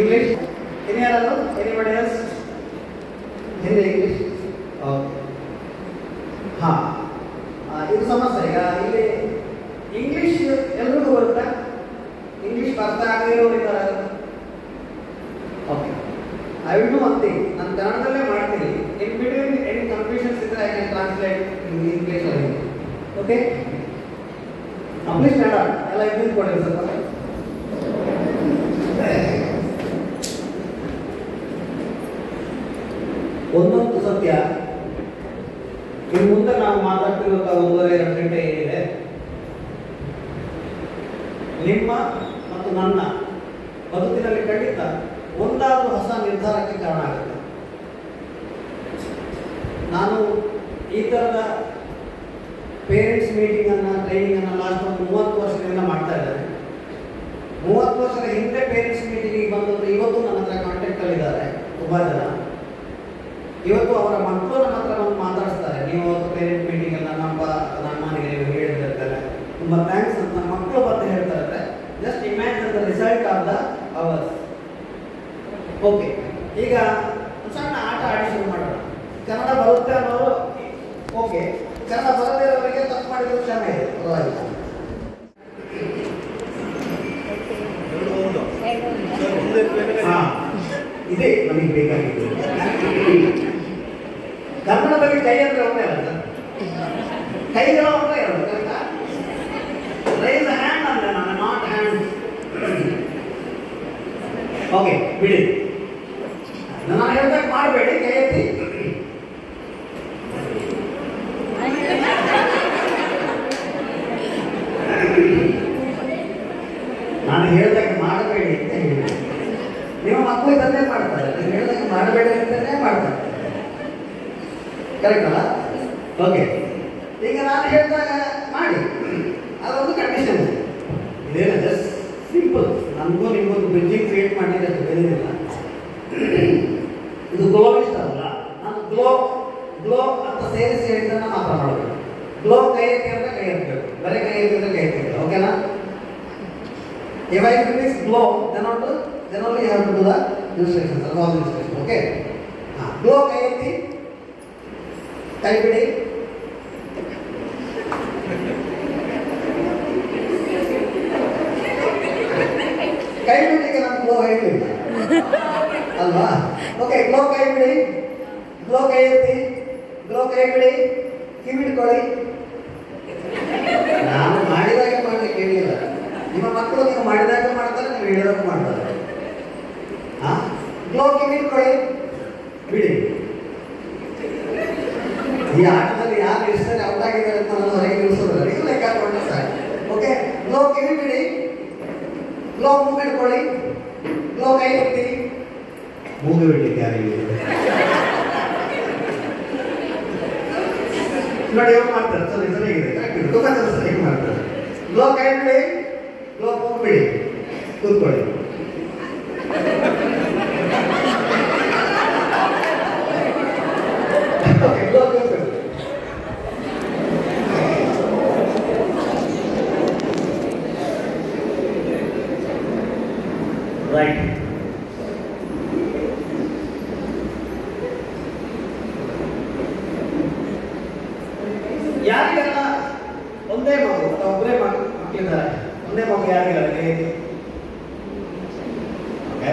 English? Any other? Anybody else? Hindi English? Okay. ಹಾಂ, ಇದು ಸಮಸ್ಯೆ. ಈಗ ಇಲ್ಲಿ ಇಂಗ್ಲೀಷ್ ಎಲ್ರಿಗೂ ಬರುತ್ತಾ? ಇಂಗ್ಲೀಷ್ ಅರ್ಥ ಆಗಿರೋರು ಇದ್ದಾರೆ? Okay, I will do one thing. ನಾನು ಕನ್ನಡದಲ್ಲೇ ಮಾಡ್ತೀನಿ. ಇನ್ ಬಿಟ್ವೀನ್ ಎನಿ ಕನ್ಫ್ಯೂಷನ್ಸ್ ಇದ್ದರೆ I can translate in English ಅಲ್ಲಿ. ಓಕೆ, ಪ್ಲೀಸ್ ಬೇಡ ಎಲ್ಲ ಇದು ಕೊಡಿ ಸ್ವಲ್ಪ. ಒಂದೊಂದು ಸತ್ಯ, ಇನ್ನು ಮುಂದೆ ನಾವು ಮಾತಾಡ್ತಿರುವಂಥ 1.5-2 ಗಂಟೆ ಏನಿದೆ, ನಿಮ್ಮ ಮತ್ತು ನನ್ನ ಬದುಕಿನಲ್ಲಿ ಖಂಡಿತ ಒಂದಾದರೂ ಹೊಸ ನಿರ್ಧಾರಕ್ಕೆ ಕಾರಣ ಆಗುತ್ತೆ. ನಾನು ಈ ಥರದ ಪೇರೆಂಟ್ಸ್ ಮೀಟಿಂಗನ್ನು, ಟ್ರೈನಿಂಗನ್ನು ಲಾಸ್ಟ್ ಒಂದು 30 ವರ್ಷದಿಂದ ಮಾಡ್ತಾ ಇದ್ದಾರೆ. 30 ವರ್ಷದ ಹಿಂದೆ ಪೇರೆಂಟ್ಸ್ ಮೀಟಿಂಗಿಗೆ ಬಂದವರು ಇವತ್ತು ನನ್ನ ಹತ್ರ ಕಾಂಟ್ಯಾಕ್ಟಲ್ಲಿದ್ದಾರೆ ತುಂಬ ಜನ. ಇವತ್ತು ಅವರ ಮಕ್ಕಳು ನಮ್ಮ ಹತ್ರ ಬಂದು ಮಾತಾಡಿಸ್ತಾರೆ, ನೀವು ಅವತ್ತು ಪೇರೆಂಟ್ ಮೀಟಿಂಗನ್ನು ನಮ್ಮ ಮನೆಗೆ ನೀವು ಹೇಳಿರ್ತಾರೆ, ತುಂಬ ಥ್ಯಾಂಕ್ಸ್ ಅಂತ ಮಕ್ಕಳು ಬಂದು ಹೇಳ್ತಾರೆ. Just imagine the result of the hours. Okay, ಈಗ ಸಣ್ಣ ಆಟ ಆಡಿ ಶುರು ಮಾಡೋಣ. ಕನ್ನಡ ಬರುತ್ತೆ ಅನ್ನೋರು ಓಕೆ, ಕನ್ನಡ ಬರದೇ ಇರೋರಿಗೆ ತಪ್ಪು ಮಾಡಿದ್ರು ಕ್ಷಮೆ ಇದೆ, ಪರವಾಗಿಲ್ಲ. ಹಾಂ, ಇದೇ ನಮಗೆ ಬೇಕಾಗಿತ್ತು. ಕನ್ನಡದಲ್ಲಿ ಕೈ ಅಂದರೆ ಒಂದೇ ಅಲ್ಲ, ಕೈಗಳು ಒಂದೇ ಇರೋದು. ಕರೆಕ್ಟಾ? ರೈಸ್ ಹ್ಯಾಂಡ್ ಅಂದ್ರೆ ನಾನು ನಾಟ್ ಹ್ಯಾಂಡ್. ಓಕೆ, ಬಿಡಿ, ನಾನು ಹೇಳ್ದಾಗ ಮಾಡಬೇಡಿ, ಕೈ ಎತ್ತಿ. ನಾನು ಹೇಳ್ದಾಗ ಮಾಡಬೇಡಿ ಅಂತ ಹೇಳಿ, ನಿಮ್ಮ ಮಕ್ಕಳು ಇದನ್ನೇ ಮಾಡ್ತಾರೆ. ನೀವು ಹೇಳ್ದಾಗ ಮಾಡಬೇಡಿ ಅಂತಲೇ ಮಾಡ್ತಾರೆ. ಕರೆಕ್ಟ್ ಅಲ್ಲ? ಓಕೆ, ಈಗ ನಾನು ಹೇಳಿದಾಗ ಮಾಡಿ, ಅದೊಂದು ಕಂಡೀಷನ್ ಇದೆ. ಇದೇನು ಜಸ್ಟ್ ಸಿಂಪಲ್, ನನಗೂ ನಿಮಗೊಂದು ಬ್ರಿಡ್ಜಿಂಗ್ ಕ್ರಿಯೇಟ್ ಮಾಡಿದ್ರೆ ಬೇರೇನಿಲ್ಲ. ಇದು ಗ್ಲೋವಿಸ್ಟ್ ಅಲ್ಲ, ನಾನು ಗ್ಲೋ ಅಂತ ಸೇರಿಸಿ ಹೇಳಿದ್ದನ್ನು ಮಾತ್ರ ಮಾಡಬೇಕು. ಗ್ಲೋ ಕೈ ಎತ್ತಿ ಅಂತ ಕೈ ಎತ್ತಬೇಕು, ಬರೀ ಕೈ ಎತ್ತಿದ್ರೆ ಕೈ ಎತ್ತಿಲ್ಲ. ಓಕೆನಾ? If I finish blow, then only you have to do the illustrations, all the illustrations. Okay? Blow ಕೈ ಎತ್ತಿ, ಕೈ ಬಿಡಿ. ಕೈ ಬಿಡಿಗೆ ನಾನು ಗ್ಲೋ ಹೇಳಿಲ್ಲ ಅಲ್ವಾ? ಓಕೆ, ಗ್ಲೋ ಕೈ ಬಿಡಿ, ಗ್ಲೋ ಕೈ ಎತ್ತಿ, ಗ್ಲೋ ಕೈ ಬಿಡಿ, ಕಿವಿಡ್ಕೊಳ್ಳಿ. ನಾನು ಮಾಡಿದಾಗ ಮಾಡಲಿಕ್ಕೆ ಹೇಳಿಲ್ಲ. ನಿಮ್ಮ ಮಕ್ಕಳು ನೀವು ಮಾಡಿದಾಗ ಮಾಡ್ತಾರೆ, ನೀವು ಹೇಳಿದಾಗ ಮಾಡ್ತಾರೆ. ಗ್ಲೋ ಕಿವಿಡ್ಕೊಳ್ಳಿ, ಬಿಡಿ. ಈ ಆಟದಲ್ಲಿ ಯಾರು ಎಷ್ಟು ಔಟ್ ಆಗಿದ್ದಾರೆ ಅಂತ ನಾನು ಹೊರಗೆ ನಿಲ್ಲಿಸೋದಿಲ್ಲ, ನೀವು ಲೆಕ್ಕ ಹಾಕೊಂಡ್ರೆ ಸಾಕು. ಓಕೆ, ಗ್ಲೋ ಕಿವಿ ಬಿಡಿ, ಗ್ಲೋ ಮೂಗು ಇಟ್ಕೊಳ್ಳಿ, ಗ್ಲೋ ಕೈ ಎತ್ತಿ. ಮೂಗು ಬಿಡ್ಲಿಕ್ಕೆ ಯಾರಿಗೆ ನೋಡಿ ಹೇಗೆ ಮಾಡ್ತಾರೆ, ಸರಿಯಾಗಿದೆ, ಕರೆಕ್ಟ್, ತುಂಬ ಜನ ಸರಿಯಾಗಿ ಮಾಡ್ತಾರೆ. ಗ್ಲೋ ಕೈ ಬಿಡಿ, ಗ್ಲೋ ಮೂಗು ಬಿಡಿ, ಕೂತ್ಕೊಳ್ಳಿ. ಓಕೆ, ಗ್ಲೋ ಕೂತ್ಕೊಳ್ಳಿ. ರೈಟ್. ಯಾರಿಗೆಲ್ಲ ಒಂದೇ ಮಗು ಅಥವಾ ಒಬ್ಬರೇ ಮಕ್ಕಳಿದ್ದಾರೆ, ಒಂದೇ ಮಗು ಯಾರಿಗೆಲ್ಲ ಓಕೆ,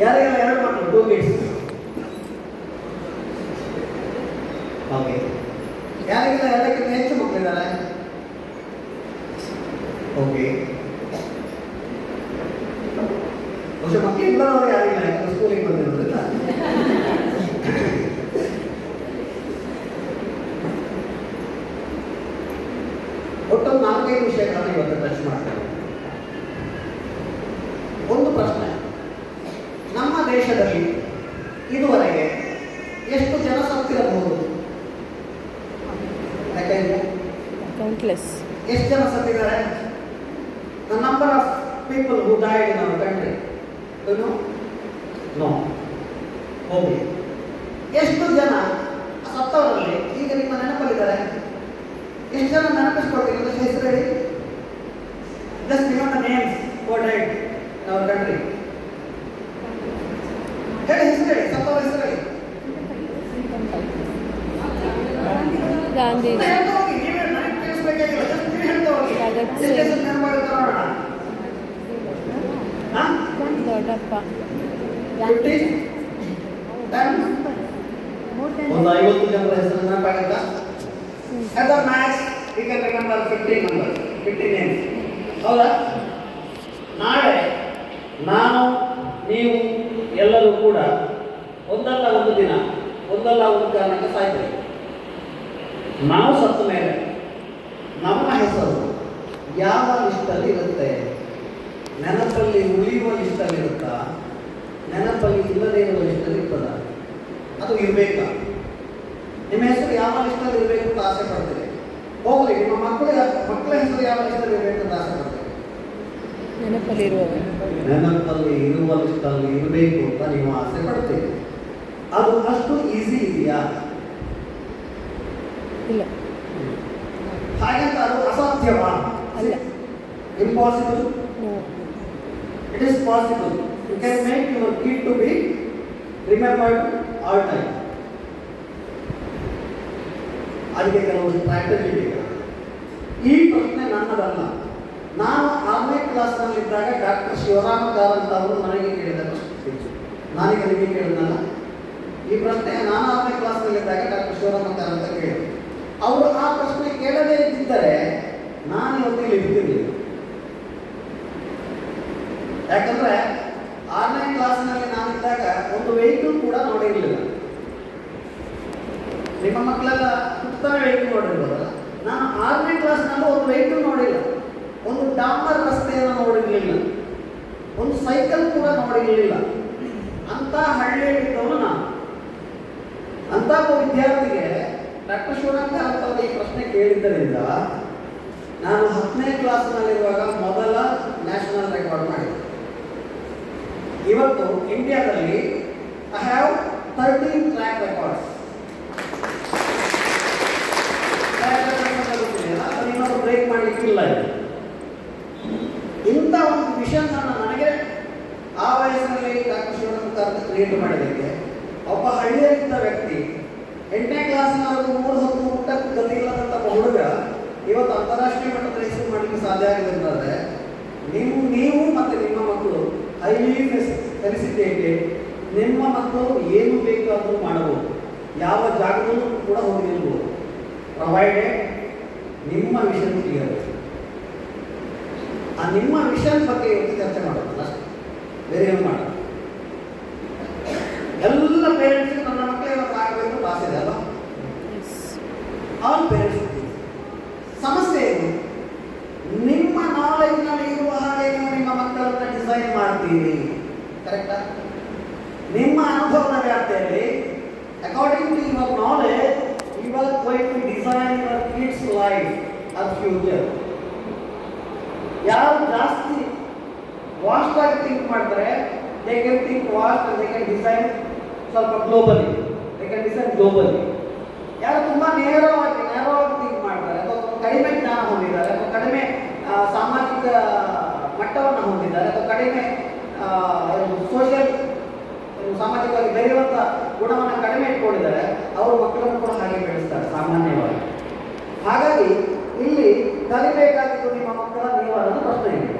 ಯಾರಿಗೆಲ್ಲ 2 ಮಕ್ಕಳು, 2 kids. ಓಕೆ, ಯಾರಿಗೆಲ್ಲ 2ಕ್ಕಿಂತ ಹೆಚ್ಚು ಮಕ್ಕಳಿದ್ದಾರೆ? ಓಕೆ, ಬಹುಶಃ ಮಕ್ಕಳಿಂದ ಅವರು ಯಾರಿಲ್ಲ, ಸ್ಕೂಲಿಗೆ ಬಂದಿರೋದ್ರಿಂದ. ಒಟ್ಟು 4-5 ವಿಷಯಗಳನ್ನು ಇವತ್ತು ಟಚ್ ಮಾಡ್ತೇವೆ. ಒಂದು ಪ್ರಶ್ನೆ, ನಮ್ಮ ದೇಶದಲ್ಲಿ ಇದುವರೆಗೆ ಎಷ್ಟು ಜನ ಸತ್ತಿರಬಹುದು? ಎಷ್ಟು ಜನ ಸತ್ತಿದ್ದಾರೆ? The number of people who died in our country, do you know? No. ಹೋಗಿ ಎಷ್ಟು ಜನ ಸತ್ತವರಲ್ಲಿ ಈಗ ನಿಮ್ಮ ನೆನಪಲ್ಲಿದ್ದಾರೆ? ಎಷ್ಟು ಜನ ನೆನಪಿಸ್ಕೊಳ್ತೀವಿ ಅಂತ ಹೆಸರು ಹೇಳಿ. Just remember the names who died in our country. Gandhiji. ಹೇಳ್ತಾ ಹೋಗಿ, ನೀವೇ ನನಗೆ ತಿಳಿಸ್ಬೇಕಾಗಿಲ್ಲ, just ನೀವೇ ಹೇಳ್ತಾ ಹೋಗಿ. ಭಗತ್ ಎಷ್ಟು ಹೆಸರು ನೆನಪಾಗುತ್ತೆ ನೋಡೋಣ. ದೊಡ್ಡಪ್ಪ. 50? 10? ಒಂದು 50 ಜನರ ಹೆಸರು ನೆನಪಾಗುತ್ತಾ? As a max, we can remember 50 numbers, 50 names. ಹೌದಾ? ನಾಳೆ ನಾನು ನೀವು ಎಲ್ಲರೂ ಕೂಡ ಒಂದಲ್ಲ ಒಂದು ದಿನ ಒಂದಲ್ಲ ಒಂದು ಕಾರಣಕ್ಕೆ ಸಾಯ್ತೇವೆ. ನಾವು ಸತ್ತ ಮೇಲೆ ನಮ್ಮ ಹೆಸರು ಯಾವ ಲಿಸ್ಟಲ್ಲಿ ಇರುತ್ತೆ? ನೆನಪಲ್ಲಿ ಉಳಿಯುವ ಲಿಸ್ಟಲ್ಲಿ ಇರುತ್ತಾ? ನೆನಪಲ್ಲಿ ಇಲ್ಲದೇ ಇರುವ ಲಿಸ್ಟಲ್ಲಿ ಇರ್ತದ? ಅದು ಇರಬೇಕಾ? ನಿಮ್ಮ ಹೆಸರು ಯಾವ ಲಿಸ್ಟಲ್ಲಿ ಇರಬೇಕು ಅಂತ ಆಸೆ ಪಡ್ತೀರಿ? ಹೋಗಲಿ, ನಿಮ್ಮ ಮಕ್ಕಳ ಹೆಸರು ಯಾವ ಲಿಸ್ಟಲ್ಲಿ ಇರಬೇಕು ಅಂತ ಆಸೆ ಪಡ್ತೀರಿ? ನೆನಪಲ್ಲಿ ಇರುವ ಲಿಸ್ಟಲ್ಲಿ ಇರಬೇಕು ಅಂತ ನೀವು ಆಸೆ ಪಡ್ತೀರಿ. ಅದು ಅಷ್ಟು ಈಸಿ ಇದೆಯಾ? ಇಲ್ಲ. ಹಾಗಂತ ಅದು ಅಸಾಧ್ಯವಾ? ಅಲ್ಲ. Impossible? No. It is possible. You can make your kid to be remembered all time. ಅದಕ್ಕೆ ಕೆಲವು ಸ್ಟ್ರಾಟಜಿ ಇದೆ. ಈ ಪ್ರಶ್ನೆ ನನ್ನದಲ್ಲ. ನಾನು 6ನೇ ಕ್ಲಾಸ್ನಲ್ಲಿದ್ದಾಗ ಡಾಕ್ಟರ್ ಶಿವರಾಮ ಕಾರಂತ ಅವರು ನನಗೆ ಕೇಳಿದ ಪ್ರಶ್ನೆ. ನಾನೀಗ ನಿಮಗೆ ಕೇಳಿದ್ನಲ್ಲ, ಈ ಪ್ರಶ್ನೆ ನಾನು 6ನೇ ಕ್ಲಾಸ್ನಲ್ಲಿದ್ದಾಗ ಡಾಕ್ಟರ್ ಶಿವರಾಮ ಕಾರಂತ ಕೇಳಿದೆ. ಅವರು ಆ ಪ್ರಶ್ನೆ ಕೇಳದೇ ಇದ್ದಿದ್ದರೆ ನಾನು ಇವತ್ತಿಗೆ ಇರ್ತಿರ್ಲಿಲ್ಲ. ಯಾಕಂದ್ರೆ 6ನೇ ಕ್ಲಾಸ್ನಲ್ಲಿ ನಾನಿದ್ದಾಗ ಒಂದು ವೆಹಿಕಲ್ ಕೂಡ ನೋಡಿರಲಿಲ್ಲ. ನಿಮ್ಮ ಮಕ್ಕಳೆಲ್ಲ ಉತ್ತಮ ವೆಹಿಕಲ್ ನೋಡಿರ್ಬೋದಲ್ಲ. ನಾನು 6ನೇ ಕ್ಲಾಸ್ನಲ್ಲೂ ಒಂದು ವೆಹಿಕಲ್ ನೋಡಿಲ್ಲ, ಒಂದು ಡಾಂಬರ್ ರಸ್ತೆಯನ್ನು ನೋಡಿರಲಿಲ್ಲ, ಒಂದು ಸೈಕಲ್ ಕೂಡ ನೋಡಿರಲಿಲ್ಲ. ಅಂತ ಹಳ್ಳಿಯಲ್ಲಿದ್ದವನು ನಾನು. ಅಂತ ಒಬ್ಬ ವಿದ್ಯಾರ್ಥಿಗೆ ಡಾಕ್ಟರ್ ಶಿವರಾಮ್ ಕಾರಂತ ಈ ಪ್ರಶ್ನೆ ಕೇಳಿದ್ದರಿಂದ ನಾನು 10ನೇ ಕ್ಲಾಸ್ನಲ್ಲಿರುವಾಗ ಮೊದಲ ನ್ಯಾಷನಲ್ ರೆಕಾರ್ಡ್ ಮಾಡಿದೆ. ಇವತ್ತು ಇಂಡಿಯಾದಲ್ಲಿ ಐ ಹ್ಯಾವ್ 13 ಟ್ರ್ಯಾಕ್ ರೆಕಾರ್ಡ್ಸ್. ಅದನ್ನು ಬ್ರೇಕ್ ಮಾಡಲಿಕ್ಕಿಲ್ಲ. ಇಂಥ ಒಂದು ವಿಷನ್ ನನಗೆ ಆ ವಯಸ್ಸಿನಲ್ಲಿ ಡಾಕ್ಟರ್ ಶಿವರಾಮ್ ಕಾರಂತ ಕ್ರಿಯೇಟ್ ಮಾಡಿದ್ದಕ್ಕೆ ಒಬ್ಬ ಹಳ್ಳಿಯಲ್ಲಿದ್ದ ವ್ಯಕ್ತಿ 8ನೇ ಕ್ಲಾಸ್ನವರೆಗೂ 3 ಹೊತ್ತು ಊಟಕ್ಕೆ ಗತಿ ಇಲ್ಲದಂಥ ಹುಡುಗ ಇವತ್ತು ಅಂತಾರಾಷ್ಟ್ರೀಯ ಮಟ್ಟದ ಹೆಸರು ಮಾಡಲಿಕ್ಕೆ ಸಾಧ್ಯ ಆಗಿದೆ ಅಂತಂದರೆ ನೀವು ಮತ್ತು ನಿಮ್ಮ ಮಕ್ಕಳು ಹೈಲಿ ಫೆಲಿಸಿಟೇಟೆಡ್. ನಿಮ್ಮ ಮಕ್ಕಳು ಏನು ಬೇಕು ಅದನ್ನು ಮಾಡಬಹುದು, ಯಾವ ಜಾಗದಲ್ಲೂ ಕೂಡ ಹೋಗಿ ನಿಲ್ಬೋದು, ಪ್ರೊವೈಡೆಡ್ ನಿಮ್ಮ ವಿಷನ್ ಕ್ಲಿಯರ್. ಆ ನಿಮ್ಮ ವಿಷನ್ ಬಗ್ಗೆ ಇವತ್ತು ಚರ್ಚೆ ಮಾಡೋದಲ್ಲ, ಅಷ್ಟೇ, ಬೇರೆ ಏನು ಮಾಡೋದು. ಎಲ್ಲ ಪೇರೆಂಟ್ಸ್ ನನ್ನ ಮಕ್ಕಳು ಇವತ್ತು ಆಗಬೇಕು ಆಸೆ ಇದೆ ಅಲ್ವಾ? All parents. ಸಮಸ್ಯೆ ಏನು? ನಿಮ್ಮ ನಾಲೆಜ್ನಲ್ಲಿ ಇರುವ ಹಾಗೆ ನೀವು ನಿಮ್ಮ ಮಕ್ಕಳನ್ನ ಡಿಸೈನ್ ಮಾಡ್ತೀರಿ. ಕರೆಕ್ಟಾ? ನಿಮ್ಮ ಅನುಭವದ ವ್ಯಾಪ್ತಿಯಲ್ಲಿ according to your knowledge you are going to design your kids life or future. ಯಾರು ಜಾಸ್ತಿ ವಾಸ್ಟ್ ಆಗಿ ಥಿಂಕ್ ಮಾಡ್ತಾರೆ, they can think vast and they can design ಸ್ವಲ್ಪ globally. They can design globally. ಯಾರು ತುಂಬ ನೇರವಾಗಿ ಥಿಂಕ್ ಮಾಡ್ತಾರೆ, ಅಥವಾ ಕಡಿಮೆ ಜ್ಞಾನ ಹೊಂದಿದ್ದಾರೆ, ಅಥವಾ ಕಡಿಮೆ ಸಾಮಾಜಿಕ ಮಟ್ಟವನ್ನು ಹೊಂದಿದ್ದಾರೆ, ಅಥವಾ ಕಡಿಮೆ ಸೋಷಿಯಲ್ ಸಾಮಾಜಿಕವಾಗಿ ಬೆರೆಯುವಂಥ ಗುಣವನ್ನು ಕಡಿಮೆ ಇಟ್ಕೊಂಡಿದ್ದಾರೆ, ಅವರು ಮಕ್ಕಳನ್ನು ಕೂಡ ಹಾಗೆ ಬೆಳೆಸ್ತಾರೆ ಸಾಮಾನ್ಯವಾಗಿ. ಹಾಗಾಗಿ ಇಲ್ಲಿ ಕಲಿಬೇಕಾಗಿದ್ದು ನಿಮ್ಮ ಮಕ್ಕಳ ನೀವು ಅನ್ನೋದು ಪ್ರಶ್ನೆ ಇದೆ.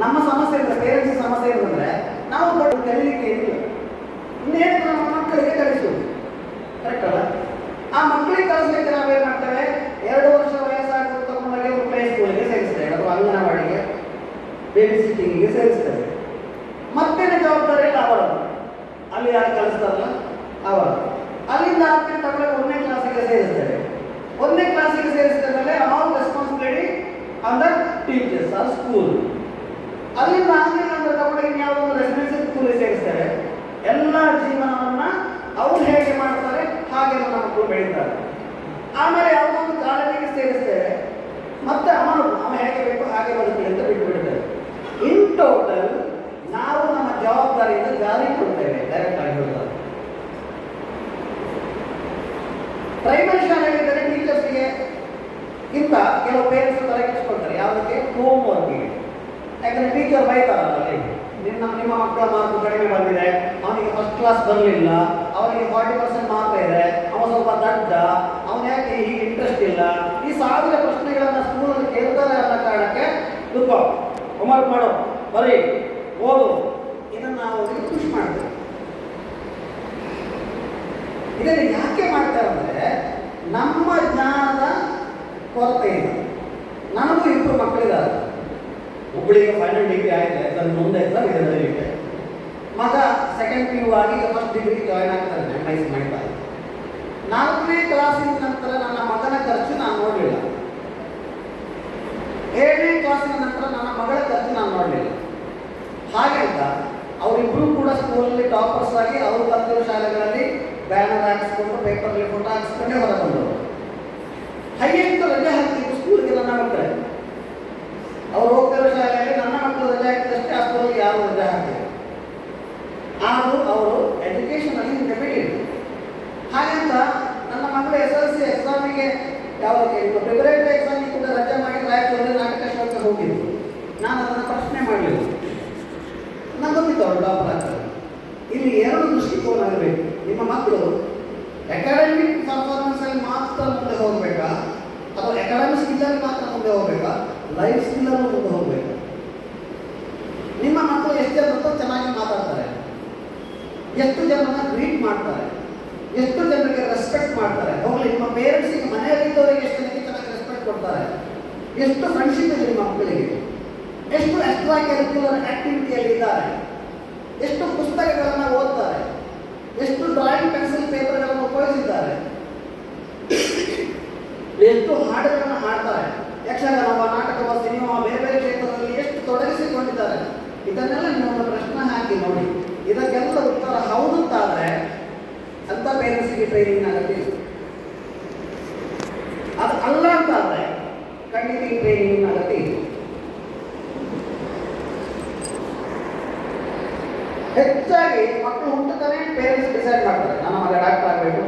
ನಮ್ಮ ಸಮಸ್ಯೆ ಅಂದರೆ ಪೇರೆಂಟ್ಸ್ ಸಮಸ್ಯೆ ಏನಂದರೆ ನಾವು ಕಲೀಲಿಕ್ಕೆ ಏನಿಲ್ಲ, ಇನ್ನೇನು ನಮ್ಮ ಮಕ್ಕಳಿಗೆ ಕಲಿಸೋದು. ಕರೆಕ್ಟ್ ಅಲ್ಲ? ಆ ಮಕ್ಕಳಿಗೆ ಕಲಿಸ್ಲಿಕ್ಕೆ ನಾವೇನು ಮಾಡ್ತೇವೆ, 2 ವರ್ಷ ವಯಸ್ಸಾಗಿ ತಗೊಂಡಾಗೆ ಪ್ಲೇ ಸ್ಕೂಲಿಗೆ ಸೇರಿಸ್ತೇವೆ, ಅಥವಾ ಅಂಗನವಾಡಿಗೆ, ಬೇಬಿ ಸಿಟ್ಟಿಂಗಿಗೆ ಸೇರಿಸ್ತೇವೆ. ಮತ್ತೇನೆ ಜವಾಬ್ದಾರಿ ಇಲ್ಲ ಅವರದ್ದು. ಅಲ್ಲಿ ಯಾರು ಕಲಿಸ್ತಾರಲ್ಲ ಅವರು. ಅಲ್ಲಿಂದ ಆದ್ಮೇಲೆ ತಗೊಳ್ಳೋಕೆ 1ನೇ ಕ್ಲಾಸಿಗೆ ಸೇರಿಸ್ತೇವೆ. 1ನೇ ಕ್ಲಾಸಿಗೆ ಸೇರಿಸಿದ ಮೇಲೆ all responsibility on the teachers R school. ಅಲ್ಲಿಂದ ಆದ್ಮೇಲೆ ಅಂದ್ರೆ ತಗೊಂಡು ಇನ್ಯಾವುದೋ ಒಂದು ರೆಸಿಡೆನ್ಸಿಯಲ್ ಸ್ಕೂಲಿಗೆ ಸೇರಿಸ್ತೇವೆ. ಎಲ್ಲ ಜೀವನವನ್ನ ಅವ್ರು ಹೇಗೆ ಮಾಡ್ತಾರೆ ಹಾಗೆ ನಮ್ಮ ಮಕ್ಕಳು ಬೆಳೀತಾರೆ. ಆಮೇಲೆ ಯಾವುದೋ ಒಂದು ಕಾಲೇಜಿಗೆ ಸೇರಿಸ್ತೇವೆ, ಮತ್ತೆ ಅವ ಹೇಗೆ ಬೇಕು ಹಾಗೆ ಬದುಕಲಿ ಅಂತ ಬಿಟ್ಟು ಬಿಡ್ತೇವೆ. ಇನ್ ಟೋಟಲ್ ನಾವು ನಮ್ಮ ಜವಾಬ್ದಾರಿಯಿಂದ ಜಾರಿ ಕೊಡ್ತೇವೆ. ಡೈರೆಕ್ಟ್ ಆಗಿ ಹೇಳ್ತಾರೆ, ಪ್ರೈಮರಿ ಶಾಲೆಗಳಿದ್ದರೆ ಟೀಚರ್ಸ್ಗೆ ಇಂತ ಕೆಲವು ಪೇರೆಂಟ್ಸ್ ತಲೆ ಕೆಡಿಸ್ಕೊಳ್ತಾರೆ. ಯಾವುದಕ್ಕೆ? ಹೋಮ್ ವರ್ಕಿಗೆ. ಯಾಕಂದ್ರೆ ಟೀಚರ್ ಬೈತಾರಲ್ಲ, ಅಲ್ಲಿ ನಿಮ್ಮ ಮಕ್ಕಳ ಮಾರ್ಕ್ ಕಡಿಮೆ ಬಂದಿದೆ, ಅವನಿಗೆ ಫಸ್ಟ್ ಕ್ಲಾಸ್ ಬರಲಿಲ್ಲ, ಅವನಿಗೆ 40% ಮಾರ್ಕ್ ಇದೆ, ಅವನು ಸ್ವಲ್ಪ ದಡ್ಡ, ಅವನು ಯಾಕೆ ಹೀಗೆ ಇಂಟ್ರೆಸ್ಟ್ ಇಲ್ಲ, ಈ 1000 ಪ್ರಶ್ನೆಗಳನ್ನು ಸ್ಕೂಲಲ್ಲಿ ಕೇಳ್ತಾರೆ ಅನ್ನೋ ಕಾರಣಕ್ಕೆ ಕೂತ್ಕೋ, ಹೋಮ್ವರ್ಕ್ ಮಾಡು, ಬರೀ, ಓದು, ಇದನ್ನು ನಾವು ಅವರಿಗೆ ಖುಷಿ ಮಾಡ್ತೇವೆ. ಇದನ್ನು ಯಾಕೆ ಮಾಡ್ತಾರೆ ಅಂದರೆ ನಮ್ಮ ಜ್ಞಾನದ ಕೊರತೆಯಿಂದ. ನನಗೂ 2 ಮಕ್ಕಳಿದ್ದಾರೆ. ಒಬ್ಬಳಿಗೆ ಫೈನಲ್ ಡಿಗ್ರಿ ಆಗಿದೆ, ಎಕ್ಸಾಮ್ ಮುಂದೆ ಎಕ್ಸಾಮ್ ಇದೆ ನಡೆಯಲಿಕ್ಕೆ. ಮಗ ಸೆಕೆಂಡ್ PU ಆಗಿ ಫಸ್ಟ್ ಡಿಗ್ರಿ ಜಾಯ್ನ್ ಆಗ್ತಾರೆ MIC ಮಾಡ್ತಾರೆ. 4ನೇ ಕ್ಲಾಸಿನ ನಂತರ ನನ್ನ ಮಗನ ಖರ್ಚು ನಾನು ನೋಡಲಿಲ್ಲ. 7ನೇ ಕ್ಲಾಸಿನ ನಂತರ ನನ್ನ ಮಗಳ ಖರ್ಚು ನಾನು ನೋಡಲಿಲ್ಲ. ಹಾಗೆ ಅಂತ ಅವರಿಬ್ಬರು ಕೂಡ ಸ್ಕೂಲಲ್ಲಿ ಟಾಪರ್ಸ್ ಆಗಿ ಅವರು ಕಲಿತಿರೋ ಶಾಲೆಗಳಲ್ಲಿ ಬ್ಯಾನರ್ ಹಾಕಿಸ್ಕೊಂಡು ಪೇಪರ್ಲಿ ಫೋಟೋ ಹಾಕಿಸ್ಕೊಂಡೇ ಹೊರಬಂದರು. ಹೈಯೆಸ್ಟ್ ರಜೆ ಹಾಕ್ತಿದ್ದು ಸ್ಕೂಲ್ಗೆ ನನ್ನ ಮಕ್ಕಳೇ. ಅವ್ರು ಹೋಗ್ತಿರೋ ಶಾಲೆಯಲ್ಲಿ ನನ್ನ ಮಕ್ಕಳು ರಜೆ ಹಾಕಿದಷ್ಟೇ ಆ ಸ್ಕೂಲಿಗೆ ಯಾರು ರಜೆ ಹಾಕ್ತಿದ್ರು. ಆದರೂ ಅವರು ಎಜುಕೇಷನಲ್ಲಿ ಇಂಡಿಪೆಂಡೆಂಟ್. ಹಾಗಂತ ನನ್ನ ಮಕ್ಕಳು SLC ಎಕ್ಸಾಮಿಗೆ ಪ್ರಿಪರೇಟರಿ ಎಕ್ಸಾಮಿಗೆ ಕೂಡ ರಜೆ ಮಾಡಿ ರಾಯಚೂರಲ್ಲಿ ನಾಟಕ ಶೋಕ್ಕೆ ಹೋಗಿದ್ರು. ನಾನು ಅದನ್ನು ಪ್ರಶ್ನೆ ಮಾಡಲಿಲ್ಲ. ನಾನು ಗೊತ್ತಿತ್ತು ಅವರು ಡಾಕ್ಟರ್ ಆಗ್ತಾರೆ. ಇಲ್ಲಿ 2 ದೃಷ್ಟಿಕೋನ ಇರಬೇಕು. ನಿಮ್ಮ ಮಕ್ಕಳು ಅಕಾಡೆಮಿಕ್ ಪರ್ಫಾರ್ಮೆನ್ಸಲ್ಲಿ ಮಾತ್ರ ಮುಂದೆ ಹೋಗಬೇಕಾ, ಅಥವಾ ಅಕಾಡೆಮಿಕ್ ಸ್ಕಿಲ್ಲಲ್ಲಿ ಮಾತ್ರ ಮುಂದೆ ಹೋಗಬೇಕಾ, ಲೈಫ್ ಸ್ಕಿಲ್ಲಲ್ಲೂ ಮುಂದೆ ಹೋಗಬೇಕಾ? ನಿಮ್ಮ ಮಕ್ಕಳು ಎಷ್ಟು ಜನರದ್ದು ಚೆನ್ನಾಗಿ ಮಾತಾಡ್ತಾರೆ, ಎಷ್ಟು ಜನರನ್ನ ಗ್ರೀಟ್ ಮಾಡ್ತಾರೆ, ಎಷ್ಟು ಜನರಿಗೆ ರೆಸ್ಪೆಕ್ಟ್ ಮಾಡ್ತಾರೆ. ಹೋಗಲಿ, ನಿಮ್ಮ ಪೇರೆಂಟ್ಸಿಗೆ ಮನೆಯಲ್ಲಿದ್ದವರಿಗೆ ಎಷ್ಟು ಜನಕ್ಕೆ ಚೆನ್ನಾಗಿ ರೆಸ್ಪೆಕ್ಟ್ ಕೊಡ್ತಾರೆ, ಎಷ್ಟು ಫ್ರೆಂಡ್ಶಿಪ್ ಇದೆ ನಿಮ್ಮ ಮಕ್ಕಳಿಗೆ, ಎಷ್ಟು ಎಕ್ಸ್ಟ್ರಾ ಕರಿಕ್ಯುಲರ್ ಆಕ್ಟಿವಿಟಿಯಲ್ಲಿ ಇದ್ದಾರೆ, ಎಷ್ಟು ಪುಸ್ತಕಗಳನ್ನು ಓದ್ತಾರೆ, ಎಷ್ಟು ಡ್ರಾಯಿಂಗ್ ಪೆನ್ಸಿಲ್ ಪೇಪರ್ಗಳನ್ನು ಉಪಯೋಗಿಸಿದ್ದಾರೆ, ಎಷ್ಟು ಹಾಡುಗಳನ್ನು ಹಾಡ್ತಾರೆ, ಯಕ್ಷಗಾನ, ನಾಟಕ, ಸಿನಿಮಾ, ಬೇರೆ ಬೇರೆ ಕ್ಷೇತ್ರದಲ್ಲಿ ಎಷ್ಟು ತೊಡಗಿಸಿಕೊಂಡಿದ್ದಾರೆ. ಇದನ್ನೆಲ್ಲ ನೀವು ಪ್ರಶ್ನೆ ಹಾಕಿ ನೋಡಿ. ಇದಕ್ಕೆಲ್ಲ ಉತ್ತರ ಹೌದು ಅಂತಾದರೆ ಅಂತ ಪೇರೆಂಟ್ಸ್ಗೆ ಟ್ರೈನಿಂಗ್ ಆಗುತ್ತೆ. ಅದು ಅಲ್ಲ ಅಂತಾದರೆ ಖಂಡಿತ ಟ್ರೈನಿಂಗ್ ಆಗುತ್ತೆ. ಹೆಚ್ಚಾಗಿ ಮಕ್ಕಳು ಹುಟ್ಟುತ್ತಾನೆ ಪೇರೆಂಟ್ಸ್ ಡಿಸೈಡ್ ಮಾಡ್ತಾರೆ, ನನ್ನ ಮಗ ಡಾಕ್ಟರ್ ಆಗಬೇಕು,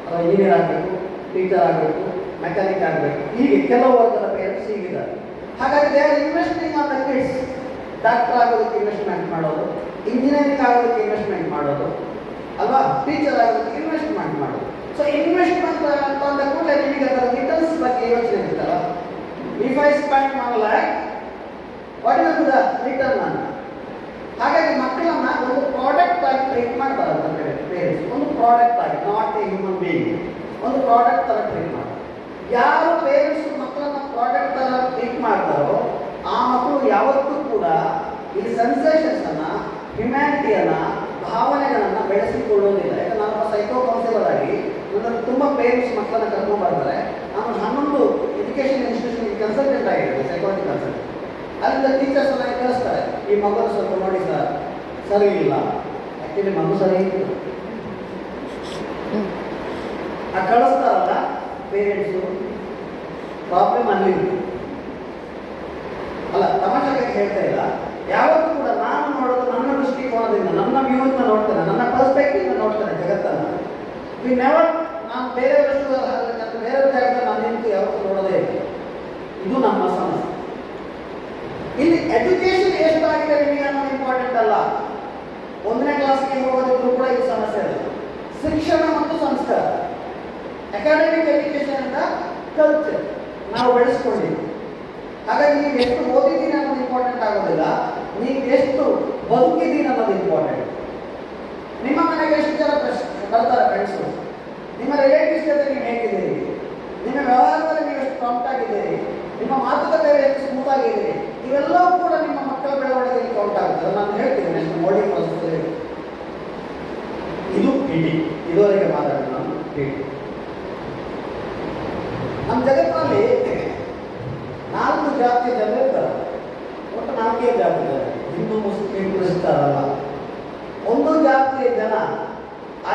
ಅಥವಾ ಇಂಜಿನಿಯರ್ ಆಗಬೇಕು, ಟೀಚರ್ ಆಗಬೇಕು, ಮೆಕ್ಯಾನಿಕ್ ಆಗಬೇಕು. ಹೀಗೆ ಕೆಲವು ವರ್ಗದ ಪೇರೆಂಟ್ಸ್ ಹೀಗಿದ್ದಾರೆ. ಹಾಗಾಗಿ they are investing on the kids. Doctor ಆಗೋದಕ್ಕೆ ಇನ್ವೆಸ್ಟ್ಮೆಂಟ್ ಮಾಡೋದು, ಇಂಜಿನಿಯರಿಂಗ್ ಆಗೋದಕ್ಕೆ ಇನ್ವೆಸ್ಟ್ಮೆಂಟ್ ಮಾಡೋದು, ಅಲ್ವಾ, ಟೀಚರ್ ಆಗೋದಕ್ಕೆ ಇನ್ವೆಸ್ಟ್ಮೆಂಟ್ ಮಾಡೋದು. ಸೊ ಇನ್ವೆಸ್ಟ್ಮೆಂಟ್ ಅಂತ ಅಂದ ಕೂಡಲೇ ನಿಮಗೆ ಅದರ ರಿಟರ್ನ್ಸ್ ಬಗ್ಗೆ ಯೋಚನೆ ಇರ್ತಲ್ಲ. If I spend 1 lakh, what is the return ಅಂತ. ಹಾಗಾಗಿ ಮಕ್ಕಳನ್ನ ಒಂದು ಪ್ರಾಡಕ್ಟ್ ಆಗಿ ಟ್ರೀಟ್ ಮಾಡ್ತಾರೆ ಅಂತ ಪೇರೆಂಟ್ಸ್. ಒಂದು ಪ್ರಾಡಕ್ಟ್ ಆಗಿ, ನಾಟ್ ಎ ಹ್ಯೂಮನ್ ಬೀಯಿಂಗ್, ಒಂದು ಪ್ರಾಡಕ್ಟ್ ಥರ ಟ್ರೀಟ್ ಮಾಡ್ತಾರೆ. ಯಾರು ಪೇರೆಂಟ್ಸ್ ಮಕ್ಕಳನ್ನ ಪ್ರಾಡಕ್ಟ್ ಥರ ಟ್ರೀಟ್ ಮಾಡ್ತಾರೋ ಆ ಮಕ್ಕಳು ಯಾವತ್ತೂ ಕೂಡ ಈ ಸೆನ್ಸೇಷನ್ಸನ್ನು, ಹ್ಯುಮ್ಯಾನಿಟಿಯನ್ನು, ಭಾವನೆಗಳನ್ನು ಬೆಳೆಸಿಕೊಳ್ಳೋದಿಲ್ಲ. ಯಾಕಂದ್ರೆ ನಾನು ಸೈಕೋ ಕೌನ್ಸಿಲರ್ ಆಗಿ ನನಗೆ ತುಂಬ ಪೇರೆಂಟ್ಸ್ ಮಕ್ಕಳನ್ನ ಕರ್ಕೊಂಡು ಬರ್ತಾರೆ. ನಾನು 11 ಎಜುಕೇಷನ್ ಇನ್ಸ್ಟಿಟ್ಯೂಷನ್ಗೆ ಕನ್ಸಲ್ಟೆಂಟ್ ಆಗಿರ್ತೀನಿ, ಸೈಕಾಲಜಿ ಕನ್ಸಲ್ಟೆಂಟ್. ಅಲ್ಲಿಂದ ಟೀಚರ್ಸ್ ಎಲ್ಲ ಕಳಿಸ್ತಾರೆ, ಈ ಮಗನ ಸ್ವಲ್ಪ ನೋಡಿ ಸರ್, ಸರಿ ಇಲ್ಲ, ಆ್ಯಕ್ಚುಲಿ ಮಗು ಸರಿ ಇಲ್ಲ. ಆ ಕಳಿಸ್ತಾರಲ್ಲ ಪೇರೆಂಟ್ಸು, ಪ್ರಾಬ್ಲಮ್ ಅಲ್ಲಿ ಅಲ್ಲ, ತಮಾಷೆಗೆ ಹೇಳ್ತಾ ಇಲ್ಲ. ಯಾವತ್ತೂ ಕೂಡ ನಾನು ನೋಡೋದು ನನ್ನ ದೃಷ್ಟಿಕೋನದಿಂದ, ನನ್ನ ವ್ಯೂವನ್ನು ನೋಡ್ತೇನೆ, ನನ್ನ ಪರ್ಸ್ಪೆಕ್ಟಿವ್ ನೋಡ್ತೇನೆ ಜಗತ್ತನ್ನು. ವಿ ನೆವರ್, ನಾನು ಬೇರೆಯವರಷ್ಟು ಬೇರೆಯವ್ರ ಜಾಗದಲ್ಲಿ ನಾನು ನಿಂತು ಯಾವತ್ತೂ ನೋಡೋದೇ ಇಲ್ಲ. ಇದು ನಮ್ಮ ಸಮಸ್ಯೆ. ಇಲ್ಲಿ ಎಜುಕೇಶನ್ ಎಷ್ಟಾಗಿದೆ ನಿಮಗೆ ಅನ್ನೋದು ಇಂಪಾರ್ಟೆಂಟ್ ಅಲ್ಲ. 1ನೇ ಕ್ಲಾಸ್ಗೆ ಹೋಗೋದಿದ್ರು ಕೂಡ ಇದು ಸಮಸ್ಯೆ ಅಲ್ಲ. ಶಿಕ್ಷಣ ಮತ್ತು ಸಂಸ್ಕಾರ, ಅಕಾಡೆಮಿಕ್ ಎಜುಕೇಶನ್ ಅಂತ ಕಲ್ಚರ್ ನಾವು ಬೆಳೆಸ್ಕೊಂಡಿದ್ದೀವಿ. ಹಾಗಾಗಿ ನೀವು ಎಷ್ಟು ಓದಿದ್ದೀನಿ ಅನ್ನೋದು ಇಂಪಾರ್ಟೆಂಟ್ ಆಗೋದಿಲ್ಲ, ನೀವು ಎಷ್ಟು ಬದುಕಿದ್ದೀನಿ ಅನ್ನೋದು ಇಂಪಾರ್ಟೆಂಟ್. ನಿಮ್ಮ ಮನೆಗೆ ಎಷ್ಟು ಜನ ಬರ್ತಾರೆ ಫ್ರೆಂಡ್ಸು, ನಿಮ್ಮ ರಿಲೇಟಿವ್ಸ್ ಜೊತೆ ನೀವು ಹೇಗಿದ್ದೀರಿ, ನಿಮ್ಮ ವ್ಯವಹಾರದಲ್ಲಿ ನೀವು ಎಷ್ಟು ಪ್ರಾಂಪ್ಟ್ ಆಗಿದ್ದೀರಿ, ನಿಮ್ಮ ಮಾತುಕತೆಯಲ್ಲಿ ಎಷ್ಟು ಸ್ಮೂತ್ ಆಗಿದ್ದೀರಿ, ಇವೆಲ್ಲವೂ ಕೂಡ ನಿಮ್ಮ ಮಕ್ಕಳ ಬೆಳವಣಿಗೆಯಲ್ಲಿ ಕೌಂಟ್ ಆಗುತ್ತೆ. ನಾನು ಹೇಳ್ತೀನಿ ನೆಕ್ಸ್ಟ್ ಮೋಡಿ ಪ್ರೊಸೆಸ್. ಇದು PD, ಇದುವರೆಗೆ ಮಾತಾಡೋದು ನಾನು PD. ನಮ್ಮ ಜಗತ್ತಿನಲ್ಲಿ 4 ಜಾತಿಯ ಜನ ಇರ್ತಾರೆ. ಒಟ್ಟು 4 ಜಾತಿ ಜನ, ಹಿಂದೂ, ಮುಸ್ಲಿಂ, ಕ್ರಿಸ್ತಾರಲ್ಲ. ಒಂದು ಜಾತಿಯ ಜನ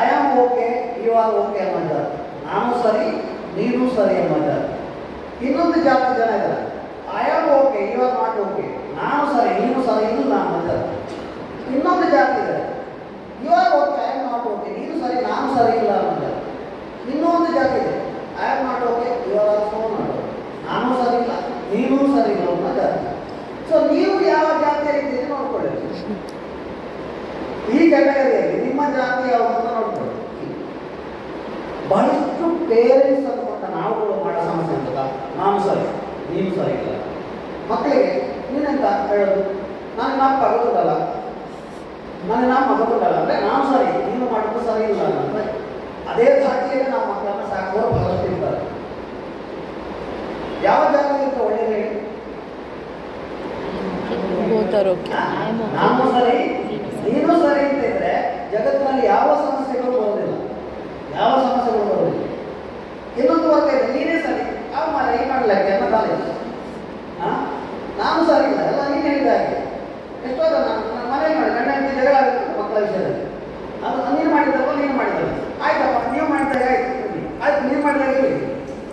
I am okay, you are okay ಅನ್ನೋ ಜಾತಿ, ನಾನು ಸರಿ ನೀನು ಸರಿ ಅನ್ನೋ ಜಾತಿ. ಇನ್ನೊಂದು ಜಾತಿ ಜನ ಇದ್ದಾರೆ, I am okay, you are not okay, ನಾನು ಸರಿ ನೀನು ಸರಿ ಇಲ್ಲ ಅನ್ನೋ ಜಾತಿ. ಇನ್ನೊಂದು ಜಾತಿ ಇದೆ, you are okay, I am not okay, ನೀನು ಸರಿ ನಾನು ಸರಿ ಇಲ್ಲ ಅನ್ನೋ ಜಾತಿ. ಇನ್ನೊಂದು ಜಾತಿ ಇದೆ, I am not okay, you are also not okay, ನಾನು ಸರಿ ಇಲ್ಲ ನೀನು ಸರಿ ಇಲ್ಲ ಅನ್ನೋ ಜಾತಿ. ಸೊ ನೀವು ಯಾವ ಜಾತಿಯಾಗಿದ್ದೀರಿ ನೋಡ್ಕೊಳ್ಳಿ. ಈ ಕ್ಯಾಟಗರಿಯಲ್ಲಿ ನಿಮ್ಮ ಜಾತಿ ಯಾವುದು ಅಂತ ನೋಡ್ಕೊಳ್ಳಿ. ಬಹಳಷ್ಟು ಪೇರೆಂಟ್ಸ್ ಅನ್ಕೊಂಡ ನಾವುಗಳು ಮಾಡೋ ಹೇಳೋದು ನನಗೆ ನಾವು ಪಗದುಂಟಲ್ಲ, ನನಗೆ ನಾವು ಮಗದುಂಟಲ್ಲ ಅಂದರೆ ನಾವು ಸರಿ, ನೀನು ಮಾಡಿದ್ದು ಸರಿ ಇಲ್ಲ ಅಂದರೆ ಅದೇ ಧಾಟಿಯಲ್ಲಿ ನಾವು ಮಕ್ಕಳನ್ನ ಸಾಕೋರು ಬಹಳಷ್ಟು ಇರ್ತಾರೆ. ಯಾವ ಜಾಗದಿಂದ ಒಳ್ಳೆಯದು ಹೇಳಿ? ನಾನು ಸರಿ ನೀನು ಸರಿ ಅಂತ ಇದ್ರೆ ಜಗತ್ತಿನಲ್ಲಿ ಯಾವ ಸಮಸ್ಯೆಗಳು ಬರೋದಿಲ್ಲ, ಯಾವ ಸಮಸ್ಯೆಗಳು ಬರೋದಿಲ್ಲ. ಇನ್ನೊಂದು ವರ್ಗ ಇದೆ, ನೀನೇ ಸರಿ ಯಾವ ಮಾರ ಈ ಮಾಡಲಿಕ್ಕೆ ಅನ್ನೋ ಕಾಲೇಜ್ ನಾನು ಸರಿ ಇಲ್ಲ ಎಲ್ಲ ನೀನು ಹೇಳಿದ ಹಾಗೆ. ಎಷ್ಟೋ ಜನ ನನ್ನ ಮನೇಲಿ ಮಾಡಿ ಗಂಡ ಹೆಂಡತಿ ಜಗಳ ಆಗುತ್ತೆ ಮಕ್ಕಳ ವಿಷಯದಲ್ಲಿ. ಅದು ನೀನು ಮಾಡಿದ್ದಪ್ಪ ನೀನು ಮಾಡಿದ್ದಲ್ಲ, ಆಯ್ತಪ್ಪ ನೀವು ಮಾಡಿದಾಗ ಆಯ್ತು ನೀವು ಮಾಡಿದಾಗ ಇರಲಿ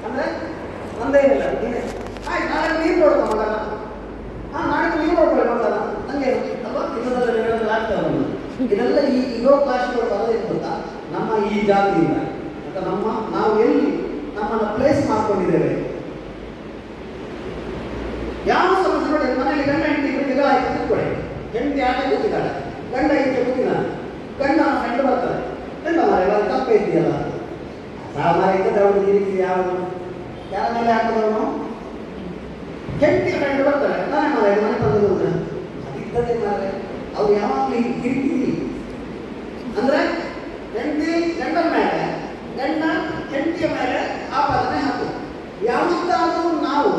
ಅಂದರೆ ನಂದೇನಿಲ್ಲ ನೀನೇ ಆಯ್ತು ನಾಳೆ ನೀನು ನೋಡ್ಕೊ ಮಗನ, ನಾಳೆ ನೀವು ನೋಡ್ಕೊಳ್ಳಿ ಮಗನ, ನನಗೆ ಅಲ್ವಾ ಇದನ್ನೆಲ್ಲ ಹೇಳೋದು ಆಗ್ತದೆ. ಇದೆಲ್ಲ ಈ ಇರೋ ಕ್ಲಾಸ್ಗಳು ಬರೋದೇನು ಗೊತ್ತಾ, ನಮ್ಮ ಈ ಜಾತಿಯಿಂದ ಅಥವಾ ನಾವು ಎಲ್ಲಿ ನಮ್ಮನ್ನು ಪ್ಲೇಸ್ ಮಾಡ್ಕೊಂಡಿದ್ದೇವೆ. ಯಾವ ಸಮಸ್ಯೆ ನೋಡಿ, ಮನೆಯಲ್ಲಿ ಗಂಡ ಹೆಂಡತಿ ಜಗಳ ಆಯ್ತು ಕೂತ್ಕೊಳ್ಳಿ, ಹೆಂಡತಿ ಆಟ ಕೂತಿದ್ದಾಳೆ, ಗಂಡ ಈಚೆ ಕೂತಿದ್ದಾನೆ, ಗಂಡ ಫ್ರೆಂಡ್ ಬರ್ತಾರೆ, ಗಂಡ ಮಾರ ತಪ್ಪೇ ಇದೆಯಲ್ಲ ಸಾಮಾನ್ಯ ತಗೊಂಡು ಈ ಯಾವುದು ಯಾರ ಮೇಲೆ ಹಾಕೋದವನು ಹೆಂಡತಿ ಫ್ರೆಂಡ್ ಬರ್ತಾರೆ, ನಾನೇ ಮಾರ ಮನೆ ಬಂದು ಅದಿದ್ದದೇ ಮಾರೆ ಅವ್ರು ಯಾವಾಗಲೂ ಕಿರಿಕಿರಿ ಅಂದರೆ ಹೆಂಡತಿ ಗಂಡನ ಮೇಲೆ, ಗಂಡ ಹೆಂಡತಿಯ ಮೇಲೆ ಆಪಾದನೆ ಹಾಕೋದು. ಯಾವುದಾದ್ರೂ ನಾವು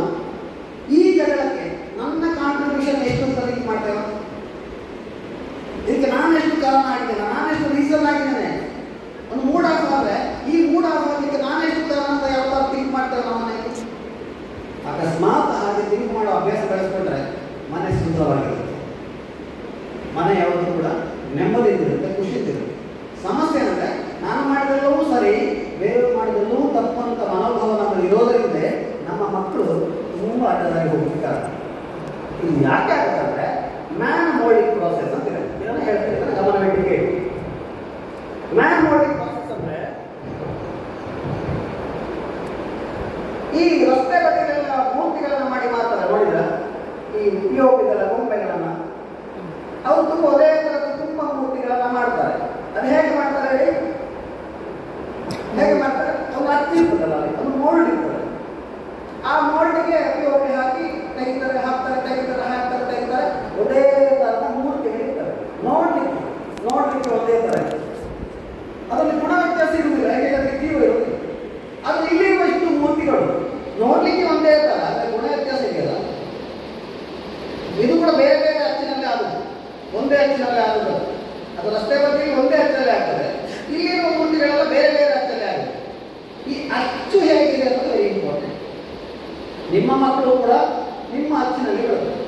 ಈ ಜಗಳಕ್ಕೆ ನನ್ನ ಕಾಂಟ್ರಿಬ್ಯೂಷನ್ ಎಷ್ಟು ಅಂತ ಥಿಂಕ್ ಮಾಡ್ತೇವೆ. ಇದಕ್ಕೆ ನಾನೆಷ್ಟು ಕಾರಣ ಆಗಿದ್ದೇನೆ, ನಾನೆಷ್ಟು ರೀಸನ್ ಆಗಿದ್ದೇನೆ, ಒಂದು ಮೂಡ್ ಆಫ್ ಆದರೆ ಈ ಮೂಡ್ ಆಫ್ ಆಗಲಿಕ್ಕೆ ನಾನೆಷ್ಟು ಕಾರಣ ಅಂತ ಯಾವ್ದಾದ್ರು ಥಿಂಕ್ ಮಾಡ್ತೇವೆ ನಮ್ಮ ಮನೆಯಲ್ಲಿ. ಅಕಸ್ಮಾತ್ ಹಾಗೆ ಥಿಂಕ್ ಮಾಡೋ ಅಭ್ಯಾಸ ಬೆಳೆಸ್ಕೊಂಡ್ರೆ ಮನೆ ಸುಂದರವಾಗಿರುತ್ತೆ, ಮನೆ ಯಾವುದು ಕೂಡ ನೆಮ್ಮದಿಯಿರುತ್ತೆ, ಖುಷಿಯಿರುತ್ತೆ. ಸಮಸ್ಯೆ ಅಂದರೆ ನಾನು ಮಾಡಿದೆಲ್ಲವೂ ಸರಿ, ಬೇರೆಯವರು ಮಾಡಿದೆಲ್ಲವೂ ತಪ್ಪು ಅಂತ ಮನೋಭಾವ ನಮ್ಮಲ್ಲಿ ಇರೋದರಿಂದ ನಮ್ಮ ಮಕ್ಕಳು ತುಂಬ ಅಡ್ಡದಾಗಿ ಹೋಗ್ಲಿಕ್ಕೆ. ಇದು ಯಾಕೆ ಆಗುತ್ತೆ ಅಂದರೆ ಮ್ಯಾನ್ ಮೋಲ್ಡಿಂಗ್ ಪ್ರೋಸೆಸ್ ಅಂತ ಇದೆ. ಇದನ್ನು ಹೇಳ್ತಾರೆ, ಗಮನವಿಟ್ಟು ಕೇಳಿ. ಮ್ಯಾನ್ ಮೋಲ್ಡಿಂಗ್ ಪ್ರೋಸೆಸ್ ಅಂದರೆ ಈ ರಸ್ತೆ ಬದಿಗಳೆಲ್ಲ ಮೂರ್ತಿಗಳನ್ನು ಮಾಡಿ ಮಾಡ್ತಾರೆ ನೋಡಿದ್ರ, ಈ ಪಿಒಪಿಗಳ ಗೊಂಬೆಗಳನ್ನು ಅವರು ತುಂಬ ಅದೇ ಥರದ ತುಂಬ ಮೂರ್ತಿಗಳನ್ನು ಮಾಡ್ತಾರೆ. ಅದು ಹೇಗೆ ಮಾಡ್ತಾರೆ ಹೇಳಿ? ಹೇಗೆ ಮಾಡ್ತಾರೆ? ಒಂದು ಅಚ್ಚಿ ಇರ್ತದಲ್ಲ, ಒಂದು ಮೋಲ್ಡ್ ಇರ್ತದೆ. ಆ ಮೋಲ್ಡ್ಗೆ ಪಿಒಪಿ ಹಾಕಿ ತೆಗಿತಾರೆ, ಹಾಕ್ತಾರೆ, ತೆಗಿತಾರೆ, ಹಾಕ್ತಾರೆ, ತೆಗಿತಾರೆ. ಒಂದೇ ಥರದ ಮೂರ್ತಿಗಳಿರ್ತವೆ, ನೋಡ್ಲಿಕ್ಕೆ ಒಂದೇ ಥರ. ಅದರಲ್ಲಿ ಗುಣ ವ್ಯತ್ಯಾಸ ಇರುವುದಿಲ್ಲ, ಹೇಗೆ ಜೀವ ಇರುವುದಿಲ್ಲ. ಅದು ಇಲ್ಲಿರುವ ಇಷ್ಟು ಮೂರ್ತಿಗಳು ನೋಡ್ಲಿಕ್ಕೆ ಒಂದೇ ಥರ, ಅದರ ಗುಣ ವ್ಯತ್ಯಾಸ ಇದೆಯಲ್ಲ. ಇದು ಕೂಡ ಬೇರೆ ಬೇರೆ ಅಚ್ಚಿನಲ್ಲಿ ಆಗುದು, ಒಂದೇ ಅಚ್ಚಿನಲ್ಲಿ ಆಗುದು. ಅದು ರಸ್ತೆ ಬಗ್ಗೆ ಒಂದೇ ಅಚ್ಚಲ್ಲಿ ಆಗ್ತದೆ, ಇಲ್ಲಿರುವ ಮೂರ್ತಿಗಳೆಲ್ಲ ಬೇರೆ ಬೇರೆ ಅಚ್ಚಲ್ಲಿ ಆಗುತ್ತೆ. ಈ ಅಚ್ಚು ಹೇಗಿದೆ ಅನ್ನೋದು ವೆರಿ ಇಂಪಾರ್ಟೆಂಟ್. ನಿಮ್ಮ ಮಕ್ಕಳು ಕೂಡ ನಿಮ್ಮ ಅಚ್ಚಿನಲ್ಲಿ ಬರುತ್ತದೆ.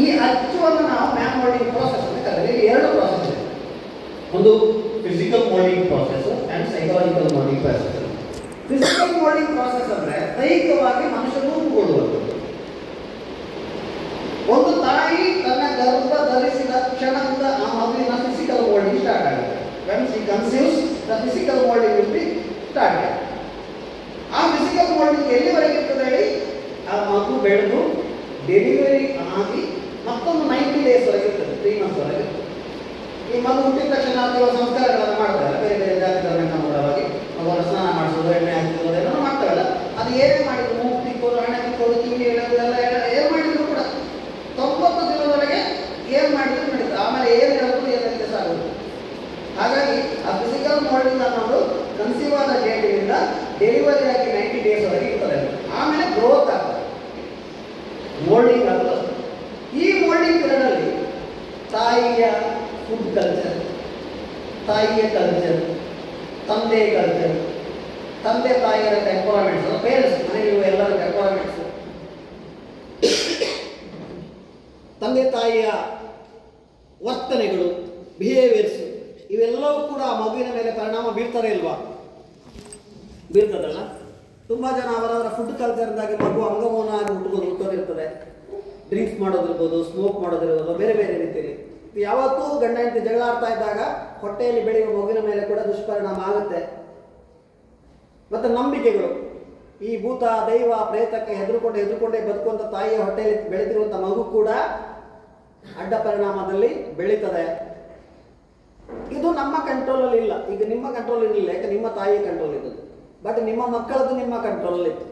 ಈ ಅಚ್ಚುವನ್ನು ನಾವು ಮ್ಯಾನ್ ಮೋಲ್ಡಿಂಗ್ ಪ್ರೋಸೆಸ್ ಅಂತ ಕರೆದರೆ ಎರಡು ಪ್ರೋಸೆಸ್ ಇದೆ. ಒಂದು physical moulding process and psychological moulding process. Physical moulding process ಅಂದರೆ ದೈಹಿಕವಾಗಿ ಮನುಷ್ಯ ರೂಪುಗೊಳ್ಳುವುದು. ಒಂದು ತಾಯಿ ತನ್ನ ಗರ್ಭ ಧರಿಸಿದ ಕ್ಷಣದಿಂದ ಆ ಮಗುವಿನ ಫಿಸಿಕಲ್ ಮೋಲ್ಡಿಂಗ್ ಸ್ಟಾರ್ಟ್ ಆಗುತ್ತೆ. When she conceives the physical moulding will be start. ಆ ಫಿಸಿಕಲ್ ಮೋಲ್ಡಿಂಗ್ ಎಲ್ಲಿವರೆಗೆ ಇರ್ತದೆ ಹೇಳಿ? ಆ ಮಗು ಬೆಳೆದು ಡೆಲಿವರಿ ಆಗಿ ಮತ್ತೊಂದು 90 days ವರೆಗೆ ಇರ್ತದೆ, 3 months ವರೆಗೆ. ಈ ಮಗು ಹುಟ್ಟಿದ ತಕ್ಷಣ ಕೆಲವು ಸಂಸ್ಕಾರಗಳನ್ನು ಮಾಡ್ತಾರೆ, ಬೇರೆ ಬೇರೆ ಜಾತಿ ಧರ್ಮವಾಗಿ ಮಗುವನ್ನು ಸ್ನಾನ ಮಾಡಿಸೋದು, ಎಣ್ಣೆ ಹಾಕಿಸೋದು, ಏನೋ ಮಾಡ್ತಾರಲ್ಲ. ಅದು ಏನೇ ಮಾಡಿದ್ರು, ಮೂಗು ತಿಕ್ಕೋದು, ಹಣೆ ತಿಕ್ಕೋದು, ಕಿವಿ ಹೇಳೋದು ಎಲ್ಲ ಏನು ಮಾಡಿದ್ರು ಕೂಡ 90 ದಿನದವರೆಗೆ ಏನು ಮಾಡಿದ್ರು ನಡೀತದೆ. ಆಮೇಲೆ ಏನು ಹೇಳಿದ್ರು ಏನು ವ್ಯತ್ಯಾಸ ಆಗೋದು. ಹಾಗಾಗಿ ಆ ಫಿಸಿಕಲ್ ಮೋಲ್ಡಿಂಗ್ ಅನ್ನೋದು ಕನ್ಸೀವ್ ಆದ ಡೇಟಿನಿಂದ ಡೆಲಿವರಿ ಆಗಿ 90 days ವರೆಗೆ ಇರ್ತದೆ. ಆಮೇಲೆ ಗ್ರೋತ್ ಆಗ್ತದೆ, ಮೋಲ್ಡಿಂಗ್ ಆಗೋದು. ಈ ಮೋಲ್ಡಿಂಗ್ ಪೀರಿಯಡಲ್ಲಿ ತಾಯಿಯ ಫುಡ್ ಕಲ್ಚರ್, ತಾಯಿಯ ಕಲ್ಚರ್, ತಂದೆಯ ಕಲ್ಚರ್, ತಂದೆ ತಾಯಿಯರ ಟೆಂಪರಮೆಂಟ್ಸ್, ಪೇರೆಂಟ್ಸ್ ಮನೆಯಲ್ಲಿರುವ ಎಲ್ಲರ ಟೆಂಪರಮೆಂಟ್ಸ್, ತಂದೆ ತಾಯಿಯ ವರ್ತನೆಗಳು, ಬಿಹೇವಿಯರ್ಸ್, ಇವೆಲ್ಲವೂ ಕೂಡ ಆ ಮಗುವಿನ ಮೇಲೆ ಪರಿಣಾಮ ಬೀರ್ತಾರೆ ಇಲ್ವಾ? ಬೀರ್ತದಲ್ಲ. ತುಂಬ ಜನ ಅವರವರ ಫುಡ್ ಕಲ್ಚರ್ದಾಗಿ ಮಗು ಅಂಗಮೌನ ಆಗಿ ಹುಟ್ಟೋದಿರ್ತದೆ. ಡ್ರಿಂಕ್ಸ್ ಮಾಡೋದಿರ್ಬೋದು, ಸ್ಮೋಕ್ ಮಾಡೋದಿರ್ಬೋದು, ಬೇರೆ ಬೇರೆ ರೀತಿಯಲ್ಲಿ. ಯಾವತ್ತೂ ಗಂಡ ಹೆಂಡತಿ ಜಗಳ ಆಡ್ತಾ ಇದ್ದಾಗ ಹೊಟ್ಟೆಯಲ್ಲಿ ಬೆಳೆಯುವ ಮಗುವಿನ ಮೇಲೆ ಕೂಡ ದುಷ್ಪರಿಣಾಮ ಆಗುತ್ತೆ. ಮತ್ತು ನಂಬಿಕೆಗಳು, ಈ ಭೂತ ದೈವ ಪ್ರೇತಕ್ಕೆ ಹೆದರುಕೊಂಡೇ ಬದುಕುವಂಥ ತಾಯಿಯ ಹೊಟ್ಟೆಯಲ್ಲಿ ಬೆಳೆದಿರುವಂಥ ಮಗು ಕೂಡ ಅಡ್ಡ ಪರಿಣಾಮದಲ್ಲಿ ಬೆಳೀತದೆ. ಇದು ನಮ್ಮ ಕಂಟ್ರೋಲಲ್ಲಿ ಇಲ್ಲ. ಈಗ ನಿಮ್ಮ ಕಂಟ್ರೋಲ್ ಇರಲಿಲ್ಲ, ಯಾಕೆ ನಿಮ್ಮ ತಾಯಿಯ ಕಂಟ್ರೋಲ್ ಇದ್ದದ್ದು. ಬಟ್ ನಿಮ್ಮ ಮಕ್ಕಳದ್ದು ನಿಮ್ಮ ಕಂಟ್ರೋಲಲ್ಲಿ ಇತ್ತು.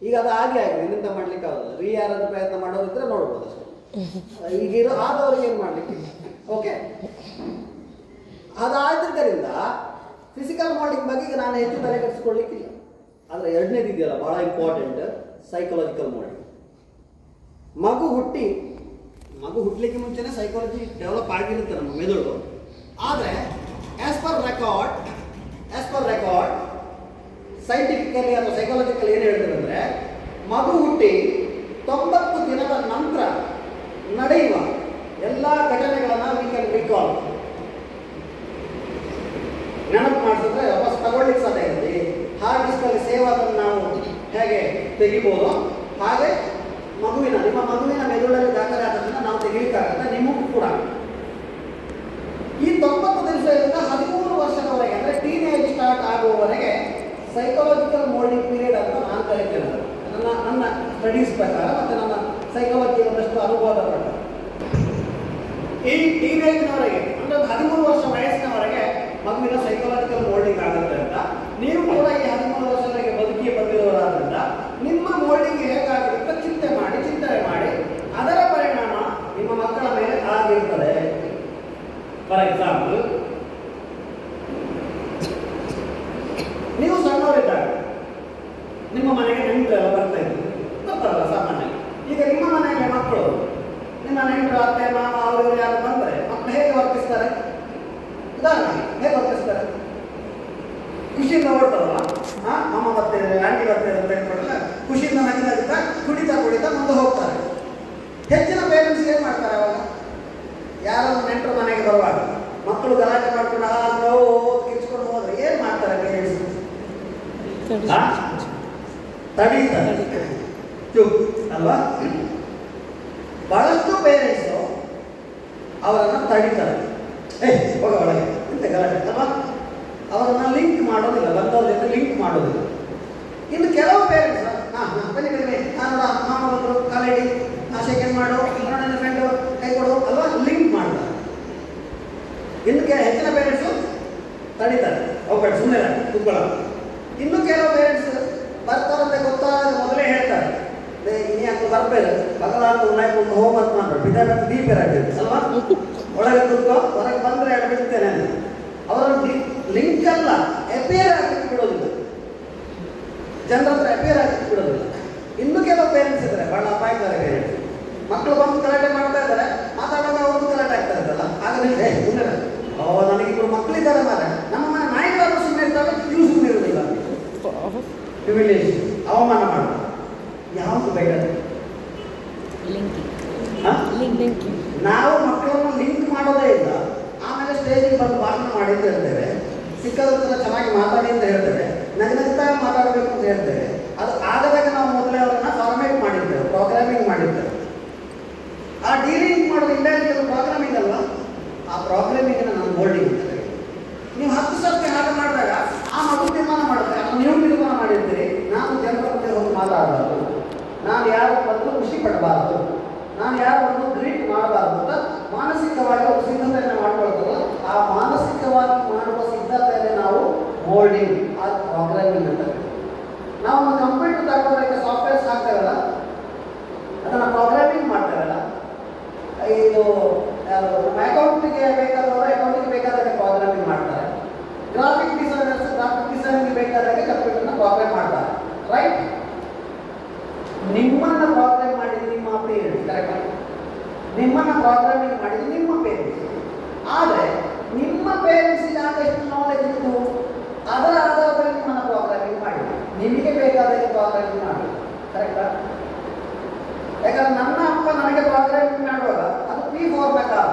ಈಗ ಅದು ಹಾಗೆ ಆಗಿದೆ, ಇನ್ನಿಂದ ಮಾಡ್ಲಿಕ್ಕೆ ಆಗೋಲ್ಲ. ಯಾರಾದ್ರೂ ಪ್ರಯತ್ನ ಮಾಡೋರಿದ್ರೆ ನೋಡ್ಬೋದು ಅಷ್ಟೇ. ಈಗಿರೋ ಆದವ್ರಿಗೆ ಏನು ಮಾಡಲಿಕ್ಕೆ. ಓಕೆ, ಅದಾದ್ದರಿಂದ ಫಿಸಿಕಲ್ ಮೋಲ್ಡಿಂಗ್ ಬಗ್ಗೆ ಈಗ ನಾನು ಹೆಚ್ಚು ತಲೆ ಕೆಡಿಸ್ಕೊಳ್ಳಿಕ್ಕಿಲ್ಲ. ಆದರೆ ಎರಡನೇದು ಇದೆಯಲ್ಲ ಭಾಳ ಇಂಪಾರ್ಟೆಂಟ್, ಸೈಕಾಲಜಿಕಲ್ ಮೋಲ್ಡಿಂಗ್. ಮಗು ಹುಟ್ಟಲಿಕ್ಕೆ ಮುಂಚೆನೇ ಸೈಕಾಲಜಿ ಡೆವಲಪ್ ಆಗಿರುತ್ತೆ ನಮ್ಮ ಮೆದುಳು. ಆದರೆ ಆಸ್ ಪರ್ ರೆಕಾರ್ಡ್ ಸೈಂಟಿಫಿಕಲಿ ಅಥವಾ ಸೈಕಾಲಜಿಕಲ್ ಏನು ಹೇಳ್ತಾರೆ ಅಂದರೆ, ಮಗು ಹುಟ್ಟಿ 90 ದಿನದ ನಂತರ ನಡೆಯುವ ಎಲ್ಲ ಘಟನೆಗಳನ್ನು ವಿ ಕ್ಯಾನ್ ರಿಕಾಲ್, ನೆನಪು ಮಾಡಿಸಿದ್ರೆ ವಾಪಸ್ ತಗೊಳ್ಳಿಕ್ಕೆ ಸಾಧ್ಯ ಇರುತ್ತೆ. ಹಾರ್ಡ್ ಡಿಸ್ಕಲ್ಲಿ ಸೇವ್ ಅದನ್ನು ನಾವು ಹೇಗೆ ತೆಗಿಬೋದು, ಹಾಗೆ ನಿಮ್ಮ ಮಗುವಿನ ಮೆದುಳಲ್ಲಿ ದಾಖಲೆ ಆದದನ್ನು ನಾವು ತೆಗಿಲಿಕ್ಕಾಗುತ್ತೆ, ನಿಮಗೂ ಕೂಡ. ಈ 90 ದಿವಸದಿಂದ 13 ವರ್ಷದವರೆಗೆ ಅಂದರೆ ಟೀನೇಜ್ ಸ್ಟಾರ್ಟ್ ಆಗುವವರೆಗೆ ಸೈಕಾಲಜಿಕಲ್ ಮೋಲ್ಡಿಂಗ್ ಪೀರಿಯಡ್ ಅಂತ ನಾನು ಕರಿತೇನೆ. ನನ್ನ ಸ್ಟಡೀಸ್ ಪ್ರಕಾರ ಮತ್ತು ನನ್ನ ಸೈಕಾಲಜಿ ಒಂದಷ್ಟು ಅನುಭವದ ಪ್ರಕಾರ ಈ ಟೀನೇಜ್ನವರೆಗೆ ಅಂದರೆ 13 ವರ್ಷ ವಯಸ್ಸಿನವರೆಗೆ ಮಗುವಿನ ಸೈಕಾಲಜಿಕಲ್ ಮೋಲ್ಡಿಂಗ್ ಆಗುತ್ತೆ ಅಂತ. ನೀವು ಕೂಡ ಈ 13 ವರ್ಷದವರೆಗೆ ಬದುಕಿ ಬಂದಿರೋರಾದ್ರಿಂದ ನಿಮ್ಮ ಮೋಲ್ಡಿಂಗ್ ಹೇಗಾಗಿರುತ್ತೆ ಚಿಂತನೆ ಮಾಡಿ ಅದರ ಪರಿಣಾಮ ನಿಮ್ಮ ಮಕ್ಕಳ ಮೇಲೆ ಆಗಿರ್ತದೆ. ಫಾರ್ ಎಕ್ಸಾಂಪಲ್, ನೀವು ಸಣ್ಣವರಿದ್ದಾಗ ನಿಮ್ಮ ಮನೆಗೆ ನೆಂಟರೆಲ್ಲ ಬರ್ತಾರಲ್ಲ ಸಾಮಾನ್ಯ. ಈಗ ನಿಮ್ಮ ಮನೆಯಲ್ಲಿ ಮಕ್ಕಳು, ನಿಮ್ಮ ನೆಂಟರು, ಅತ್ತೆ, ಮಾಮ, ಅವರು ಯಾರು ಬಂದರೆ ಮಕ್ಕಳು ಹೇಗೆ ವರ್ತಿಸ್ತಾರೆ? ಹೇಗೆ ವರ್ತಿಸ್ತಾರೆ? ಖುಷಿಯಿಂದ ಓಡ್ತಾರಲ್ಲ, ಅಮ್ಮ ಬರ್ತಿದ್ದಾರೆ, ಆಂಟಿ ಬರ್ತಿದ್ದಾರೆ ಅಂತ ಹೇಳ್ಕೊಡಲ್ಲ, ಖುಷಿಯಿಂದ ನಗ್ತಾ ಕುಡಿತಾ ಮುಂದೆ ಹೋಗ್ತಾರೆ. ಹೆಚ್ಚಿನ ಪೇರೆಂಟ್ಸ್ ಏನು ಮಾಡ್ತಾರೆ ಅವಾಗ? ಯಾರಾದ್ರೂ ನೆಂಟರು ಮನೆಗೆ ಬರುವಾಗ ಮಕ್ಕಳು ಗಲಾಟೆ ಮಾಡ್ಕೊಂಡು ಕಿರ್ಚ್ಕೊಂಡು ಹೋದ್ರೆ ಏನು ಮಾಡ್ತಾರೆ ಪೇರೆಂಟ್ಸ್? ತಡೀತಾರೆ, ಚುಪ್ ಅಲ್ವಾ? ಬಹಳಷ್ಟು ಪೇರೆಂಟ್ಸು ಅವರನ್ನು ತಡೀತಾರೆ, ಹೋಗ ಒಳಗೆ ಇಂಥ ಗಲಾಟೆ ಅಲ್ವಾ? ಅವರನ್ನು ಲಿಂಕ್ ಮಾಡೋದಿಲ್ಲ, ಬಂದವ್ರ ಜೊತೆ ಲಿಂಕ್ ಮಾಡೋದಿಲ್ಲ. ಇನ್ನು ಕೆಲವು ಪೇರೆಂಟ್ಸ್ ಬನ್ನಿ ನಾನು ಮಾಮ ಬಂದರು, ಕಾಲೇಡಿ ಸೆಕೆಂಡ್ ಮಾಡು, ನನ್ನ ಫ್ರೆಂಡು ಕೈ ಕೊಡು ಅಲ್ವಾ, ಲಿಂಕ್ ಮಾಡ್ತಾರೆ. ಇನ್ನು ಹೆಚ್ಚಿನ ಪೇರೆಂಟ್ಸು ತಡೀತಾರೆ, ಹೋಗ್ಬೇಡ ಸುಮ್ಮನೆ ಕೂತ್ಕೊಳ್ಳೋದು. ಇನ್ನು ಕೆಲವು ಪೇರೆಂಟ್ಸ್ ಬರ್ತಾರಂತೆ ಗೊತ್ತಾಗ ಮೊದಲೇ ಹೇಳ್ತಾರೆ, ಇನ್ಯಾಕೆ ಬರ್ಬೇಡ ಬಗಲಾಗ ಉಣ್ಣಾಕೊಂಡು ಹೋಮ್ವರ್ಕ್ ಮಾಡ್ಬೇಡ, ವಿದ್ಯಾರ್ಥಿ ದೀಪ ಇರಾಗ್ತದೆ ಅಲ್ವಾ, ಒಳಗೆ ಕೂತ್ಕೋ, ಹೊರಗೆ ಬಂದರೆ ಬಿಡ್ತೇನೆ. ಅವರನ್ನು ಲಿಂಕ್ ಅಲ್ಲ ಅಪಿಯರ್ ಹಾಕಿ ಬಿಡೋದಿಲ್ಲ, ಜನರ ಹತ್ರ ಅಪಿಯರ್ ಹಾಕಿ ಬಿಡೋದಿಲ್ಲ. ಇನ್ನು ಕೆಲವು ಪೇರೆಂಟ್ಸ್ ಇದ್ದಾರೆ ಬಹಳ ಅಪಾಯಕಾರಿ ಪೇರೆಂಟ್ಸ್. ಮಕ್ಕಳು ಬಂದು ಗಲಾಟೆ ಮಾಡ್ತಾ ಇದ್ದಾರೆ, ಮಾತಾಡುವಾಗ ಅವ್ರದ್ದು ಗಲಾಟೆ ಆಗ್ತಾ ಇರ್ತಲ್ಲ, ಹಾಗಾದ್ರೆ ಸುಮ್ಮನೆ ನನಗಿಬ್ಬರು ಮಕ್ಕಳಿದ್ದಾರೆ ಮಾರೆ, ನಮ್ಮ ಮನೆ ನಾಯಿಗಳಾದ್ರೂ ಸುಮ್ಮನೆ ಇರ್ತಾರೆ, ಇವು ಸುಮ್ಮನೆ ಇರೋದಿಲ್ಲ. ಹ್ಯೂಮಿಲಿಯೇಷನ್, ಅವಮಾನ ಮಾಡೋದು ಯಾವುದು ಬೇಕಾದ್ರೆ. ನಾವು ಮಕ್ಕಳನ್ನು ಲಿಂಕ್ ಮಾಡೋದೇ ಇಲ್ಲ. ಆಮೇಲೆ ಸ್ಟೇಜಿಗೆ ಬಂದು ಭಾಷಣ ಮಾಡಿ ಅಂತ ಹೇಳ್ತೇವೆ, ಸಿಕ್ಕದತ್ರ ಚೆನ್ನಾಗಿ ಮಾತಾಡಿ ಅಂತ ಹೇಳ್ತೇವೆ, ನಗ್ನಗ್ತಾ ಮಾತಾಡಬೇಕು ಅಂತ ಹೇಳ್ತೇವೆ. ಅದು ಆಗದಾಗ ನಾವು ಮೊದಲೇ ಅವರನ್ನು ಫಾರ್ಮೇಟ್ ಮಾಡಿರ್ತೇವೆ, ಪ್ರೋಗ್ರಾಮಿಂಗ್ ಮಾಡಿರ್ತೇವೆ. ಆ ಡೀಲಿಂಗ್ ಮಾಡೋದು ಇಂಡೈರೆಕ್ಟ್ ಪ್ರೋಗ್ರಾಮಿಂಗ್ ಅಲ್ವಾ, ಆ ಪ್ರೋಗ್ರಾಮಿಂಗ್ ನಾನು ಮೋಲ್ಡಿಂಗ್ ಅಂತ ಹೇಳಿ. ನೀವು 10 ಸರ್ತಿ ಹಾಗೆ ಮಾಡಿದಾಗ ಆ ಮಗು ತೀರ್ಮಾನ ಮಾಡುತ್ತೆ, ನೀವು ತೀರ್ಮಾನ ಮಾಡಿರ್ತೀರಿ, ನಾನು ಜನರ ಮುಂದೆ ಹೋಗಿ ಮಾತಾಡಬಾರ್ದು, ನಾನು ಯಾರು ಬಂದು ಖುಷಿ ಪಡಬಾರ್ದು, ನಾನು ಯಾರು ಬಂದು ಗ್ರೀಟ್ ಮಾಡಬಾರ್ದು ಅಂತ ಮಾನಸಿಕವಾಗಿ ಒಂದು ಸಿದ್ಧತೆಯನ್ನು ಮಾಡ್ಕೊಳ್ತಲ್ಲ. ಆ ಮಾನಸಿಕವಾಗಿ ಮಾಡುವ ಸಿದ್ಧತೆಯನ್ನೇ ನಾವು ಮೋಲ್ಡಿಂಗ್, ಆ ಪ್ರೋಗ್ರಾಮಿಂಗ್ ಅಂತ. ನಾವು ಒಂದು ಕಂಪ್ಯೂಟರ್ ತಗೊಳ್ಳೋದಕ್ಕೆ ಸಾಫ್ಟ್ವೇರ್ಸ್ ಹಾಕ್ತೇವಲ್ಲ, ಅದನ್ನು ಪ್ರೋಗ್ರಾಮಿಂಗ್ ಮಾಡ್ತೇವಲ್ಲ. ಇದು ಯಾರು ನಮ್ಮ ಅಕೌಂಟಿಗೆ ಬೇಕಾದಾಗ ಪ್ರೋಗ್ರಾಮಿಂಗ್ ಮಾಡ್ತಾರೆ. ಗ್ರಾಫಿಕ್ ಡಿಸೈನಿಂಗ್ ಬೇಕಾದಾಗ ಕಂಪ್ಯೂಟರ್ನ ಪ್ರೋಗ್ರಾಮ್ ಮಾಡ್ತಾರೆ, ರೈಟ್? ನಿಮ್ಮನ್ನು ಪ್ರೋಗ್ರಾಮ್ ಮಾಡಿದ್ದು ನಿಮ್ಮ ಪೇರೆಂಟ್ಸ್, ಕರೆಕ್ಟ್? ನಿಮ್ಮನ್ನು ಪ್ರೋಗ್ರಾಮಿಂಗ್ ಮಾಡಿದ್ದು ನಿಮ್ಮ ಪೇರೆಂಟ್ಸ್. ಆದರೆ ನಿಮ್ಮ ಪೇರೆಂಟ್ಸಿಗೆ ಆದಷ್ಟು ನಾಲೆಜ್ ಇತ್ತು, ಅದರ ಆಧಾರದಲ್ಲಿ ನಿಮ್ಮನ್ನು ಪ್ರೋಗ್ರಾಮಿಂಗ್ ಮಾಡಿ, ನಿಮಗೆ ಬೇಕಾದಾಗ ಪ್ರೋಗ್ರಾಮಿಂಗ್ ಮಾಡಿ, ಕರೆಕ್ಟಾ? ಯಾಕಂದ್ರೆ ನನ್ನ ಅಪ್ಪ ನನಗೆ ಪ್ರೋಗ್ರಾಮಿಂಗ್ ಮಾಡುವಾಗ ಅದು P4ನ ಕಾಲ,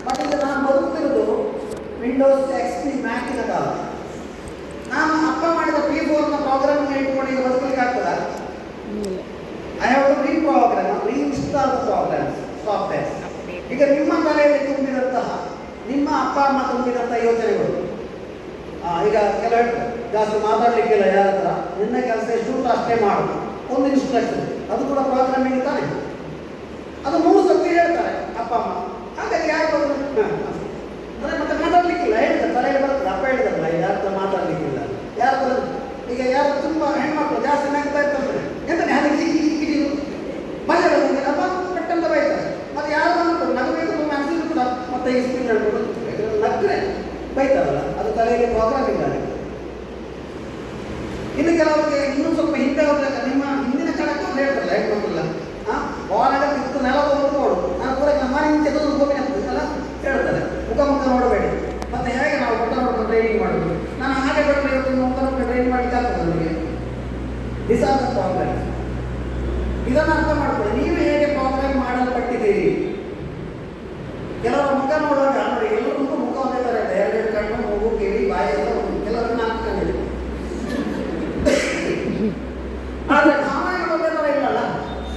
ಬಟ್ ಈಗ ನಾನು ಬದುಕ್ತಿರೋದು ವಿಂಡೋಸ್ XP ಮ್ಯಾಕಿನ ಕಾಲ. ನಾನು ಅಪ್ಪ ಮಾಡಿದ P4ನ ಪ್ರೋಗ್ರಾಮಿಂಗ್ ಇಟ್ಕೊಂಡು ಈಗ ಬದುಕಲಿಕ್ಕೆ ಆಗ್ತದ? I have to reprogram, reinstall programs, softwares. ಈಗ ನಿಮ್ಮ ತಲೆಯಲ್ಲಿ ತುಂಬಿದಂತಹ, ನಿಮ್ಮ ಅಪ್ಪ ಅಮ್ಮ ತುಂಬಿದಂಥ ಯೋಚನೆಗಳು, ಈಗ ಕೆಲವು ಜಾಸ್ತಿ ಮಾತಾಡಲಿಕ್ಕಿಲ್ಲ ಯಾರ ಹತ್ರ, ನಿನ್ನ ಕೆಲಸ ಎಷ್ಟು ಅಷ್ಟೇ ಮಾಡು, ಒಂದು ಇನ್ಸ್ಟ್ರಕ್ಷನ್, ಅದು ಕೂಡ ಪ್ರೋಗ್ರಾಮಿಂಗ್ ತಾನೆ. ಅದು 3 ಸರ್ತಿ ಹೇಳ್ತಾರೆ ಅಪ್ಪ ಅಮ್ಮ, ಹಾಗಾಗಿ ಯಾರು ಬಂದು ಅಂದರೆ ಮತ್ತೆ ಮಾತಾಡಲಿಕ್ಕಿಲ್ಲ, ಹೇಳಿದ್ದಾರೆ ತಲೆಯಲ್ಲಿ ಬರ್ತದೆ, ಅಪ್ಪ ಹೇಳಿದಾರಲ್ಲ ಯಾರ ಹತ್ರ ಮಾತಾಡಲಿಕ್ಕಿಲ್ಲ, ಯಾರ ಹತ್ರ. ಈಗ ಯಾರು ತುಂಬ ಹೆಣ್ಮಕ್ಳು ಜಾಸ್ತಿ ನಗ್ತಾ ಇರ್ತಾರೆ, ಪ್ರಾಬ್ಲಮ್ಸ್. ಇದನ್ನು ಅರ್ಥ ಮಾಡ್ಕೊಳ್ಳಿ. ನೀವು ಹೇಗೆ ಪ್ರಾಬ್ಲಮ್ ಮಾಡಲ್ಪಟ್ಟಿದ್ದೀರಿ. ಕೆಲವರ ಮುಖ ನೋಡುವಾಗ ನೋಡಿ, ಎಲ್ಲರಿಗೂ ಮುಖ ಒಂದೇ ಥರ ಇದೆ. ಎರಡೆರಡು ಕಣ್ಣು, ಮೂಗು, ಕಿವಿ, ಬಾಯಿ ಎಲ್ಲ ಒಂದು. ಕೆಲವರಿಗೆ 4 ಕಣ್ಣಿದೆ. ಆದರೆ ಭಾವನೆಗಳು ಒಂದೇ ಥರ ಇಲ್ಲಲ್ಲ.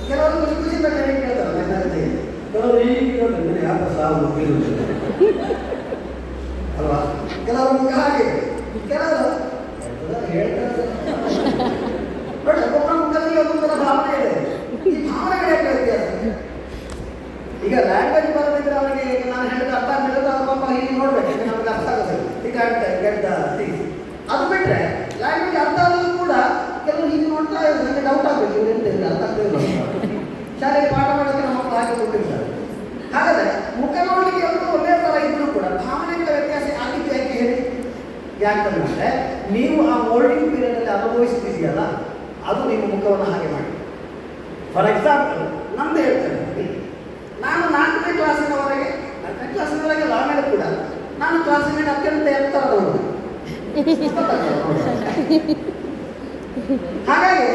ಕೆಲವರು ಖುಷಿ ಖುಷಿಯಿಂದ ಕೈ ಕೇಳ್ತಾರೆ ನನ್ನ. ಕೆಲವರು ಈಗ ಯಾಕೆ ಸಾವು ಅಲ್ವಾ? ಕೆಲವರು ಮುಖ ಹಾಗೆ, ಕೆಲವರು ಹೇಳ್ತಾರೆ ನೋಡಿ, ಒಬ್ಬೊಬ್ಬರ ಮುಖದಲ್ಲಿ ಒಂದೊಂದರ ಭಾವನೆ ಇದೆ. ಈ ಭಾವನೆಗಳೇ ವ್ಯತ್ಯಾಸ. ಈಗ ಲ್ಯಾಂಗ್ವೇಜ್ ಬರೋದಿದ್ರೆ ಅವನಿಗೆ ನಾನು ಹೇಳಿದ ಅರ್ಥ ಆಗಿರೋದು ಅದು ಪಾಪ ಹೀಗೆ ನೋಡ್ಬೇಕು, ನಮಗೆ ಅರ್ಥ ಆಗೋದಿಲ್ಲ. ಈಗ ಗೆದ್ದ ಥಿಂಗ್ಸ್ ಅದು ಬಿಟ್ಟರೆ ಲ್ಯಾಂಗ್ವೇಜ್ ಅರ್ಥ ಆದರೂ ಕೂಡ ಕೆಲವರು ಹೀಗೆ ನೋಡ್ತಾ ಇದ್ದಾರೆ. ನನಗೆ ಡೌಟ್ ಆಗಬೇಕು, ಇವ್ರು ಎಂತ ಅರ್ಥ ಆಗ್ತಿಲ್ಲ. ಶಾಲೆಗೆ ಪಾಠ ಮಾಡೋಕ್ಕೆ ನಮ್ಮ ಮಕ್ಕಳು ಹಾಕಿ ಕೊಟ್ಟಿರ್ತಾರೆ. ಹಾಗಾದರೆ ಮುಖ ನೋಡಲಿಕ್ಕೆ ಎಲ್ಲರೂ ಒಂದೇ ಥರ ಇದ್ದರೂ ಕೂಡ ಭಾವನೆಗಳ ವ್ಯತ್ಯಾಸ ಆಗಿದ್ದು ಯಾಕೆ ಹೇಳಿ? ಯಾಕಂದರೆ ನೀವು ಆ ಮೋಲ್ಡಿಂಗ್ ಪೀರಿಯಡಲ್ಲಿ ಅನುಭವಿಸ್ತಿದೆಯಲ್ಲ, ಅದು ನಿಮ್ಮ ಮುಖವನ್ನು ಹಾಗೆ ಮಾಡಿ. ಫಾರ್ ಎಕ್ಸಾಂಪಲ್ ನಮ್ದು ಹೇಳ್ತೇನೆ. ನಾನು 4ನೇ ಕ್ಲಾಸಿನವರೆಗೆ, 4ನೇ ಕ್ಲಾಸಿನವರೆಗೆ ಆಮೇಲೆ ಕೂಡ ನಾನು ಕ್ಲಾಸಿನ ಅತ್ಯಂತ ಎತ್ತರದವನು. ಹಾಗಾಗಿ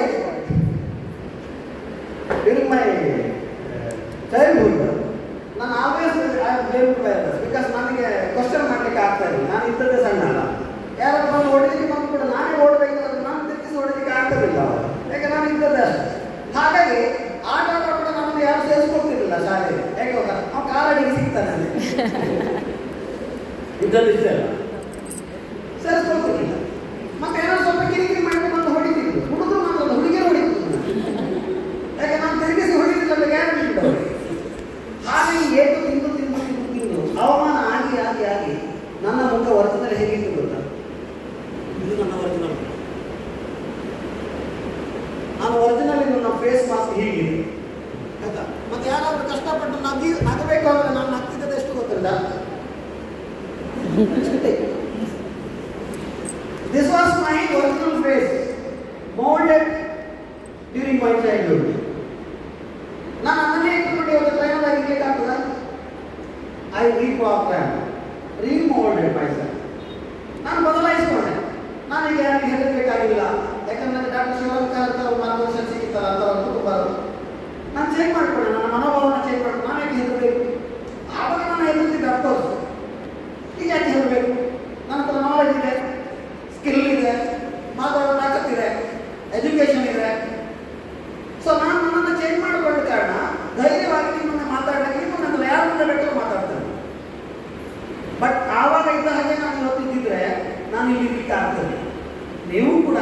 ಡ್ಯೂರಿಂಗ್ ಮೈ ಚೈಲ್ಡ್ಹುಡ್ ನಾನು ಆಲ್ವೇಸ್ ಐ ಬ್ಲೇಮ್ ಬಿಕಾಸ್ ನನಗೆ ಕ್ವಶನ್ ಮಾಡಲಿಕ್ಕೆ ಆಗ್ತಾ ಇಲ್ಲ. ನಾನು ಇದ್ದದ್ದೇ ಸಣ್ಣ ಅಲ್ಲ. ಯಾರು ಬಂದು ಹೊಡೆದಿಕ್ಕೆ ಬಂದು ಕೂಡ ನಾನೇ ಓಡಬೇಕಾದ್ರೆ ನಾನು ತಿರುಗಿಸಿ ಹೊಡೆದಿಕ್ಕೆ ಆಗ್ತಿರಲಿಲ್ಲ ಅವರು, ಯಾಕೆ ನಾನು ಇದ್ದದ್ದೇ ಅಷ್ಟೇ. ಹಾಗಾಗಿ ಆಟ ಆಟ ಕೂಡ ನಮ್ಮನ್ನು ಯಾರು ಸೇರಿಸ್ಕೊಡ್ತಿರಲಿಲ್ಲ ಶಾಲೆಗೆ. ಯಾಕೆ ಹೋಗ ಅವ್ನು ಕಾಲಡಿಗೆ ಸಿಗ್ತಾನೆ ಅಲ್ಲಿ ಇದ್ದದ್ದು ಇಷ್ಟೇ ಅಲ್ಲ, ಸೇರಿಸ್ಕೊಳ್ತಿರ್ಲಿಲ್ಲ. ಮತ್ತೆ ಏನಾದ್ರು ಸ್ವಲ್ಪ ಕಿರಿಕಿರಿ ಮಾಡ್ಕೊಂಡು ಬಂದು ಹೊಡಿತಿದ್ರು. ಹುಡುಗರು ಮಾತ್ರ ಹುಡುಗಿಯರು ಹೊಡಿತಿದ್ರು. ಯಾಕೆ ನಾನು ತಿರುಗಿಸಿ ಹೊಡಿತಿಲ್ಲ ಗ್ಯಾರಂಟಿ ಇದ್ದವರು. ಹಾಗೆ ಏಟು ತಿಂದು ಅವಮಾನ ಆಗಿ ಆಗಿ ಆಗಿ ನನ್ನ ಮುಖ ಒರಿಜಿನಲ್ ಹೇಗಿತ್ತು ಗೊತ್ತಾ? ಇದು ನನ್ನ ಒರಿಜಿನಲ್. ನಾನು ಒರಿಜಿನಲ್ ನನ್ನ ಫೇಸ್ ಮಾಸ್ಕ್ ಹೀಗಿದೆ ಆಯ್ತಾ. ಮತ್ತೆ ಯಾರಾದ್ರೂ ಕಷ್ಟಪಟ್ಟು ನಗಬೇಕು ಅಂದ್ರೆ ನಾನು ನಗ್ತಿದ್ದದ್ದು ಎಷ್ಟು ಗೊತ್ತಿಲ್ಲ. This was my original face, molded during my childhood. ನಾನು ಅದನ್ನೇ ಇಟ್ಕೊಂಡು ಇವತ್ತು ಟ್ರೈನರ್ ಆಗಿರ್ಲಿಕ್ಕೆ ಆಗ್ತದ? I remoulded myself. ನಾನು ಬದಲಾಯಿಸ್ಕೊಂಡೆ. ನಾನೀಗ ಯಾರಿಗೆ ಹೆದರಬೇಕಾಗಿಲ್ಲ. ಯಾಕಂದ್ರೆ ಡಾಕ್ಟರ್ ಶಿವಕುಮಾರ್ ಅಂತ ಮಾರ್ಗದರ್ಶನ ಸಿಗುತ್ತಲ್ಲ ಅಂತ ತುಂಬ ನಾನು ಚೇಂಜ್ ಮಾಡ್ಕೊಂಡೆ. ನನ್ನ ಮನೋಭಾವನ ಚೇಂಜ್ ಮಾಡ್ಕೊಂಡು ನಾನು ಯಾಕೆ ಹೆದರಬೇಕು? ಆವಾಗ ನಾನು ಹೆದರ್ತಿದ್ದೆ ಅಫ್ಕೋರ್ಸ್. ಈಗ ಯಾಕೆ ಹೆದರಬೇಕು? ನನ್ನ ಹತ್ರ ನಾಲೆಜ್ ಇದೆ, ಸ್ಕಿಲ್ ಇದೆ, ಮಾತಾಡೋ ತಾಕತ್ತಿದೆ, ಎಜುಕೇಷನ್ ಇದೆ. ಸೊ ನಾನು ನನ್ನನ್ನು ಚೇಂಜ್ ಮಾಡಿಕೊಂಡ ಕಾರಣ ಧೈರ್ಯವಾಗಿ ನಿಮ್ಮನ್ನು ಮಾತಾಡಲಿಕ್ಕೆ ನಿಮ್ಮನ್ನ ಯಾರ ಮುಂದೆ ಬೇಕಾದ್ರೂ ಮಾತಾಡ್ತೇನೆ. ಬಟ್ ಆವಾಗ ಇದ್ದ ಹಾಗೆ ನಾನು ಇವತ್ತಿದ್ದಿದ್ರೆ ನಾನು ಇಲ್ಲಿ ಇರ್ಲಿಕ್ಕೆ ಆಗ್ತದೆ. ನೀವು ಕೂಡ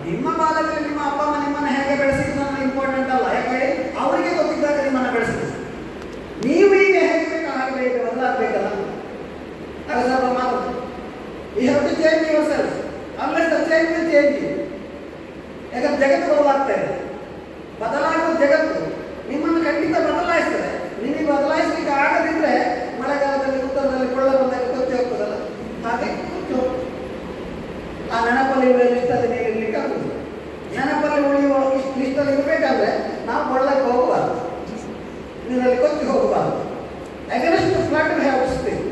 ನಿಮ್ಮ ಬಾಲ್ಯದಲ್ಲಿ ನಿಮ್ಮ ಅಪ್ಪ ಅಮ್ಮ ನಿಮ್ಮನ್ನು ಹೇಗೆ ಬೆಳೆಸಿದ್ರು ನನ್ನ ಇಂಪಾರ್ಟೆಂಟ್ ಅಲ್ಲ. ಯಾಕೆ ಅವರಿಗೆ ಗೊತ್ತಿದ್ದಾಗ ನಿಮ್ಮನ್ನು ಬೆಳೆಸಿದ್ರು. ನೀವು ಈಗ ಹೇಗೆ ಬೇಕು ಹಾಗೆ ಬೇಕು ಬದಲಾಗಬೇಕಲ್ಲ. ಆಗ ಸ್ವಲ್ಪ ಮಾತು you have to change yourself unless the change will change you. ಯಾಕಂದ್ರೆ ಜಗತ್ತು ಬದಲಾಗ್ತಾ ಇದೆ. ಬದಲಾಗುವ ಜಗತ್ತು ನಿಮ್ಮನ್ನು ಖಂಡಿತ ಬದಲಾಯಿಸ್ತದೆ. ನಿಮಗೆ ಬದಲಾಯಿಸಲಿಕ್ಕೆ ಆಗದಿದ್ರೆ ಮಳೆಗಾಲದಲ್ಲಿ ಉತ್ತರದಲ್ಲಿ ಕೊಳ್ಳ ಬಂದಾಗ ಕೊಚ್ಚಿ ಹೋಗ್ತದಲ್ಲ, ಹಾಗೆ ಕೊಚ್ಚಿ ಹೋಗ್ತದೆ. ಆ ನೆನಪಲ್ಲಿ ಉಳಿಯೋ ಲಿಸ್ಟಲ್ಲಿ ನೀವು ಇರ್ಲಿಕ್ಕೆ ಆಗುದು. ನೆನಪಲ್ಲಿ ಉಳಿಯುವ ಲಿಸ್ಟಲ್ಲಿ ಇರಬೇಕಾದ್ರೆ ನಾವು ಕೊಳ್ಳಕ್ಕೆ ಹೋಗಬಾರ್ದು, ನೀರಲ್ಲಿ ಕೊಚ್ಚಿ ಹೋಗಬಾರ್ದು. Against flood have speak.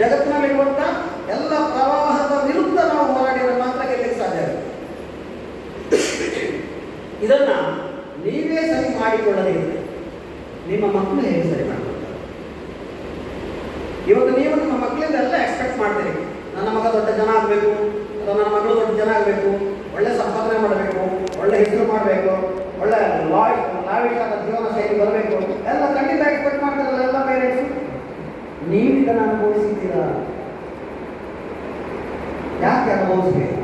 ಜಗತ್ತಿನಲ್ಲಿರುವಂಥ ಎಲ್ಲ ಪ್ರವಾಹದ ವಿರುದ್ಧ ನಾವು ಹೋರಾಡಿದರೆ ಮಾತ್ರ ಗೆಲ್ಲಕ್ಕೆ ಸಾಧ್ಯ ಆಗುತ್ತೆ. ಇದನ್ನ ನೀವೇ ಸರಿ ಮಾಡಿಕೊಳ್ಳದೇ ಇದ್ರೆ ನಿಮ್ಮ ಮಕ್ಕಳು ಹೇಗೆ ಸರಿ ಮಾಡಿಕೊಳ್ತಾರೆ? ಇವತ್ತು ನೀವು ನಿಮ್ಮ ಮಕ್ಕಳಿಂದ ಎಲ್ಲ ಎಕ್ಸ್ಪೆಕ್ಟ್ ಮಾಡ್ತೀರಿ. ನನ್ನ ಮಗ ದೊಡ್ಡ ಜನ ಆಗಬೇಕು, ಅಥವಾ ನನ್ನ ಮಗಳು ದೊಡ್ಡ ಜನ ಆಗಬೇಕು, ಒಳ್ಳೆ ಸಂಪಾದನೆ ಮಾಡಬೇಕು, ಒಳ್ಳೆ ಹೆಸರು ಮಾಡಬೇಕು, ಒಳ್ಳೆ ಲಾವಿಶ್ ಆದ ಜೀವನ ಶೈಲಿ ಬರಬೇಕು, ಎಲ್ಲ ಖಂಡಿತ ಎಕ್ಸ್ಪೆಕ್ಟ್ ಮಾಡ್ತಾರಲ್ಲ ಎಲ್ಲ ಪೇರೆಂಟ್ಸು. ನೀವು ಇದನ್ನು ಅನುಭವಿಸಿದ್ದೀರಾ? ಯಾಕೆ ಅನುಭವಿಸ್ಬೇಕು?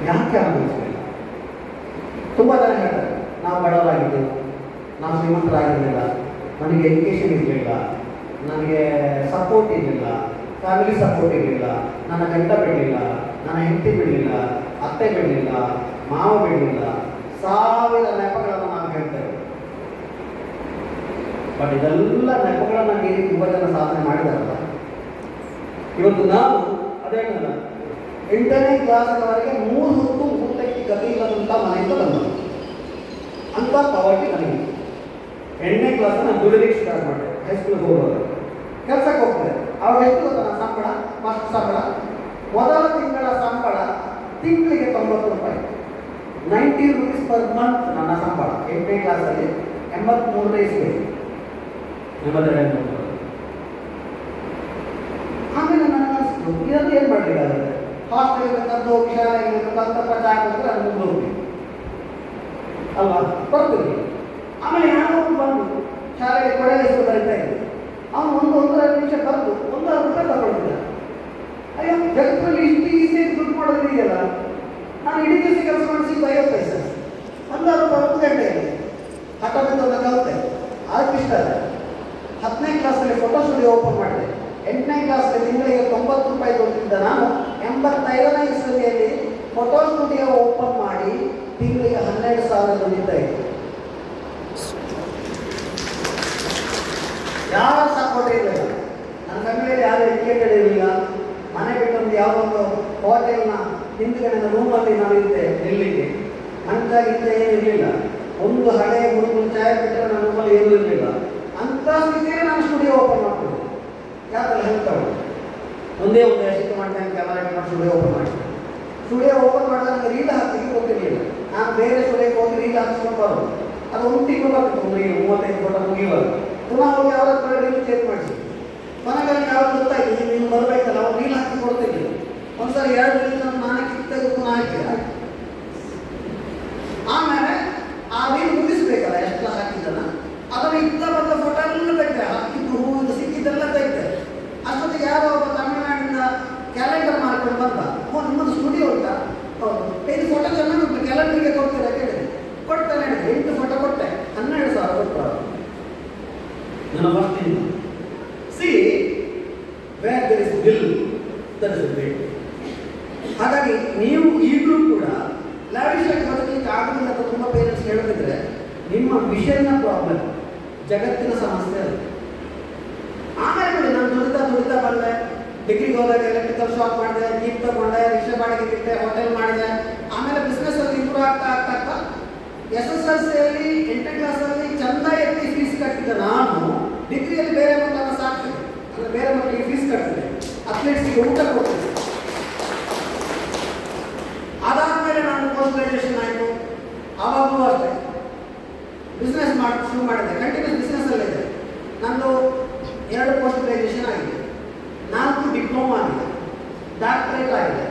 ಯಾಕೆ ಅನುಭವಿಸ್ಬೇಕು? ತುಂಬ ಜನ ಹೇಳ್ತಾರೆ ನಾವು ಬಡವರಾಗಿದ್ದೆವು, ನಾವು ಶ್ರೀಮಂತರಾಗಿರಲಿಲ್ಲ, ನನಗೆ ಎಜುಕೇಷನ್ ಇರಲಿಲ್ಲ, ನನಗೆ ಸಪೋರ್ಟ್ ಇರಲಿಲ್ಲ, ಫ್ಯಾಮಿಲಿ ಸಪೋರ್ಟ್ ಇರಲಿಲ್ಲ, ನನ್ನ ಗಂಡ ಬಿಡಲಿಲ್ಲ, ನನ್ನ ಹೆಂಡತಿ ಬಿಡಲಿಲ್ಲ, ಅತ್ತೆ ಬಿಡಲಿಲ್ಲ, ಮಾವ ಬಿಡಲಿಲ್ಲ. 1000 ನೆಪಗಳನ್ನು ನಾವು ಹೇಳ್ತೇವೆ. ಬಟ್ ಇದೆಲ್ಲ ನೆಪಗಳನ್ನು ಮೀರಿ ತುಂಬ ಜನ ಸಾಧನೆ ಮಾಡಿದಾರಲ್ಲ. ಇವತ್ತು ನಾವು ಅದೇ 8ನೇ ಕ್ಲಾಸ್ನವರೆಗೆ 3 ಹೊತ್ತು ಊಟಕ್ಕೆ ಗತಿ ಇಲ್ಲದಂಥ ಮನೆಯಿಂದ ಬಂದರು. ಅಂಥ ಪಾವರ್ಟಿ ನನಗೆ 8ನೇ ಕ್ಲಾಸ್ ನಾನು ದುಡಿಲಿಕ್ಕೆ ಸ್ಟಾರ್ಟ್ ಮಾಡಿದೆ. ಹೈಸ್ಕೂಲ್ಗೆ ಹೋಗೋದು ಕೆಲಸಕ್ಕೆ ಹೋಗ್ತದೆ. ಅವಾಗ ಎಷ್ಟು ಗೊತ್ತಾ ನನ್ನ ಸಂಬಳ? ಫಸ್ಟ್ ಸಂಬಳ, ಮೊದಲ ತಿಂಗಳ ಸಂಬಳ ತಿಂಗಳಿಗೆ 90 ರೂಪಾಯಿ. 90 rupees per month ನನ್ನ ಸಂಬಳ 8ನೇ ಕ್ಲಾಸಲ್ಲಿ 83ನೇ ಇಸ್ವಿ. ಆಮೇಲೆ ನನಗೆ ಅನಿಸ್ತು ಇದನ್ನು ಏನು ಮಾಡಲಿಕ್ಕಾಗುತ್ತೆ, ಹಾಸ್ಟೆಲ್ ತಂದು ಶಾಲೆಗೆ ತಂತಪ್ಪ ಚಾ ಕೊಟ್ಟರೆ ಅದು ಮುಂದೆ ಅಲ್ವಾ ಬರ್ತೀವಿ. ಆಮೇಲೆ ಯಾರೋ ಬಂದು ಶಾಲೆಗೆ ಕೊಡಗಿಸು ಬರೀತಾ ಇದ್ದೆ, ಅವನು ಒಂದೂವರೆ ನಿಮಿಷ ಬಂದು 1,000 ರೂಪಾಯಿ ತಗೊಳ್ತಿದ್ದ. ಅಯ್ಯೋ ಜಗತ್ತಲ್ಲಿ ಇಷ್ಟು ಈಸಿಯಾಗಿ ದುಡ್ಡು ಮಾಡೋದು ಇದೆಯಲ್ಲ, ನಾನು ಇಡೀ ದಿವಸ ಕೆಲಸ ಮಾಡಿಸಿ 50 ಪೈಸೆ 1,000 ರೂಪಾಯಿ 10 ಗಂಟೆಯಲ್ಲಿ ಹಠ ಬಿದ್ದೊಂದು ಕಲಿತೆ. ಅದಕ್ಕೆ ಇಷ್ಟ ಅಲ್ಲ. 10ನೇ ಕ್ಲಾಸಲ್ಲಿ ಫೋಟೋ ಸ್ಟುಡಿಯೋ ಓಪನ್ ಮಾಡಿದೆ. 8ನೇ ಕ್ಲಾಸಲ್ಲಿ ತಿಂಗಳಿಗೆ 90 ರೂಪಾಯಿ ಕೊಡ್ತಿದ್ದ ನಾನು 85ನೇ ಇಸ್ವಿಯಲ್ಲಿ ಫೋಟೋ ಸ್ಟುಡಿಯೋ ಓಪನ್ ಮಾಡಿ ತಿಂಗಳಿಗೆ 12,000 ದುಡಿತಾ ಇತ್ತು. ಯಾವ ಸಪೋರ್ಟ್ ಇರಲಿಲ್ಲ, ನನ್ನ ಫ್ಯಾಮಿಲಿಯಲ್ಲಿ ಯಾರು ಎಜುಕೇಟೆಡ್ ಇರಲಿಲ್ಲ. ಮನೆ ಬಿಟ್ಟೊಂದು ಯಾವುದೊಂದು ಹೋಟೆಲ್ನ ಹಿಂದ್ಗಡೆ ರೂಮಲ್ಲಿ ನಾವು ಇದ್ದೆ ನಿಲ್ಲಿಗೆ, ಮಂಚ ಗಿಂಚ ಏನಿರಲಿಲ್ಲ. ಒಂದು ಹಳೆ ಹುಡುಗರು ಚಾಯ್ ಬಿಟ್ಟರೆ ನನ್ನ ರೂಮಲ್ಲಿ ಏನೂ ಇರಲಿಲ್ಲ. ಅಂಥ ಸ್ಥಿತಿಯಲ್ಲಿ ನಾನು ಸ್ಟುಡಿಯೋ ಓಪನ್ ಮಾಡ್ತೀನಿ. ಯಾಕಂದ್ರೆ ಹೇಳ್ತಾವೆ ಒಂದೇ ಒಂದು ಎಷ್ಟು ಮಾಡ್ತೇನೆ ಕ್ಯಾಮರಾ ಮಾಡಿ ಸ್ಟುಡಿಯೋ ಓಪನ್ ಮಾಡ್ತೀನಿ. ಸ್ಟುಡಿಯೋ ಓಪನ್ ಮಾಡಿದ್ರೆ ನನಗೆ ರೀಲ್ ಹಾಕ್ಲಿಕ್ಕೆ ಗೊತ್ತಿರಲಿಲ್ಲ. ನಾನು ಬೇರೆ ಸ್ಟುಡಿಯೋಗೆ ಹೋಗಿ ರೀಲ್ ಹಾಕ್ಸ್ಕೊಂಡು ಬರೋದು. ಅದು ಒಂದು ತಿಂಗಳು ಬರ್ತಿತ್ತು, ಒಂದು 35 ಫೋಟೋ ಮುಗಿಯುವಾಗ ಪುನಃ ಹೋಗಿ ಯಾವ್ದು ರೀಲ್ ಚೇಂಜ್ ಮಾಡಿಸಿ ಮನೆಗಳಲ್ಲಿ ಯಾವ್ದು ಗೊತ್ತಾಯ್ತು ನೀನು ಬರಬೇಕಲ್ಲ, ಅವ್ರು ರೀಲ್ ಹಾಕಿ ಕೊಡ್ತಿದ್ದೆ. ಒಂದ್ಸರಿ 2 ರೀಲ್ ನಾನೇ ಕಿತ್ತಾಗಿ ಪುನಃ ಹಾಕಿದೆ. ಆಮೇಲೆ ಆ ರೀಲ್ ಮುಗಿಸ್ಬೇಕಲ್ಲ ಎಷ್ಟು ಹಾಕಿದ್ದನ ಅದನ್ನು ಇದ್ದ ಬಂದ ಫೋಟೋ ಎಲ್ಲ ತೆಗೆದೆ, ಹಾಕಿದ್ದು ಹೂವಿಂದ ಸಿಕ್ಕಿದ್ದೆಲ್ಲ ತೆಗೆದೆ. ಅಷ್ಟೊತ್ತಿಗೆ ಯಾರೋ ಒಬ್ಬ ತಮಿಳುನಾಡಿನಿಂದ ಕ್ಯಾಲೆಂಡರ್ ಮಾಡ್ಕೊಂಡು ಬಂದ. ನಿಮ್ಮದು ಸ್ಟುಡಿಯೋ ಉಂಟಾ? ಹೌದು. ಇದು ಫೋಟೋ ಚೆನ್ನಾಗಿ ಉಂಟು, ಕ್ಯಾಲೆಂಡರ್ಗೆ ಕೊಡ್ತೀರಾ ಕೇಳಿದೆ. ಕೊಡ್ತೇನೆ ಹೇಳಿದೆ. 8 ಫೋಟೋ ಕೊಟ್ಟೆ, 12,000 ಕೊಟ್ಟರು. ನನ್ನ first see where there is bill that is bill. ಹಾಗಾಗಿ ನೀವು ಈಗಲೂ ಕೂಡ ಲಾವಿಶ್ ಆಗಿ ಬದುಕಲಿಕ್ಕೆ ಆಗೋದಿಲ್ಲ ಅಂತ ತುಂಬ ಪೇರೆಂಟ್ಸ್ ಹೇಳೋದಿದ್ರೆ ನಿಮ್ಮ ವಿಷನ್ನ ಪ್ರಾಬ್ಲಮ್, ಜಗತ್ತಿನ ಸಮಸ್ಯೆ ಅದು. ಆಮೇಲೆ ನೋಡಿ, ನಾನು ದುಡಿತಾ ಬಂದೆ. ಡಿಗ್ರಿಗೆ ಹೋದಾಗ ಎಲೆಕ್ಟ್ರಿಕಲ್ ಶಾಪ್ ಮಾಡಿದೆ, ಜೀಪ್ ತಗೊಂಡೆ, ರಿಕ್ಷಾ ಬಾಡಿಗೆ ಬಿಟ್ಟೆ, ಹೋಟೆಲ್ ಮಾಡಿದೆ. ಆಮೇಲೆ ಬಿಸ್ನೆಸ್ಸಲ್ಲಿ ಇಂಪ್ರೂವ್ ಆಗ್ತಾ SSLCಯಲ್ಲಿ 8ನೇ ಕ್ಲಾಸಲ್ಲಿ ಚಂದ ಎತ್ತಿ ಫೀಸ್ ಕಟ್ಟಿದ್ದೆ ನಾನು. ಡಿಗ್ರಿಯಲ್ಲಿ ಬೇರೆ ಮಕ್ಕಳನ್ನು ಸಾಕ್ತಿದ್ದೆ, ಅಂದರೆ ಬೇರೆ ಮಕ್ಕಳಿಗೆ ಫೀಸ್ ಕಟ್ತಿದ್ದೆ, ಅಥ್ಲೀಟ್ಸ್ಗೆ ಊಟ ಕೊಡ್ತಿದ್ದೆ. ಅದಾದಮೇಲೆ ನಾನು ಪೋಸ್ಟ್ ಗ್ರಾಜುಯೇಷನ್ ಆಯಿತು. ಆವಾಗಲೂ ಅಷ್ಟೇ ಬಿಸ್ನೆಸ್ ಶುರು ಮಾಡಿದೆ. ಕಂಟಿನ್ಯೂಸ್ ಬಿಸ್ನೆಸ್ಸಲ್ಲಿದೆ. ನಂದು 2 ಪೋಸ್ಟ್ ಗ್ರಾಜುಯೇಷನ್ ಆಗಿದೆ, 4 ಡಿಪ್ಲೊಮಾ ಆಗಿದೆ, ಡಾಕ್ಟರೇಟ್ ಆಗಿದೆ.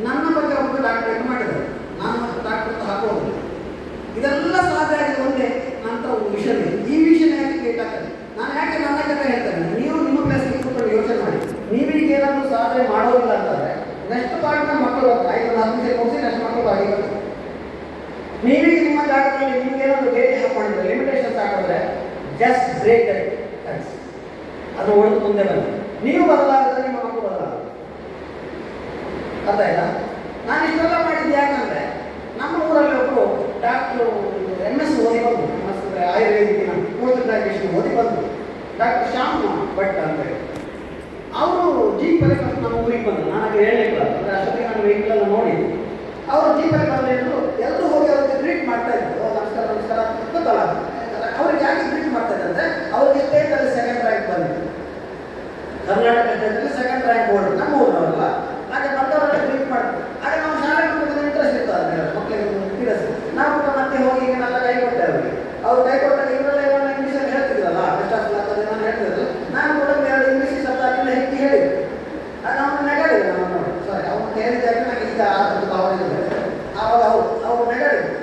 ನನ್ನ ಬಗ್ಗೆ ಒಬ್ಬರು ಡಾಕ್ಟರೇಟ್ ಮಾಡಿದ್ದಾರೆ, ನಾನು ಡಾಕ್ಟರೇಟ್ ಹಾಕೋದಿಲ್ಲ. ಇದೆಲ್ಲ ಸಾಧ್ಯ ಆಗಿದೆ ಒಂದೇ ನಂತರ ಒಂದು ವಿಷನ್ ಇದೆ. ಈ ವಿಷನ್ ಯಾಕೆ ಕ್ರಿಯೇಟ್ ಆಗ್ತದೆ? ನಾನು ಯಾಕೆ ನನ್ನ ಕಥೆ ಹೇಳ್ತೇನೆ, ನೀವು ನಿಮ್ಮ ಪ್ಲೇಸ್ಗೆ ಕೂತ್ಕೊಂಡು ಯೋಚನೆ ಮಾಡಿ. ನೀವೀಗ ಏನಾದರೂ ಸಾಧನೆ ಮಾಡೋದಿಲ್ಲ ಅಂತಂದರೆ ನೆಕ್ಸ್ಟ್ ಪಾರ್ಟ್ನ ಮಕ್ಕಳು 5-10 ನಿಮಿಷ ಮುಗಿಸಿ ನೆಕ್ಸ್ಟ್ ಮಕ್ಕಳು ಆಗಿ ಬರ್ತಾರೆ. ನೀವೀಗ ನಿಮ್ಮ ಜಾಗದಲ್ಲಿ ನಿಮ್ಗೇನಾದರೂ ಡೇಟ್ ಹಾಕೊಂಡಿದ್ರೆ, ಲಿಮಿಟೇಷನ್ಸ್ ಹಾಕಿದ್ರೆ ಜಸ್ಟ್ ಬ್ರೇಕ್ ದಟ್ ಫ್ರೆಂಡ್ಸ್, ಅದು ಒಡೆದು ಮುಂದೆ ಬನ್ನಿ. ನೀವು ಬದಲಾಗಿದ್ರೆ ನಿಮ್ಮ ಮಕ್ಕಳು ಬದಲಾಗುತ್ತೆ. ಅರ್ಥ ಆಯ್ತಾ? ನಾನು ಇಷ್ಟೆಲ್ಲ ಮಾಡಿದ್ದು ಯಾಕಂದರೆ ನಮ್ಮ ಊರಲ್ಲಿ ಒಬ್ಬರು ಡಾಕ್ಟ್ರು MS ಓದಿ ಬಂದು, ಆಯುರ್ವೇದಿಕ್ಕಿನ ಪೋಸ್ಟ್ ಗ್ರಾಜುಯೇಷನ್ ಓದಿ ಬಂದು, ಡಾಕ್ಟರ್ ಶ್ಯಾಮ್ ಭಟ್ ಅಂತೇಳಿ ಅವರು ಜೀಪಲ್ಲಿ ಫಸ್ಟ್ ನಮ್ಮ ಊರಿಗೆ ಬಂದರು. ನಾನು ಹೇಳಲಿಲ್ಲ, ಅಂದರೆ ಅಷ್ಟೊತ್ತಿಗೆ ನಾನು ವೆಹಿಕಲ್ ನೋಡಿ ಅವರು ಜೀಪಲ್ಲಿ ಬಂದು ಎಲ್ಲರೂ ಹೋಗಿ ಅವ್ರಿಗೆ ಟ್ರೀಟ್ ಮಾಡ್ತಾ ಇದ್ರು. ನಮಸ್ಕಾರ ನಮಸ್ಕಾರ ಗೊತ್ತಲ್ಲ, ಅವ್ರಿಗೆ ಯಾಕೆ ಟ್ರೀಟ್ ಮಾಡ್ತಾ ಇದ್ದಂತೆ, ಅವ್ರಿಗೆ ಸ್ಟೇಟಲ್ಲಿ 2nd ರ್ಯಾಂಕ್ ಬಂದಿತ್ತು. ಕರ್ನಾಟಕ ಸ್ಟೇಟಲ್ಲಿ 2nd ರ್ಯಾಂಕ್ ಹೊರಡು, ನಮ್ಮ ಊರವರಲ್ಲ. ಹಾಗೆ ಬಂದವರೆಲ್ಲ ಟ್ರೀಟ್ ಮಾಡ್ತಾರೆ. ಹಾಗೆ ನಾವು ಶಾಲೆಗೆ ಹೋಗೋದು ಇಂಟ್ರೆಸ್ಟ್ ಇರ್ತದೆ ಮಕ್ಕಳಿಗೆ ತಿಳಿಸಿ. ನಾವು ಕೂಡ ಮತ್ತೆ ಹೋಗಿ ಈಗೆಲ್ಲ ಕೈ ಕೊಟ್ಟೆ ಅವರಿಗೆ. ಅವ್ರು ಕೈ ಕೊಟ್ಟಾಗ ಇವರೆಲ್ಲ ಏನೋ ಇಂಗ್ಲೀಷಲ್ಲಿ ಹೇಳ್ತಿದ್ರಲ್ಲ, ಬೆಸ್ಟ್ ಆಫ್ ಲಕ್ ಅದು ನಾನು ಹೇಳ್ತಿದ್ರು. ನಾನು ಕೂಡ 2 ಇಂಗ್ಲೀಷ್ ಶಬ್ದ ಅದನ್ನ ಹೆಚ್ಚಿ ಹೇಳಿದೆ. ಅದು ಅವನು ನೆಗಡಿದ್ರು, ನಾನು ನೋಡಿ ಸಾರಿ ಅವನು ಹೇಳಿದಾಗ ನನಗೆ ಈಗ ಭಾವನೆ ಇದೆ. ಆವಾಗ ಅವ್ರು ನೆಗಡಿದ್ರು.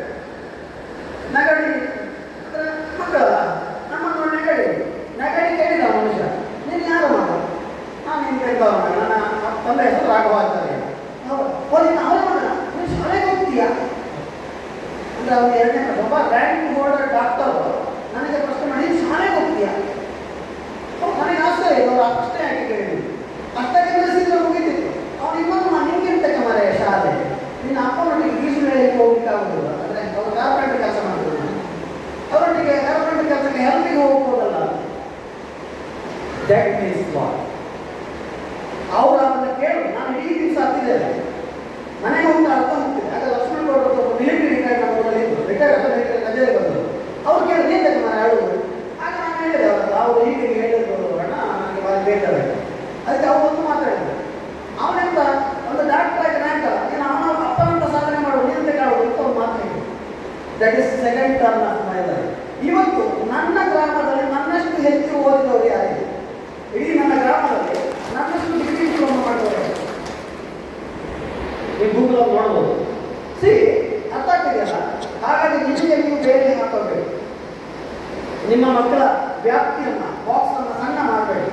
ನಿಮ್ಮ ಮಕ್ಕಳ ವ್ಯಾಪ್ತಿಯನ್ನು ಬಾಕ್ಸನ್ನು ಸಣ್ಣ ಮಾಡಬೇಡಿ.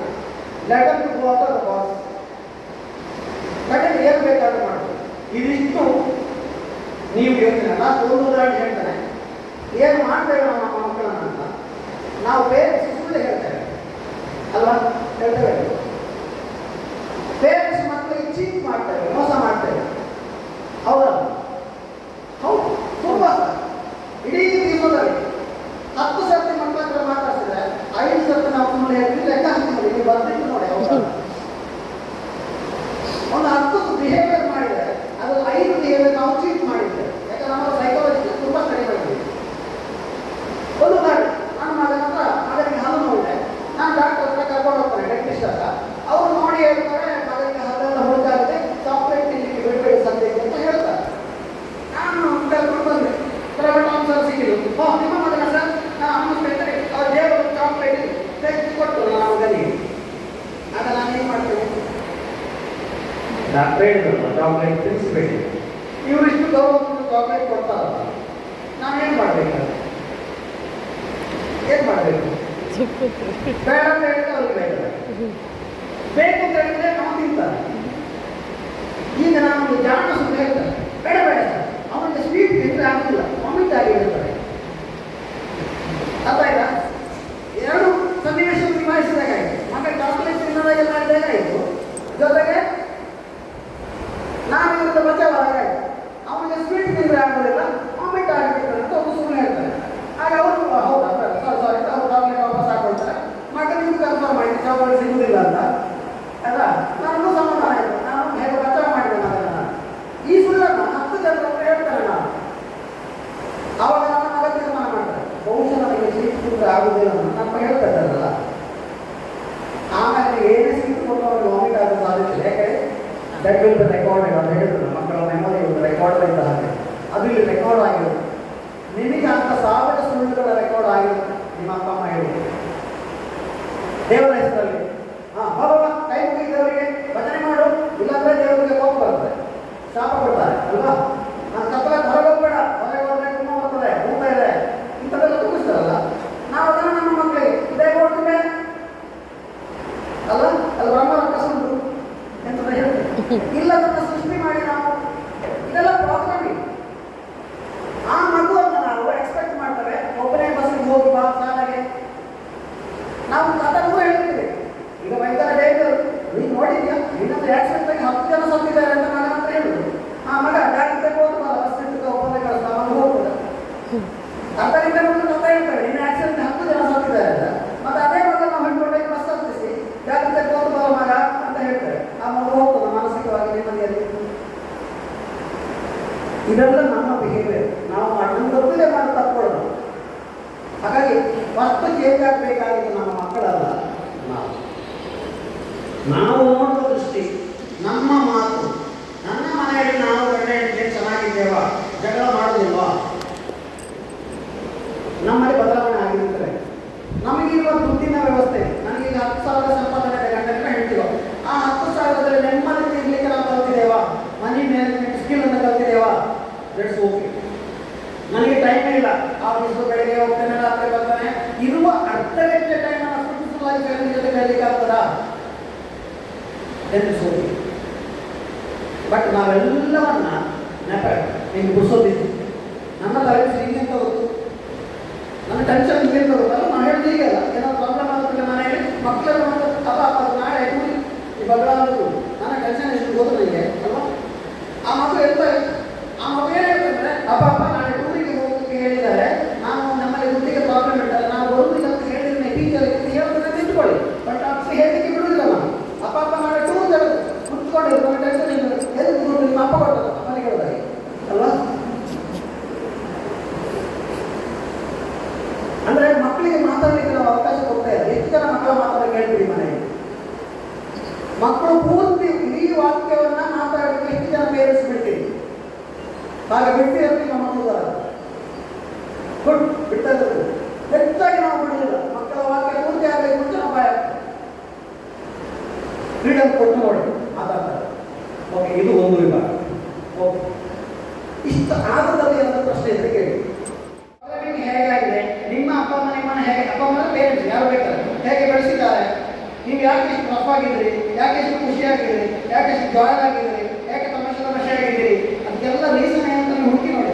Letter to go out of the box. ಕಡೆಗೆ ಏನು ಬೇಕಾದ್ರೂ ಮಾಡಬೇಕು. ಇದಿಷ್ಟು ನೀವು ಯೋಚನೆ. ಲಾಸ್ಟ್ ಒಂದು ಉದಾಹರಣೆ ಹೇಳ್ತಾನೆ. ಏನು ಮಾಡಬೇಡ ನಮ್ಮ ಮಕ್ಕಳನ್ನ ಅಂತ ನಾವು ಪೇರೆಂಟ್ಸ್ ಸುಳ್ಳು ಹೇಳ್ತೇವೆ ಅಲ್ವಾ? ಹೇಳ್ತೇವೆ. ಪೇರೆಂಟ್ಸ್ ಮಕ್ಕಳಿಗೆ ಚೀಟ್ ಮಾಡ್ತೇವೆ, ಮೋಸ ಮಾಡ್ತೇವೆ. ಹೌದಾ? ಹೌದು, ತುಂಬ ಇಡೀ ದಿವಸದಲ್ಲಿ 10 ಸರ್ತಿ ಮಕ್ಕಳ ಹತ್ರ ಮಾತಾಡ್ತಿದ್ರೆ 5 ಸರ್ತಿ ನಾವು ಸುಮ್ಮನೆ ಹೇಳ್ತೀವಿ. ಲೆಕ್ಕ ಹಾಕ್ತೀವಿ, ನೀವು ಬರ್ತಿತ್ತು ನೋಡಿ. ಹೌದಾ? ಒಂದು 10 ಬಿಹೇವಿಯರ್ ಮಾಡಿದರೆ ಅದು 5 ಬಿಹೇವಿಯರ್ ನಾವು ಚೀಟ್ ಮಾಡಿದ್ದೇವೆ. ಯಾಕಂದ್ರೆ ನಮ್ಮ ಸೈಕಾಲಜಿ ತುಂಬ ಸ್ಟಡಿ ಮಾಡಿದ್ದೀವಿ. ಒಂದು ಉದಾಹರಣೆ, ನನ್ನ ಮಗನ ಹತ್ರ ಮಗನಿಗೆ ಹಲ್ಲು ನೋಡಿದೆ. ನಾನು ಡಾಕ್ಟರ್ ಹತ್ರ ಕರ್ಕೊಂಡು ಹೋಗ್ತಾನೆ, ಡೆಂಟಿಸ್ಟ್ ಹತ್ರ. ಅವ್ರು ನೋಡಿ ಹೇಳ್ತಾರೆ, ಮಗನಿಗೆ ಹಲ್ಲೆಲ್ಲ ಹುಡುಕಾಗುತ್ತೆ, ಚಾಕ್ಲೇಟ್ ತಿನ್ನಲಿಕ್ಕೆ ಬಿಡಬೇಡಿ ಸದ್ಯಕ್ಕೆ ಅಂತ ಹೇಳ್ತಾರೆ. ನಾನು ಕರ್ಕೊಂಡು ಬಂದೆ. ಪ್ರೈವೇಟ್ ಆಫೀಸರ್ ಸಿಕ್ಕಿದ್ರು. ನಿಮ್ಮ ಮಗನ ಸರ್ ನಮಸ್ತೆ, ಅವ್ರ ದೇವರು ಚಾಕ್ಲೇಟ್ ತೆಗೆದು ಕೊಟ್ಟು ನನ್ನ ಮಗನಿಗೆ. ಆಗ ನಾನು ಏನು ಮಾಡ್ತೇನೆ? ಡಾಕ್ಟರ್ ಹೇಳಿದ್ರು ಚಾಕ್ಲೇಟ್ ತಿನ್ನಿಸ್ಬೇಡಿ. ಇವರು ಇಷ್ಟು ಗೌರವ ಚಾಕ್ಲೇಟ್ ಕೊಡ್ತಾರಲ್ಲ, ನಾನೇನು ಮಾಡಬೇಕು? ಏನು ಮಾಡಬೇಕು? ಬೇಡ ಅಂತ ಹೇಳಿದ್ರೆ ಅವ್ರಿಗೆ ಬೇಕಾದ್ರೆ ಬೇಕು ಅಂತ ಹೇಳಿದ್ರೆ ನಾವು ತಿಂತಾರೆ. ಈಗ ನಾನು ಜಾಣ ಸುಮ್ಮನೆ ಹೇಳ್ತಾರೆ, ಬೇಡ ಬೇಡ ಸರ್ ಅವನಿಗೆ ಸ್ವೀಟ್ ತಿಂದರೆ ಆಗುದಿಲ್ಲ, ವಾಮಿಟ್ ಆಗಿ ಹೇಳ್ತಾರೆ. ಅರ್ಥ ಆಯ್ತಾ? 2 ಸನ್ನಿವೇಶ ನಿಭಾಯಿಸಿದಾಗಾಯಿತು. ಮಗ ಚಾಕ್ಲೇಟ್ ತಿನ್ನೋದಾಗೆಲ್ಲ ಮಾಡಿದಾಗಾಯಿತು, ಜೊತೆಗೆ ನಾನು ಇವತ್ತು ಬಚಾವಾಗಾಯಿತು. ಅವನಿಗೆ ಸ್ವೀಟ್ ತಿಂದರೆ ಆಗೋದಿಲ್ಲ, ವಾಮಿಟ್ ಆಗಿಬಿಡ್ತಾರೆ ಅಂತ ಒಬ್ಬರು ಸುಮ್ಮನೆ ಹೇಳ್ತಾರೆ. ಆಗ ಅವರು ಹೌದಾ ಸಾರಿ ಅವ್ರು ಚಾಕ್ಲೇಟ್ ವಾಪಸ್ ಹಾಕೊಳ್ತಾರೆ. ಮಗನಿಗೂ ಕನ್ಫರ್ಮ್ ಆಯಿತು ಚಾಕ್ಲೇಟ್ ಸಿಗುವುದಿಲ್ಲ ಅಂತ ಅಲ್ಲ. ನನಗೂ ಸಮಾಧಾನ ಆಯಿತು, ನಾನು ಹೇಗೆ ಬಚಾವ್ ಮಾಡಿದೆ ಮಗನ. ಈ ಸುಳ್ಳನ್ನು 10 ಜನರ ಹತ್ರ ಹೇಳ್ತಾರೆ ನಾನು. ಆವಾಗ ನನ್ನ ಮಗ ತೀರ್ಮಾನ ಮಾಡ್ತಾರೆ, ಬಹುಶಃ ನನಗೆ ಸ್ವೀಟ್ ತಿಂದರೆ ಆಗುವುದಿಲ್ಲ ಅಂತ ನಮ್ಮ ಹೇಳ್ತಾ ಇದ್ದಾರಲ್ಲ. ಆಮೇಲೆ ಏನೇ ಸ್ವೀಟ್ ಕೊಟ್ಟು ಅವ್ರಿಗೆ ವಾಮಿಟ್ ಆಗೋ ಸಾಧ್ಯತೆ ಇದೆ. ಯಾಕೆ? ದಟ್ ವಿಲ್ ಬಿ ರೆಕಾರ್ಡೆಡ್ ಅಂತ ಹೇಳಿದ್ರು. ಮಕ್ಕಳ ಮೆಮೊರಿ ರೆಕಾರ್ಡ್ ಇದ್ದ ಹಾಗೆ ಅದು ಇಲ್ಲಿ ರೆಕಾರ್ಡ್ ಆಗಿರುತ್ತೆ. ನಿಮಗೆ ಅಂತ 1000 ಸುಳ್ಳುಗಳ ರೆಕಾರ್ಡ್ ಆಗಿರುತ್ತೆ. ನಿಮ್ಮ ಅಪ್ಪ ಅಮ್ಮ ಹೇಳಿದ್ರು ದೇವರ ಹೆಸರಲ್ಲಿ ಬಾಬಾ ಕೈ ಮುಗಿದವರಿಗೆ ಭಜನೆ ಮಾಡು, ಇಲ್ಲಾಂದ್ರೆ ದೇವರಿಗೆ ಕೋಪ ಬರ್ತದೆ, ಶಾಪ ಕೊಡ್ತಾರೆ ಅಲ್ವಾ? ನಾನು ತಪ್ಪಲ ಹೊರಗೋಗ್ಬೇಡ, ಹೊರಗೆ ಹೋದ್ರೆ ತುಂಬ ಬರ್ತದೆ, ಊಟ ಇದೆ, ಇಂಥದ್ದೆಲ್ಲ ತುಂಬಿಸ್ತಾರಲ್ಲ. ನಾವು ಅದನ್ನು ನಮ್ಮ ಮಕ್ಕಳಿಗೆ ಇದೇ ಕೊಡ್ತೀವಿ ಅಲ್ಲ. ಅದು ಬ್ರಹ್ಮರ ಕಸುಂಟು ಎಂತ ಹೇಳ್ತೇವೆ. ಇಲ್ಲ ಅದನ್ನು ಸೃಷ್ಟಿ ಮಾಡಿ ನಾವು ಇದೆಲ್ಲ ಪ್ರಾಬ್ಲಮ್. ಆ ಮಗುವನ್ನು ನಾವು ಎಕ್ಸ್ಪೆಕ್ಟ್ ಮಾಡ್ತೇವೆ, ಒಬ್ಬನೇ ಬಸ್ಸಿಗೆ ಹೋಗಿ ಬಾ ಶಾಲೆಗೆ. ನಾವು ಅದನ್ನು ಹೇಳ್ತೀವಿ. ಈಗ ಭಯಂಕರ ಡೇಂಜರ್, ನೀನು ನೋಡಿದ್ಯಾ ಇನ್ನೊಂದು ಆಕ್ಸಿಡೆಂಟ್ ಆಗಿ 10 ಜನ ಸತ್ತಿದ್ದಾರೆ ಅಂತ ಮಗನ ಹತ್ರ ಹೇಳುದು. ಆ ಮಗ ಜಾಗ್ರತೆ ಹೋಗಿ ಬಸ್ ಇಟ್ಟು ಒಬ್ಬನೇ ಕಳಿಸ್ತಾ ಮಗ ಹೋಗ್ತದೆ. ಅದರಿಂದ ಒಂದು ಕಥೆ ಹೇಳ್ತಾರೆ, ನಿನ್ನ ಆಕ್ಸಿಡೆಂಟ್ 10 ಜನ ಸತ್ತಿದ್ದಾರೆ ಅಂತ. ಮತ್ತೆ ಅದೇ ಮಗ ನಾವು ಹಿಡ್ಕೊಂಡಾಗಿ ಬಸ್ ಹತ್ತಿಸಿ ಜಾಗ್ರತೆ ಹೋಗಿ ಬರೋ ಮಗ ಅಂತ ಹೇಳ್ತಾರೆ. ಆ ಮಗ ಹೋಗ್ತದೆ ಮಾನಸಿಕವಾಗಿ ನೆಮ್ಮದಿಯಲ್ಲಿ. ಇದೆಲ್ಲ ನಮ್ಮ ಬಿಹೇವಿಯರ್. ನಾವು ಅದನ್ನು ಗೊತ್ತಿದೆ ಮಾಡಿ ತಕ್ಕೊಳ್ಳೋದು. ಹಾಗಾಗಿ ಫಸ್ಟ್ ಚೇಂಜ್ ಆಗಬೇಕಾಗಿದ್ದು ನಮ್ಮ ಮಕ್ಕಳಲ್ಲ, ನಾವು ನೋಡುವ ದೃಷ್ಟಿ, ನಮ್ಮ ಮಾತು. ನನ್ನ ಮನೆಯಲ್ಲಿ ನಾವು ಗಂಡ ಹೆಂಡತಿ ಚೆನ್ನಾಗಿದ್ದೇವಾ, ಜಗಳ ಮಾಡೋದಿಲ್ವಾ, ನಮ್ಮಲ್ಲಿ ಬದಲಾವಣೆ ಆಗಿರುತ್ತದೆ. ನಮಗಿರುವ ದುಡ್ಡಿನ ವ್ಯವಸ್ಥೆ, ನನಗೀಗ 10,000 ಸಂಪಾದನೆ ಗಂಡನ ಹೇಳ್ತೀವೋ, ಆ 10,000ದಲ್ಲಿ ನೆಮ್ಮದಿ ಇರ್ಲಿಕ್ಕೆ ನಾವು ಕಲ್ತಿದ್ದೇವಾ, ಮನಿ ಮ್ಯಾನೇಜ್ಮೆಂಟ್ ಸ್ಕಿಲ್ ಅನ್ನು ಕಲ್ತಿದ್ದೇವಾ, ದಟ್ಸ್ ಓಕೆ. ನನಗೆ ಟೈಮ್ ಇಲ್ಲ, ಆಫೀಸು ಬೆಳಗ್ಗೆ ಹೋಗ್ತಾನೆ, ರಾತ್ರಿ ಬರ್ತಾನೆ, ಇರುವ ಅರ್ಧ ಗಂಟೆ ಟೈಮ್ ಫುಲ್ ಆಗಿ ಫ್ಯಾಮಿಲಿ ಜೊತೆ ಕಳೀಲಿಕ್ಕೆ ಆಗ್ತದಾ? That's okay. ಬಟ್ ನಾವೆಲ್ಲವನ್ನ ನೆಪ ಹಿಂಗೆ ಗುಡಿಸೋದಿತ್ತು. ನನ್ನ ತಲೆಬಿಸಿ ಹಿಂಗೆ ಅಂತ ಗೊತ್ತು, ನನ್ನ ಟೆನ್ಷನ್ ಹಿಂಗೆ ಅಂತ ಗೊತ್ತಲ್ಲ. ನಾವು ಹೇಳೋದು ಹೀಗಲ್ಲ, ಏನೋ ಪ್ರಾಬ್ಲಮ್ ಆಗುತ್ತೆ ಮನೆಯಲ್ಲಿ, ಮಕ್ಕಳೆಲ್ಲ ಅಪ್ಪ ಅಪ್ಪ ನಾಳೆ ಈ ಬದಲಾಗೋದು ನನ್ನ ಟೆನ್ಷನ್ ಎಷ್ಟು ಗೊತ್ತು ನನಗೆ ಅಲ್ವಾ? ಆ ಮಗು ಹೇಳ್ತಾರೆ, ಆ ಮಗು ಏನು ಹೇಳ್ತಂದ್ರೆ, ಅಪ್ಪ ಅಪ್ಪ ನಾಳೆ ಟೂರಿಗೆ ಹೋಗೋದಕ್ಕೆ ಹೇಳಿದ್ದಾರೆ, ನಾವು ನಮ್ಮಲ್ಲಿ ದುಡ್ಡಿಗೆ ಪ್ರಾಬ್ಲಮ್ ಇಟ್ಟಲ್ಲ, ನಾವು ಬರುವುದಿಲ್ಲ ಅಂತ ಹೇಳಿದ್ರೆ ಟೀಚರ್ ಹೇಳ್ತಾರೆ ನಿಂತ್ಕೊಳ್ಳಿ. ಬಟ್ ಅಪ್ಪ ಹೇಳಲಿಕ್ಕೆ ಬಿಡುವುದಿಲ್ಲ ನಾನು. ಅಪ್ಪ ಅಪ್ಪ ನಾಳೆ ಟೂರ್ ತರೋದು ಕುತ್ಕೊಂಡಿದ್ದು ನನ್ನ ಟೆನ್ಷನ್ ಎಲ್ಲಿ ದುಡ್ಡು ನಿಮ್ಮ ಅಪ್ಪ ಕೊಟ್ಟದ್ದು ಮನೆಗೆ ಹೋದಾಗ ಅಲ್ವಾ? ಅಂದ್ರೆ ಮಕ್ಕಳಿಗೆ ಮಾತಾಡಲಿಕ್ಕೆ ನಾವು ಅವಕಾಶ ಕೊಡ್ತಾ ಇಲ್ಲ. ಎಷ್ಟು ಜನ ಮಕ್ಕಳ ಮಾತಾಡೋಕೆ ಹೇಳ್ತೀವಿ ಮನೆಯಲ್ಲಿ? ಮಕ್ಕಳು ಪೂರ್ತಿ ಇಡೀ ವಾಕ್ಯವನ್ನ ಮಾತಾಡಲಿಕ್ಕೆ ಎಷ್ಟು ಜನ ಪೇರೆಂಟ್ಸ್ ಬಿಡ್ತೀವಿ? ಹಾಗೆ ಬಿಡ್ತೀರಂತ ನಮ್ಮ ಗುಡ್ ಬಿಡ್ತಾ ಇರೋದು ಹೆಚ್ಚಾಗಿ ನಾವು ಬಿಡಲಿಲ್ಲ. ಮಕ್ಕಳ ವಾಕ್ಯ ಪೂರ್ತಿ ಆಗಬೇಕು ಅಂತ ನಾವು ಫ್ರೀಡಮ್ ಕೊಟ್ಟು ನೋಡಿ ಮಾತಾಡ್ತಾರೆ. ಓಕೆ, ಇದು ಒಂದು ವಿಭಾಗ. ಓಕೆ, ಇಷ್ಟು ಆದದಲ್ಲಿ ಅನ್ನೋ ಪ್ರಶ್ನೆ ಇದ್ರೆ ಕೇಳಿ. ಹೇಗಾಗಿದೆ ನಿಮ್ಮ ಅಪ್ಪ ಅಮ್ಮ ನಿಮ್ಮನ್ನ ಹೇಗೆ ಅಪ್ಪ ಯಾರು ಬೇಕಾದ್ರೆ ಹೇಗೆ ಬೆಳೆಸಿದ್ದಾರೆ, ನೀವು ಯಾಕೆ ಇಷ್ಟು ರಫ್ ಆಗಿದ್ದೀರಿ, ಯಾಕೆ ಇಷ್ಟು ಖುಷಿಯಾಗಿದ್ದೀರಿ, ಯಾಕೆ ಇಷ್ಟು ಜಾಯ್ ಆಗಿದ್ದೀರಿ, ಯಾಕೆ ತಮಾಷೆ ಆಗಿದ್ದೀರಿ, ಅದಕ್ಕೆಲ್ಲ ರೀಸನ್ ಅಂತ ನೀವು ಹುಡುಕಿ ನೋಡಿ.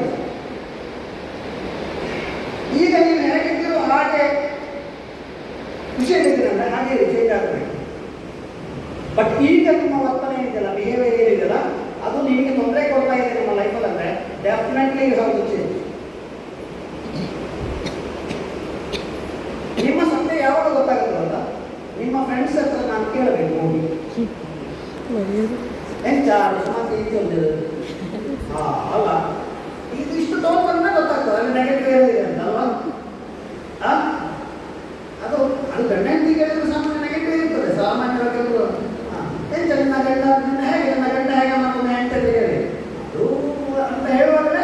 ಈಗ ನೀವು ಹೇಗಿದ್ದೀರೋ ಹಾಗೆ ಖುಷಿಯಾಗಿದ್ದೀರಲ್ಲ, ಹಾಗೆ ಚೇಂಜ್ ಆಗಬೇಕು. ಬಟ್ ಈಗ ನಿಮ್ಮ ವರ್ತನೆ ಏನಿದೆಯಲ್ಲ, ಬಿಹೇವಿಯರ್ ಏನಿದೆಯಲ್ಲ, ಅದು ನಿಮಗೆ ತೊಂದರೆ ಕೊಡ್ತಾ ಇದೆ ನಿಮ್ಮ ಲೈಫಲ್ಲಿ ಅಂದರೆ definitely you have to change. ನಿಮ್ಮ ಸತ್ಯ ಯಾವಾಗ ಗೊತ್ತಾಗುತ್ತಲ್ಲ, ನಿಮ್ಮ ಫ್ರೆಂಡ್ಸ್ ಹತ್ರ ನಾನು ಕೇಳಬೇಕು ಹೋಗಿ ಎಂಚಾರು ಸುಮಾರು ಒಂದು ಅಲ್ಲ ಇದು ಇಷ್ಟು ತಗೊಂಡ್ರೆ ಗೊತ್ತಾಗ್ತದೆ ಅಲ್ಲಿ ನೆಗೆಟಿವ್ ಏನಿದೆ ಅಂತ ಅಲ್ವಾ. ಅದು ಅದು ಗಂಡ ಹೆಂಡತಿಗೆ ಹೇಳಿದ್ರೆ ಸಾಮಾನ್ಯ ನೆಗೆಟಿವ್ ಇರ್ತದೆ ಸಾಮಾನ್ಯವಾಗಿ. ಎಂತ ನಿನ್ನ ಗಂಡ ನಿನ್ನ ಹೇಗೆ ನನ್ನ ಗಂಡ ಹೇಗೆ ಮಾಡ್ತಾನೆ ಹೆಂಡತಿ ಹೇಳಿ ಅದು ಅಂತ ಹೇಳುವಾಗಲೇ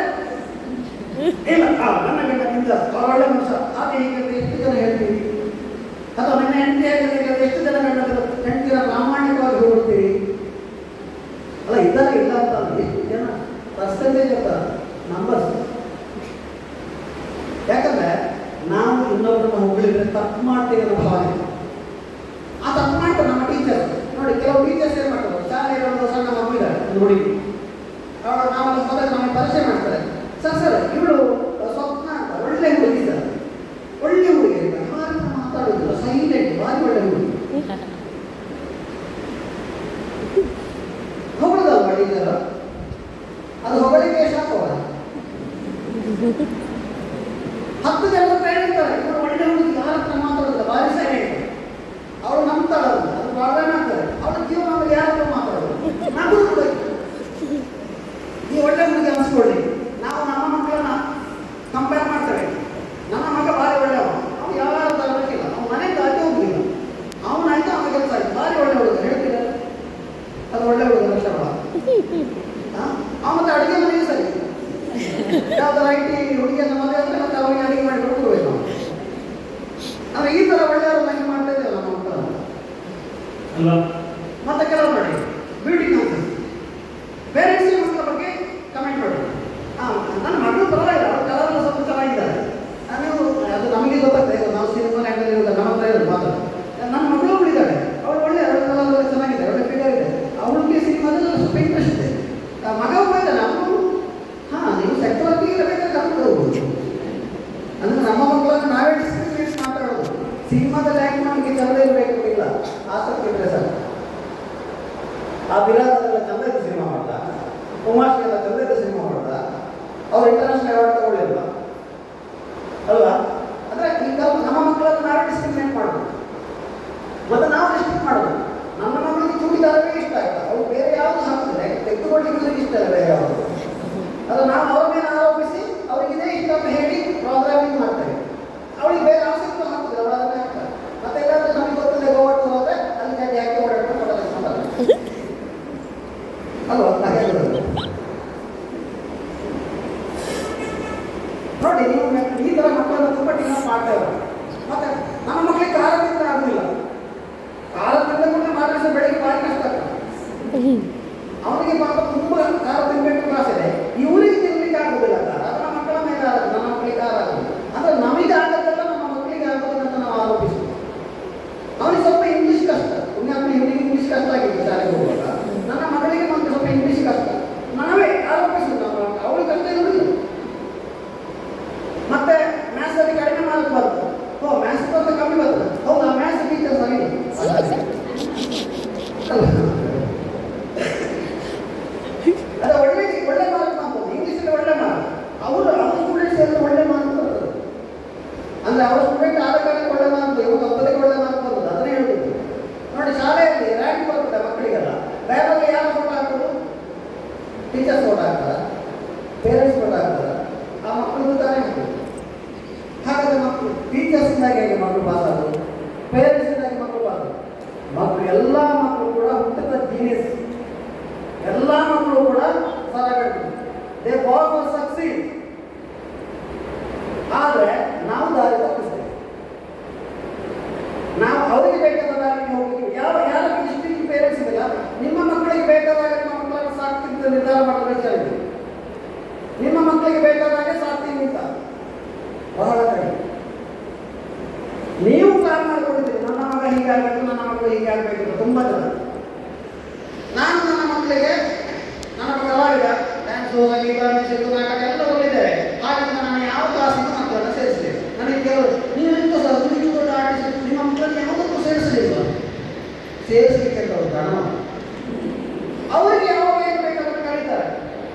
ಇಲ್ಲ ನನ್ನ ಗಂಡ ನಿಂದ ಒಳ್ಳೆ ಮನುಷ್ಯ ಹಾಗೆ ಹೀಗೆ ಎಷ್ಟು ಜನ ಹೇಳ್ತೀವಿ. ಅಥವಾ ನನ್ನ ಹೆಂಡತಿ ಹೇಗೆ ಎಷ್ಟು ಜನ ಹೆಂಡತಿನ ಪ್ರಾಮಾಣಿಕವಾಗಿ ಹೋಗ್ತೀವಿ ಅಲ್ಲ. ಇದೆಲ್ಲ ಇಲ್ಲ ಅಂತ ಎಷ್ಟು ಜನ ಪರ್ಸೆಂಟೇಜ್ ಅಂತ ನಂಬರ್ಸ್. ಯಾಕಂದ್ರೆ ನಾವು ಇನ್ನೊಬ್ಬರನ್ನ ಹೊಗಳಿದ್ರೆ ತಪ್ಪು ಮಾಡ್ತೀವಿ ಅನ್ನೋ ಭಾವನೆ. ಆ ತಪ್ಪು ಮಾಡ್ತಾರೆ ನಮ್ಮ ಟೀಚರ್ಸ್ ನೋಡಿ. ಕೆಲವು ಟೀಚರ್ಸ್ ಏನು ಮಾಡ್ತಾರೆ, ಶಾಲೆಯಲ್ಲಿ ಒಂದು ಸಣ್ಣ ಮಗು ಇದ್ದಾರೆ ನೋಡಿ, ಅವಳು ನಾವಲ್ಲಿ ಹೋದಾಗ ನಮಗೆ ಪರಿಚಯ ಮಾಡ್ತಾರೆ. ಸರ್ ಇವಳು ಸ್ವಪ್ನ ಅಂತ ಒಳ್ಳೆ ಹುಡುಗಿ ಸರ್, ಒಳ್ಳೆ ಹುಡುಗಿ ಯಾರು ಮಾತಾಡೋದಿಲ್ಲ, ಸೈಲೆಂಟ್, ಭಾರಿ ಒಳ್ಳೆ ಹುಡುಗಿ. ಹೊಗಳದಲ್ವ ಟೀಚರ್, ಅದು ಹೊಗಳಿಗೆ ಶಾಪವಲ್ಲ. 10 ಜನ ಹೇಳ್ತಾರೆ ಇವಳು ಒಳ್ಳೆ ಹುಡುಗಿ, ಯಾರ ಹತ್ರ ಮಾತಾಡೋದಿಲ್ಲ, ಭಾರಿ ಸೈಲೆಂಟ್, ಅವಳು ನಂಬ್ತಾಳಲ್ಲ, ಅದು ಪ್ರಾಬ್ಲಮ್ ಆಗ್ತದೆ. ಅವಳ ಜೀವನ ಯಾರ ಹತ್ರ ಮಾತಾಡೋದು, ನಗು ಈ ಒಳ್ಳೆ ಹುಡುಗಿ ಅನ್ಸ್ಕೊಳ್ಳಿ. ನಾವು ನಮ್ಮ ಮಕ್ಕಳನ್ನ ಕಂಪೇರ್ ಮಾಡ್ತೇವೆ. ನನ್ನ ಮಗ ಭಾರಿ ಒಳ್ಳೆಯವ, ಅವ್ನು ಯಾವ ತರಬೇಕಿಲ್ಲ, ಅವ್ನು ಮನೆಯಿಂದ ಅಡ್ಡಿ ಹೋಗ್ಲಿಲ್ಲ, ಅವನಾಯ್ತು ಅವನ ಕೆಲಸ ಆಯ್ತು, ಭಾರಿ ಒಳ್ಳೆ ಹುಡುಗ ಹೇಳ್ತೀರ, ಅದು ಒಳ್ಳೆ ಹುಡುಗ ಲಕ್ಷಣ. ಮತ್ತೆ ಅಡುಗೆ ಮನೆಗೆ ಸರಿ, ಯಾವ್ದಾರ ಐಟಿ ಹುಡುಗಿಯನ್ನು ಮದುವೆ ಅಂದರೆ ಮತ್ತೆ ಅವರಿಗೆ ಅಡುಗೆ ಮಾಡಿ ಕೊಡ್ಕೋಬೇಕು ನಾವು. ಅಂದ್ರೆ ಈ ಥರ ಒಳ್ಳೆಯವರು ಮನೆ ಮಾಡ್ತಾ ಇದ್ದೇವೆ ನಮ್ಮ ಮಕ್ಕಳನ್ನು ಅಲ್ವಾ. ಮತ್ತೆ ಕೆಲವು ನೋಡಿ ಬ್ಯೂಟಿ ಕಾನ್ಸೆಪ್ಟ್, ಪೇರೆಂಟ್ಸ್ ಮಕ್ಕಳ ಬಗ್ಗೆ ಕಮೆಂಟ್ ಮಾಡಿ, ನನ್ನ ಮಗಳು ಪರವಾಗಿಲ್ಲ, ಅವ್ರ ಕಲರೆಲ್ಲ ಸ್ವಲ್ಪ ಚೆನ್ನಾಗಿದ್ದಾರೆ, ನೀವು ಅದು ನಮಗೆ ಗೊತ್ತಾಗ್ತದೆ, ನಾವು ಸಿನಿಮಾ ಲ್ಯಾಂಡಲ್ಲಿ ನಮ್ಮ ಹತ್ರ ಇರೋದು ಮಾತಾಡ. ನನ್ನ ಮಗಳು ಉಳಿದಾಳೆ, ಅವಳು ಒಳ್ಳೆ, ಅವಳ ಕಲರ್ ಚೆನ್ನಾಗಿದೆ, ಒಳ್ಳೆ ಫಿಗರ್ ಇದೆ, ಅವಳಿಗೆ ಸಿನಿಮಾದಲ್ಲಿ ಸ್ವಲ್ಪ ಇಂಟ್ರೆಸ್ಟ್ ಇದೆ. ಮಗ ಹೋಗಿದ್ದಾನೆ ಅವನು, ನೀವು ಸೆಕ್ಟರ್ಗೆ ಇರಬೇಕಾದ್ರೆ ಕರ್ಕೊಂಡು ಹೋಗ್ಬೋದು. ಅಂದರೆ ನಮ್ಮ ಮಕ್ಕಳನ್ನು ನಾವೇ ಡಿಸ್ಕ್ರಿಮಿನೇಟ್ ಮಾತಾಡೋದು. ಸಿನಿಮಾದಲ್ಲಿ ಆ್ಯಕ್ಟ್ ಮಾಡೋಕ್ಕೆ ಚಂದ ಇರಬೇಕು ಇಲ್ಲ, ಆಸಕ್ತಿ ಇದ್ರೆ ಸರ್. ಆ ಬಿರಾದರೆಲ್ಲ ಚಂದದ ಸಿನಿಮಾ ಮಾಡ್ದ, ಉಮಾಶ್ರೀ ಎಲ್ಲ ಚಂದದ ಸಿನಿಮಾ ಮಾಡ್ದ, ಅವ್ರು ಇಂಟರ್ನ್ಯಾಷನಲ್ ಅವಾರ್ಡ್ ತಗೊಳ್ಳಿಲ್ವ ಅಲ್ವಾ. ಅಂದರೆ ಈಗ ನಮ್ಮ ಮಕ್ಕಳನ್ನು ನಾವೇ ಡಿಸ್ಕ್ರಿಮಿನೇಟ್ ಮಾಡೋದು, ಮತ್ತು ನಾವು ಡಿಸ್ಟ್ರಿಕ್ಟ್ ಮಾಡೋದು. ನಮ್ಮ ಮಕ್ಕಳಿಗೆ ಚೂಡಿದಾರವೇ ಇಷ್ಟ ಆಯ್ತಾ, ಅವ್ರು ಬೇರೆ ಯಾವುದು ಹಾಕಿದ್ರೆ ತೆಗೆದುಕೊಳ್ಳಿಕ್ಕೆ ಇಷ್ಟ ಇಲ್ಲ ಬೇರೆ ಯಾವುದು. ಅದು ನಾವು ಅವ್ರ ಮೇಲೆ ಆರೋಪಿಸಿ ಅವ್ರಿಗೆ ಇದೇ ಇಷ್ಟ ಅಂತ ಹೇಳಿ ಪ್ರೋಗ್ರಾಮಿಂಗ್ ಮಾಡ್ತೇವೆ. ಅವಳಿಗೆ ಬೇರೆ ಆಸಕ್ತಿ ಹಾಕಿದ್ರೆ ಅವಳು ಅದನ್ನೇ ಹಾಕ್ತಾರೆ. ಮತ್ತೆ ಎಲ್ಲಾದ್ರೂ ನಮಗೆ ಗೊತ್ತಿದೆ ಗೋವಾಟ್ಟು ಹೋದ್ರೆ ಅಲ್ಲಿ ಜಾತಿ ಹಾಕಿ ಓಡಾಡ್ಕೊಂಡು ಅಲ್ವಾ. ನೋಡಿ ನೀವು ಈ ಥರ ಮಕ್ಕಳನ್ನು ತುಂಬ ಟಿನಪ್ ಮಾಡ್ತೇವೆ. ಮತ್ತೆ ನಮ್ಮ ಮಕ್ಕಳಿಗೆ ಖಾರ ತಿಂದ್ರೆ ಆಗುದಿಲ್ಲ, ಖಾರ ತಿಂದ ಕೂಡ ಮಾತಾಡಿಸಿ ಬೆಳಿಗ್ಗೆ ಭಾರಿ ಕಷ್ಟ ಆಗ್ತದೆ. ಅವನಿಗೆ ಪಾಪ ತುಂಬ ಖಾರ ತಿನ್ಬೇಕು ಆಸೆ, ಇವರಿಗೆ ತಿನ್ಲಿಕ್ಕೆ ಆಗುದಿಲ್ಲ ಖಾರ, ಅದು ನಮ್ಮ ಮಕ್ಕಳ ಮೇಲೆ ಆಗುತ್ತೆ, ನಮ್ಮ ಮಕ್ಕಳಿಗೆ ಖಾರ ಆಗುತ್ತೆ. ಅಂದ್ರೆ ನಮಗೆ ಆಗೋದಲ್ಲ ನಮ್ಮ ಮಕ್ಕಳಿಗೆ ಆಗೋದಿಲ್ಲ ಅಂತ ನಾವು ಆರೋಪಿಸ್ತೀವಿ. ಅವನಿಗೆ ಸ್ವಲ್ಪ ಇಂಗ್ಲೀಷ್ ಕಷ್ಟ, ಪುಣ್ಯಾತ್ಮ ಇವನಿಗೆ ಇಂಗ್ಲೀಷ್ ಕಷ್ಟ ಆಗಿದೆ ಶಾಲೆಗೆ ಹೋಗುವಾಗ, ನನ್ನ ಮಗಳಿಗೆ ಮತ್ತೆ ಸ್ವಲ್ಪ ಇಂಗ್ಲೀಷ್ ಕಷ್ಟ, ನಾವೇ ಆರೋಪಿಸ್ತೀವಿ. ಅವಳಿಗೆ ಕಷ್ಟ ಇರುವುದಿಲ್ಲ. ಮತ್ತೆ ಮ್ಯಾಥ್ಸಲ್ಲಿ ಕಡಿಮೆ ಮಾರ್ಕ್ ಬರ್ತದೆ, ಮ್ಯಾಥ್ಸ್ ಬಂದ ಕಮ್ಮಿ ಬರ್ತದೆ, ಹೌದು ಆ ಮ್ಯಾಥ್ಸ್ ಟೀಚರ್ ಸರಿ ಅದೇ ಒಳ್ಳೆ ಮಾರ್ಕ್ ಮಾಡ್ಬೋದು. ಇಂಗ್ಲೀಷಲ್ಲಿ ಒಳ್ಳೆ ಮಾರ್ಕ್, ಅವ್ರ ಸ್ಟೂಡೆಂಟ್ಸ್ ಎಲ್ಲ ಒಳ್ಳೆ ಮಾರ್ಕ್ ಬರ್ತದೆ. ಅಂದರೆ ಅವರ ಸ್ಟೂಡೆಂಟ್ ಆದ ಕಾರಣಕ್ಕೆ ಒಳ್ಳೆ ಮಾರ್ಕ್, ಇವಾಗ ಒಬ್ಬರಿಗೆ ಒಳ್ಳೆ ಮಾರ್ಕ್ ಬರ್ತದೆ, ಅದನ್ನೇ ಹೇಳ್ಬೋದು. ನೋಡಿ ಶಾಲೆಯಲ್ಲಿ ರ್ಯಾಂಕ್ ಬರ್ತದೆ ಮಕ್ಕಳಿಗೆಲ್ಲ, ಬ್ಯಾಗಲ್ಲಿ ಯಾರು ಫೋಟೋ ಹಾಕೋದು, ಟೀಚರ್ಸ್ ಫೋಟೋ ಹಾಕ್ತಾರೆ, ಪೇರೆಂಟ್ಸ್ ಫೋಟೋ ಹಾಕ್ತಾರೆ, ಆ ಮಕ್ಕಳಿಗೂ ತಾನೇ ಹಾಕೋದು. ಹಾಗಾದರೆ ಮಕ್ಕಳು ಟೀಚರ್ಸಿಂದಾಗಿ ಹೇಗೆ ಮಕ್ಕಳು ಪಾಸ್ ಆಗೋದು, ಪೇರೆಂಟ್ಸಿಂದಾಗಿ ಮಕ್ಕಳು ಪಾಸ್ ಆಗೋದು. ಮಕ್ಕಳು ಎಲ್ಲ ಮಕ್ಕಳು ಕೂಡ ಹುಟ್ಟಿದ ಜೀನಿಯಸ್, ಎಲ್ಲ ಮಕ್ಕಳು ಕೂಡ ಸಾಲಾಗಬೇಕು, ದೇ ಬಾಲ್ ಫಾರ್ ಸಕ್ಸೀಡ್. ಆದರೆ ನಾವು ದಾರಿ ತಪ್ಪಿಸ್ತೇವೆ, ನಾವು ಅವರಿಗೆ ಬೇಕಾದ ದಾರಿಗೆ ಹೋಗ್ತೀವಿ. ಯಾರ ಡಿಸ್ಟ್ರಿಕ್ಟ್ ಪೇರೆಂಟ್ಸ್ ಇಲ್ಲ, ನಿಮ್ಮ ಮಕ್ಕಳಿಗೆ ಬೇಕಾದಾಗ ನಿಮ್ಮ ಮಕ್ಕಳನ್ನು ಸಾಕ್ತಿದ್ದ ನಿರ್ಧಾರ ಮಾಡಬೇಕಾಗಿದೆ. ನಿಮ್ಮ ಮಕ್ಕಳಿಗೆ ಬೇಕಾದಾಗ ಸಾಕ್ತೀನಿ ಅಂತ ಬಹಳ ಕಡಿಮೆ. ನೀವು ಪ್ಲಾನ್ ಮಕ್ಕಳು ಹೀಗೆ ಆಗಬೇಕು ತುಂಬ ಜನ. ನಾನು ನನ್ನ ಮಕ್ಕಳಿಗೆ ನನ್ನ ಕಲಾವಿದ ಡ್ಯಾನ್ಸು, ಸಂಗೀತ, ಮ್ಯೂಸಿಕ್, ನಾಟಕ ಎಲ್ಲ ಹೋಗಿದ್ದೇವೆ. ಹಾಗಾಗಿ ನಾನು ಯಾವ ಕ್ಲಾಸಿಗೂ ಮಕ್ಕಳನ್ನು ಸೇರಿಸಲಿಲ್ಲ. ನನಗೆ ಕೆಲವರು ನೀವೆಂತ ಸರ್ ನೀವು ದೊಡ್ಡ ಆರ್ಟಿಸ್ಟ್ ನಿಮ್ಮ ಮಕ್ಕಳನ್ನು ಯಾವುದಕ್ಕೂ ಸೇರಿಸಲಿಲ್ಲ. ಸೇರಿಸಲಿಕ್ಕೆ ಕೆಲವರು ಕಾರಣ ಅವರಿಗೆ ಯಾವಾಗ ಏನು ಬೇಕಾದ್ರೆ ಕರೀತಾರೆ.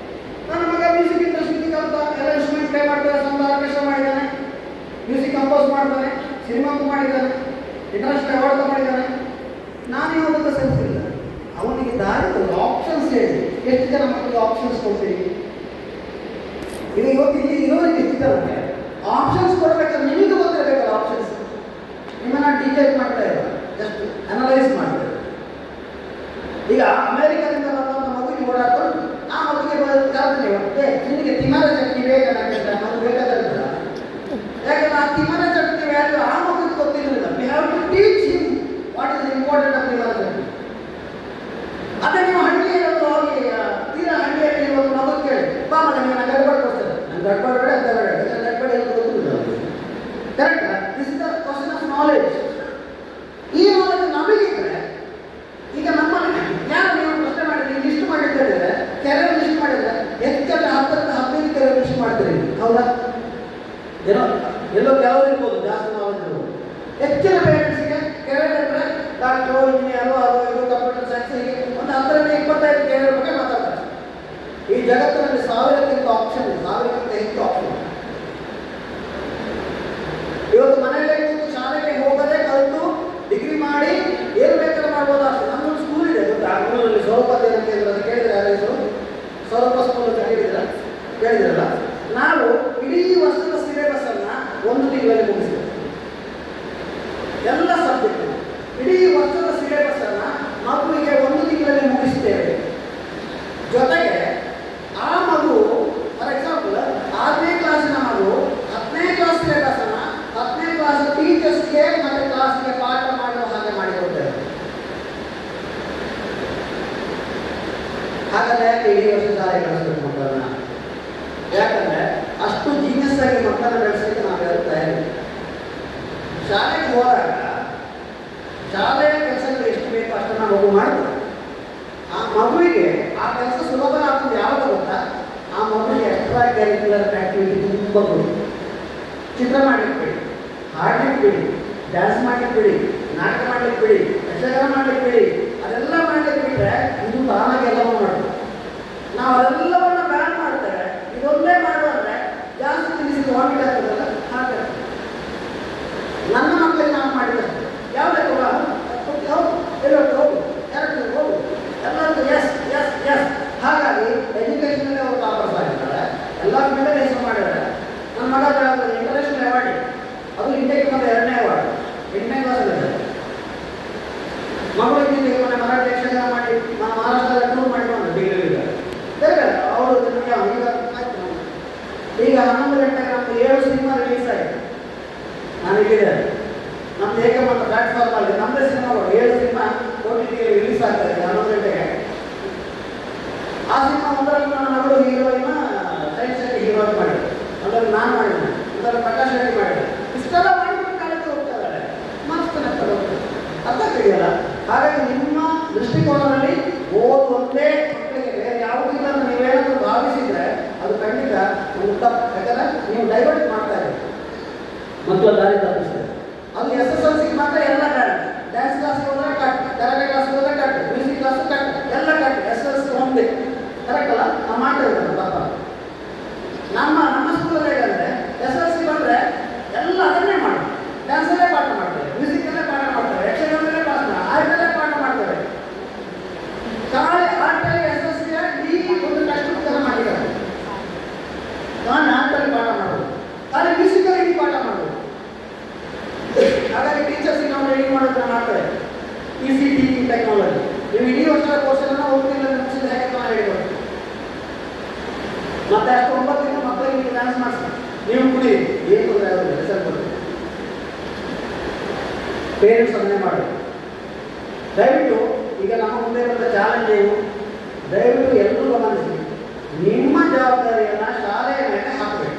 ನನ್ನ ಮಗ ಮ್ಯೂಸಿಕ್ ಇಂಡಸ್ಟ್ರಿ ಕಲಿತ, ಎಲ್ಲ ಇನ್ಸ್ಟ್ರೂಮೆಂಟ್ ಪ್ಲೇ ಮಾಡ್ತಾರೆ, ಸ್ವಂತ ಆರ್ಕೆಸ್ಟ್ರಾ ಮಾಡಿದ್ದಾನೆ, ಮ್ಯೂಸಿಕ್ ಕಂಪೋಸ್ ಮಾಡ್ತಾನೆ, ಸಿನಿಮಾಕ್ಕೂ ಮಾಡಿದ್ದಾನೆ, ಇಂಟರ್ನ್ಯಾಷನಲ್ ಅವಾರ್ಡ್ ಮಾಡಿದ್ದಾನೆ. ನಾನು ಯಾವುದಕ್ಕೂ ಸೇರಿಸಿಲ್ಲ. ಅವನಿಗೆ ದಾರಿ ಆಪ್ಷನ್ಸ್ ಹೇಳಿ. ಎಷ್ಟು ಜನ ಮಕ್ಕಳಿಗೆ ಆಪ್ಷನ್ಸ್ ಕೊಡ್ತೀವಿ? ಇದು ಇವತ್ತು ಇಲ್ಲಿ ಇರೋರಿಗೆ ಎಷ್ಟಿದ್ದಾರೆ ಆಪ್ಷನ್ಸ್ ಕೊಡಬೇಕಾದ್ರೆ ನಿಮಗೆ ಗೊತ್ತಿರಬೇಕಲ್ಲ ಆಪ್ಷನ್ಸ್. ನಿಮ್ಮನ್ನ ಟೀಚರ್ ಮಾಡ್ತಾ ಇಲ್ಲ, ಜಸ್ಟ್ ಅನಲೈಸ್ ಮಾಡ್ತಾರೆ. ಈಗ ಅಮೆರಿಕದಿಂದ ಬಂದಂಥ ಮಗುವಿಗೆ ಓಡಾಡ್ಕೊಂಡು ಆ ಮಗುವಿಗೆ ಕಲ್ಪನೆ ನಿನಗೆ ತಿಮರ ಚಟ್ನಿ ಬೇಕಾದ್ರೆ ಮಗು ಬೇಕಾದಂತ. ಯಾಕಂದ್ರೆ ಆ ತಿಮರ ಚಟ್ನಿ ವ್ಯಾಲ್ಯೂ ಆ ಮಗುವಿಗೆ ಗೊತ್ತಿರಲಿಲ್ಲ. We have to teach him what is important of ತಿಮರ ಚಟ್ನಿ. ಅದೇ ನೀವು ಹಳ್ಳಿಯಲ್ಲಿ ಹೋಗಿ ತೀರಾ ಹಳ್ಳಿಯಲ್ಲಿ ಒಂದು ಮಗು ಕೇಳಿ ಬಾ ಮಗ ನೀವು ನಾನು ಗಡ್ಬಡ್ ಕೊಡ್ತಾರೆ. ನಾನು ಗಡ್ಬಡ್ ಬೇಡ ಅಂತ ಬೇಡ, ಗಡ್ಬಡ್ ಏನು ಗೊತ್ತಿಲ್ಲ. Correct. This is the question of knowledge. ಈ ನಾಲೆಡ್ಜ್ ನಮಗಿದ್ರೆ ಈಗ ನಮ್ಮಲ್ಲಿ ಯಾರು ನೀವು ಪ್ರಶ್ನೆ ಮಾಡಿದ್ರೆ ಲಿಸ್ಟ್ ಮಾಡಿರ್ತಾರೆ, ಕೆರೆ ಲಿಸ್ಟ್ ಮಾಡಿದ್ರೆ ಹೆಚ್ಚಾಗಿ 10-15 ಕೆರೆ ಲಿಸ್ಟ್ ಮಾಡ್ತೀರಿ, ಹೌದಾ? ಏನೋ ಎಲ್ಲೋ ಕೆಲವರು ಇರ್ಬೋದು, ಜಾಸ್ತಿ ನಾಲೆಡ್ಜ್ ಇರ್ಬೋದು. ಹೆಚ್ಚಿನ ಪೇರೆಂಟ್ಸ್ಗೆ ಕೆರೆ ಅಂದರೆ ಡಾಕ್ಟ್ರು, ಇಂಜಿನಿಯರು, ಅದು ಇದು ಕಂಪ್ಯೂಟರ್ ಸೈನ್ಸ್, ಹೀಗೆ ಒಂದು 10-25 ಕೆರೆ ಬಗ್ಗೆ ಮಾತಾಡ್ತಾರೆ. ಈ ಜಗತ್ತಿನಲ್ಲಿ 1000ಕ್ಕಿಂತ ಆಪ್ಷನ್ ಇದೆ, 1000ಕ್ಕಿಂತ ಹೆಚ್ಚು ಆಪ್ಷನ್. ಇವತ್ತು ಮನೆಯಲ್ಲೇ ಕೂತು ಶಾಲೆಗೆ ಹೋಗದೆ ಕಲಿತು ಡಿಗ್ರಿ ಮಾಡಿ ಏನು ಬೇಕಾದ್ರೂ ಮಾಡ್ಬೋದು ಅಷ್ಟೇ. ನಮ್ಮೊಂದು ಸ್ಕೂಲ್ ಇದೆ ಗೊತ್ತಾ, ಬೆಂಗಳೂರಲ್ಲಿ ಸ್ವರೂಪ ಧ್ಯಾನ ಕೇಂದ್ರ ಅಂತ ಕೇಳಿದ್ರೆ ಯಾರು ಹೆಸರು? ಸ್ವರೂಪ ಸ್ಕೂಲ್ ಅಂತ ಕೇಳಿದ್ರಲ್ಲ. ನಾವು ಇಡೀ ವರ್ಷದ ಸಿಲೆಬಸ್ ಅನ್ನ ಒಂದು ತಿಂಗಳಲ್ಲಿ ಮುಗಿಸ್ತೇವೆ. ಎಲ್ಲ ಸಬ್ಜೆಕ್ಟ್ ಇಡೀ ವರ್ಷದ ಸಿಲೆಬಸ್ ಅನ್ನ ಮಗುವಿಗೆ ಒಂದು ತಿಂಗಳಲ್ಲಿ ಮುಗಿಸ್ತೇವೆ. ಜೊತೆಗೆ ಆ ಮಗು ಫಾರ್ ಎಕ್ಸಾಂಪಲ್ 6ನೇ ಕ್ಲಾಸಿನ ಮಗು 10ನೇ ಕ್ಲಾಸ್ ಸಿಲೆಬಸ್ ಅನ್ನ 10ನೇ ಕ್ಲಾಸ್ ಟೀಚರ್ಸ್ಗೆ ಮತ್ತೆ ಕ್ಲಾಸ್ಗೆ ಪಾಠ ಮಾಡುವ ಹಾಗೆ ಮಾಡಿಕೊಡ್ತೇವೆ. ಹಾಗಾದ್ರೆ ಯಾಕೆ ಇಡೀ ವರ್ಷ ಶಾಲೆ ಕಳಿಸ್ಬೇಕು ಮಕ್ಕಳನ್ನ? ಯಾಕಂದ್ರೆ ಅಷ್ಟು ಜೀನಿಯಸ್ ಆಗಿ ಮಕ್ಕಳನ್ನ ಬೆಳೆಸಲಿಕ್ಕೆ ನಾವು ಯಾರು ತಯಾರಿ. ಶಾಲೆಗೆ ಹೋದಾಗ ಶಾಲೆಯ ಕೆಲಸಗಳು ಎಷ್ಟು ಬೇಕು ಅಷ್ಟನ್ನು ಮಗು ಮಾಡ್ತಾರೆ. ಆ ಮಗುವಿಗೆ ಆ ಕೆಲಸ ಸುಲಭ ಆಗ್ತದೆ ಯಾವಾಗ ಗೊತ್ತಾ? ಆ ಮಗುವಿಗೆ ಎಕ್ಸ್ಟ್ರಾ ಕರಿಕ್ಯುಲರ್ ಆಕ್ಟಿವಿಟಿ ತುಂಬ ಕೊಡಿ. ಚಿತ್ರ ಮಾಡ್ಲಿಕ್ಕೆ ಬಿಡಿ, ಹಾಡ್ಲಿಕ್ಕೆ ಬಿಡಿ, ಡ್ಯಾನ್ಸ್ ಮಾಡ್ಲಿಕ್ಕೆ ಬಿಡಿ, ನಾಟಕ ಮಾಡ್ಲಿಕ್ಕೆ ಬಿಡಿ, ಯಕ್ಷಗಾನ ಮಾಡ್ಲಿಕ್ಕೆ ಬಿಡಿ. ಅದೆಲ್ಲ ಮಾಡ್ಲಿಕ್ಕೆ ಬಿಟ್ಟರೆ ಇದು ತಾನಾಗಿ ಎಲ್ಲವೂ ಮಾಡ್ತಾರೆ. ನಾವು ಅದೆಲ್ಲವನ್ನ ಬ್ಯಾನ್ ಮಾಡ್ತೇವೆ. ಇದೊಂದೇ ಮಾಡುವಂದ್ರೆ ಜಾಸ್ತಿ ತಿನಿಸಿದ್ದು ವಾಮಿಟ್ ಆಗ್ತದಲ್ಲ, ಹಾಗೆ ನನ್ನ ಮಕ್ಕಳಿಗೆ ನಾನು ಮಾಡಿದಷ್ಟು ಯಾವುದಕ್ಕೆ ಹೋಗು ಯಾರು ಹೋಗು ಎಲ್ಲರೂ ಎಸ್ ಎಸ್ ಎಸ್. ಹಾಗಾಗಿ ಎಜುಕೇಷನಲ್ಲಿ ಅವರು ಟಾಪರ್ಸ್ ಆಗಿದ್ದಾರೆ, ಎಲ್ಲ ಮೇಲೆ ಹೆಸರು ಮಾಡಿದ್ದಾರೆ. ನನ್ನ ಮಗ ಇಂಟರ್ನ್ಯಾಷನಲ್ ಅವಾರ್ಡ್, ಅದು ಇಂಡಿಯಾಕ್ಕೆ ಬಂದ 2ನೇ ಅವಾರ್ಡ್, 8ನೇ ಕ್ಲಾಸಲ್ಲಿ. ಮಗಳು ಮೊನ್ನೆ ಮರಾಠಿ ಯಕ್ಷಗಾನ ಮಾಡಿ ಮಹಾರಾಷ್ಟ್ರದ ಟೂರ್ ಮಾಡಿ ಬಂದರು ಡಿಗ್ರಿಲಿದ್ದಾರೆ. ಬೇರೆ ಅವರು ಈಗ 11 ಗಂಟೆಗೆ ನಮ್ಮದು 7 ಸಿನಿಮಾ ರಿಲೀಸ್ ಆಯಿತು. ನಾನು ಇಲ್ಲಿದ್ದೆ, ನಮ್ದು ಏಕಮಾತ್ರ ಪ್ಲಾಟ್ಫಾರ್ಮ್ ಅಲ್ಲಿ ನಮ್ಮದೇ ಸಿನಿಮಾಗಳು 7 ಸಿನಿಮಾ OTT ರಿಲೀಸ್ ಆಗ್ತಾ ಇದೆ 11 ಗಂಟೆಗೆ. ಆ ಸಿನಿಮಾ ಒಂದರಲ್ಲಿ ನನ್ನ ಮಗಳು ಹೀರೋಯಿನ ಸೈನ್ಸ್ ಶೆಟ್ಟಿ ಹೀರೋಯಿನ್ ಮಾಡಿದ್ರು, ಅದರಲ್ಲಿ ನಾನು ಮಾಡಿದ್ದೆ, ಅದರಲ್ಲಿ ಪ್ರಕಾಶ್ ಶೆಟ್ಟಿ ಮಾಡಿದ್ದೆ. ಇಷ್ಟೆಲ್ಲ ಮಾಡಿಕೊಂಡು ಕಾಲಕ್ಕೆ ಹೋಗ್ತಾ ಇದ್ದಾರೆ, ಮಸ್ತ್ ಹೋಗ್ತಾರೆ, ಅರ್ಥ ತಿಳಿಯಲ್ಲ. ಹಾಗಾಗಿ ನಿಮ್ಮ ದೃಷ್ಟಿಕೋನದಲ್ಲಿ ಓದು ಒಂದೇ ಮಕ್ಕಳಿಗೆ ಬೇರೆ ಯಾವುದಿಲ್ಲ ಅಂತ ನೀವೇನಾದರೂ ಭಾವಿಸಿದ್ರೆ ಅದು ಖಂಡಿತ ಒಂದು ತಪ್ಪು. ಯಾಕಂದ್ರೆ ನೀವು ಡೈವರ್ಟ್ ಮಾಡ್ತಾ ಇದ್ದೀರಿ, ಮಕ್ಕಳ ದಾರಿ ತಪ್ಪಿಸ್ತಾರೆ. ಅದು SSLC ಮಾತ್ರ ಎಲ್ಲ ಕಟ್, ಡ್ಯಾನ್ಸ್ ಕ್ಲಾಸ್ಗೆ ಹೋದ್ರೆ ಕಟ್, ಕರಾಟೆ ಕ್ಲಾಸ್ಗೆ ಹೋದ್ರೆ ಕಟ್, ಮ್ಯೂಸಿಕ್ ಕ್ಲಾಸ್ ಕಟ್, ಎಲ್ಲ ಕಟ್. SSLC ಒಂದೇ ಕರೆಕ್ಟ್ ಅಲ್ಲ? ನಾವು ಮಾಡ್ತಾ ಇದ್ದೀವಿ ತಪ್ಪ. ನಮ್ಮ ಸ್ಕೂಲಲ್ಲಿ ಹೇಗಂದ್ರೆ SSLC ಬಂದರೆ ಎಲ್ಲ ಅದನ್ನೇ ಮಾಡಿ, ಡ್ಯಾನ್ಸಲ್ಲೇ ಪಾಠ ಮಾಡ್ತೇವೆ, ಮ್ಯೂಸಿಕಲ್ಲೇ ಪಾಠ ಮಾಡ್ತೇವೆ, ಯಕ್ಷಗಾನದಲ್ಲೇ ಪಾಠ ಮಾಡ್ತೇವೆ, ಆರ್ಟಲ್ಲೇ ಪಾಠ ಮಾಡ್ತೇವೆ. ಕಾಳೆ ಆರ್ಟಲ್ಲಿ SSLC ಈ ಒಂದು ಟೆಕ್ಸ್ಟ್ ಮಾಡಿದ್ದಾರೆ. ನಾನು ಆರ್ಟಲ್ಲಿ ಪಾಠ ಮಾಡೋದು, ಆದರೆ ಮ್ಯೂಸಿಕಲ್ಲಿ ಪಾಠ ಮಾಡೋದು. ಹಾಗಾಗಿ ಟೀಚರ್ಸ್ ನಾವು ಟ್ರೈನಿಂಗ್ ಮಾಡೋದನ್ನ ಮಾಡ್ತಾರೆ. ECT ಟೆಕ್ನಾಲಜಿ ನೀವು ಇಡೀ ವರ್ಷದ ಕೋರ್ಸನ್ನು ಹೋಗ್ತಿಲ್ಲ ಮುಗಿಸಿದ ಹೇಗೆ ಹೇಳಿಕೊಡ್ತೀವಿ. ಮತ್ತೆ ಅಷ್ಟು 9 ದಿನ ಮಕ್ಕಳಿಗೆ ನೀವು ಡ್ಯಾನ್ಸ್ ಮಾಡಿಸ್ತೀವಿ, ನೀವು ಕುಡಿ ಏನು ತೊಂದರೆ ಆಗೋದಿಲ್ಲ, ರಿಸಲ್ಟ್ ಬರುತ್ತೆ. ಪೇರೆಂಟ್ಸ್ ಅದನ್ನೇ ಮಾಡಿ. ದಯವಿಟ್ಟು ಈಗ ನಮ್ಮ ಮುಂದೆ ಬಂದ ಚಾಲೆಂಜ್ ಏನು, ದಯವಿಟ್ಟು ಎಲ್ಲರೂ ಗಮನಿಸಿ, ನಿಮ್ಮ ಜವಾಬ್ದಾರಿಯನ್ನು ಶಾಲೆಯ ಮೇಲೆ ಹಾಕಬೇಕು.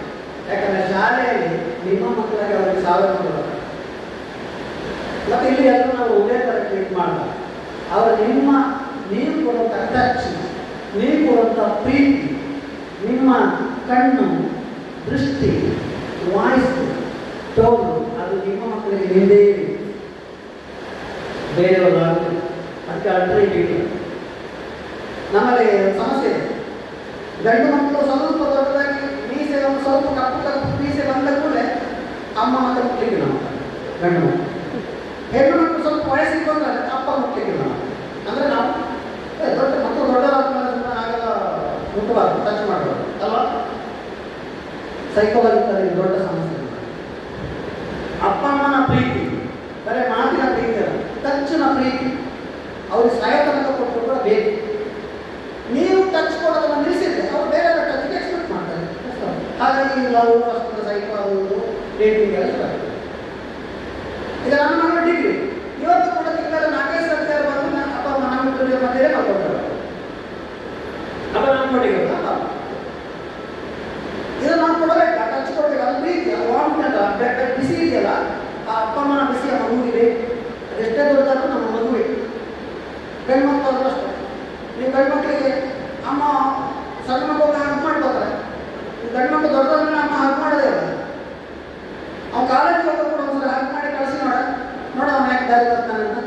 ಯಾಕಂದರೆ ಶಾಲೆಯಲ್ಲಿ ನಿಮ್ಮ ಮಕ್ಕಳಿಗೆ ಅವರಿಗೆ 1000 ಕೊಡಬೇಕು. ಮತ್ತು ಇಲ್ಲಿ ಎಲ್ಲರೂ ನಾವು ಒಂದೇ ಥರ ಮೀಟ್ ಮಾಡ್ತಾರೆ. ಅವರು ನೀವು ಕೊಡುವಂಥ ಅಟ್ರಾಕ್ಷನ್, ನೀವು ಕೊಡುವಂಥ ಪ್ರೀತಿ, ನಿಮ್ಮ ಕಣ್ಣು, ದೃಷ್ಟಿ, ವಾಯ್ಸ್, ಟೋನು, ಅದು ನಿಮ್ಮ ಮಕ್ಕಳಿಗೆ ನಿಂದೇ ಬೇರೆಯವರು ಅದಕ್ಕೆ ಅಲ್ಟರ್ನೇಟಿವ್. ನಮ್ಮಲ್ಲಿ ಸಮಸ್ಯೆ ಇದೆ. ಗಂಡು ಮಕ್ಕಳು ಸ್ವಲ್ಪ ದೊಡ್ಡದಾಗಿ ಮೀಸೆ ಒಂದು ಸ್ವಲ್ಪ ಕಪ್ಪು ಮೀಸೆ ಬಂದ ಕೂಡಲೇ ಅಮ್ಮ ಮತ್ತೆ ಮುಟ್ಲಿಕ್ಕೆ ನಾವು ಗಂಡು ಮಕ್ಕಳು. ಹೆಣ್ಣು ಮಕ್ಕಳು ಸ್ವಲ್ಪ ವಯಸ್ಸಿಗೆ ಬಂದರೆ ಅಪ್ಪ ಮುಟ್ಲಿಕ್ಕೆ ನಾವು. ಅಂದರೆ ನಾವು ದೊಡ್ಡ ಮಕ್ಕಳು ದೊಡ್ಡದಾದ್ಮೇಲೆ ಆಗೆಲ್ಲ ಮುಟ್ಟಬಾರ್ದು, ಟಚ್ ಮಾಡಬಾರ್ದು ಅಲ್ವಾ? ಸೈಕೋಲಾಜಿಕಲ್ ದೊಡ್ಡ ಸಮಸ್ಯೆ. ಅಪ್ಪ ಅಮ್ಮನ ಪ್ರೀತಿ ಬರೀ ಮಾತಿನ ಪ್ರೀತಿ ಅಲ್ಲ, ಟಚ್ನ ಪ್ರೀತಿ. ಅವ್ರಿಗೆ ಸಾಯತನಕ ಕೊಟ್ಟು ಕೂಡ ಬೇಕು. ನೀವು ಟಚ್ ಕೊಡೋದನ್ನು ನಿಲ್ಲಿಸಿದ್ರೆ ಅವ್ರು ಬೇರೆ ಟಚ್ಗೆ ಎಕ್ಸ್ಪೆಕ್ಟ್ ಮಾಡ್ತಾರೆ. ಹಾಗಾಗಿ ನಾವು ಫಸ್ಟ್ ಸೈಕೋ ಆಗುವುದು, ಡೇಟಿಂಗ್ ಎಲ್ಲ ಸ್ಟಾರ್ಟ್. ಈಗ ನಾನು ಮಾಡೋ ಡಿಗ್ರಿ ಇವತ್ತು ಕೂಡ ತಿಂಗಳ 4 ಸರ್ಕಾರ ಬಂದು ನಾನು ಅಪ್ಪ ಅಮ್ಮ ನಮ್ಮ ಮಧ್ಯೆ ಮಾಡ್ಕೊಳ್ತಾರೆ. ಅಪ್ಪ ನಾನು ಮಾಡಿರೋದು ಇದನ್ನು ನಾವು ಕೊಡಬೇಕು, ಟಚ್ ಕೊಡಬೇಕು. ಅದು ಪ್ರೀತಿ, ಅದು ವಾಂಟ್, ಬಿಸಿ ಇದೆಯಲ್ಲ, ಆ ಅಪ್ಪ ಅಮ್ಮನ ಬಿಸಿ ಆ ಮಗುವಿದೆ. ಅದೆಷ್ಟೇ ದೊಡ್ಡದಾದ್ರೂ ನಮ್ಮ ಮಗುವೆ. ಗಂಡು ಮಕ್ಕಳು ಅಷ್ಟೇ. ನೀವು ಗಂಡು ಮಕ್ಕಳಿಗೆ ಅಮ್ಮ ಸಣ್ಣ ಮಗುವಿಗೆ ಹಗ್ ಮಾಡ್ಕೋತಾರೆ. ಗಂಡು ಮಕ್ಕಳು ದೊಡ್ಡದಾದ್ಮೇಲೆ ಅಮ್ಮ ಹಗ್ ಮಾಡೋದೇ ಇಲ್ಲ. ಅವ್ನು ಕಾಲೇಜಿಗೆ ಹೋಗೋ ಕೂಡ ಒಂದ್ಸಲ ಹಗ್ ಮಾಡಿ ಕಳಿಸಿ ನೋಡ ಅವನು ಯಾಕೆ ದಾರಿ ಬರ್ತಾನೆ ಅಂತ.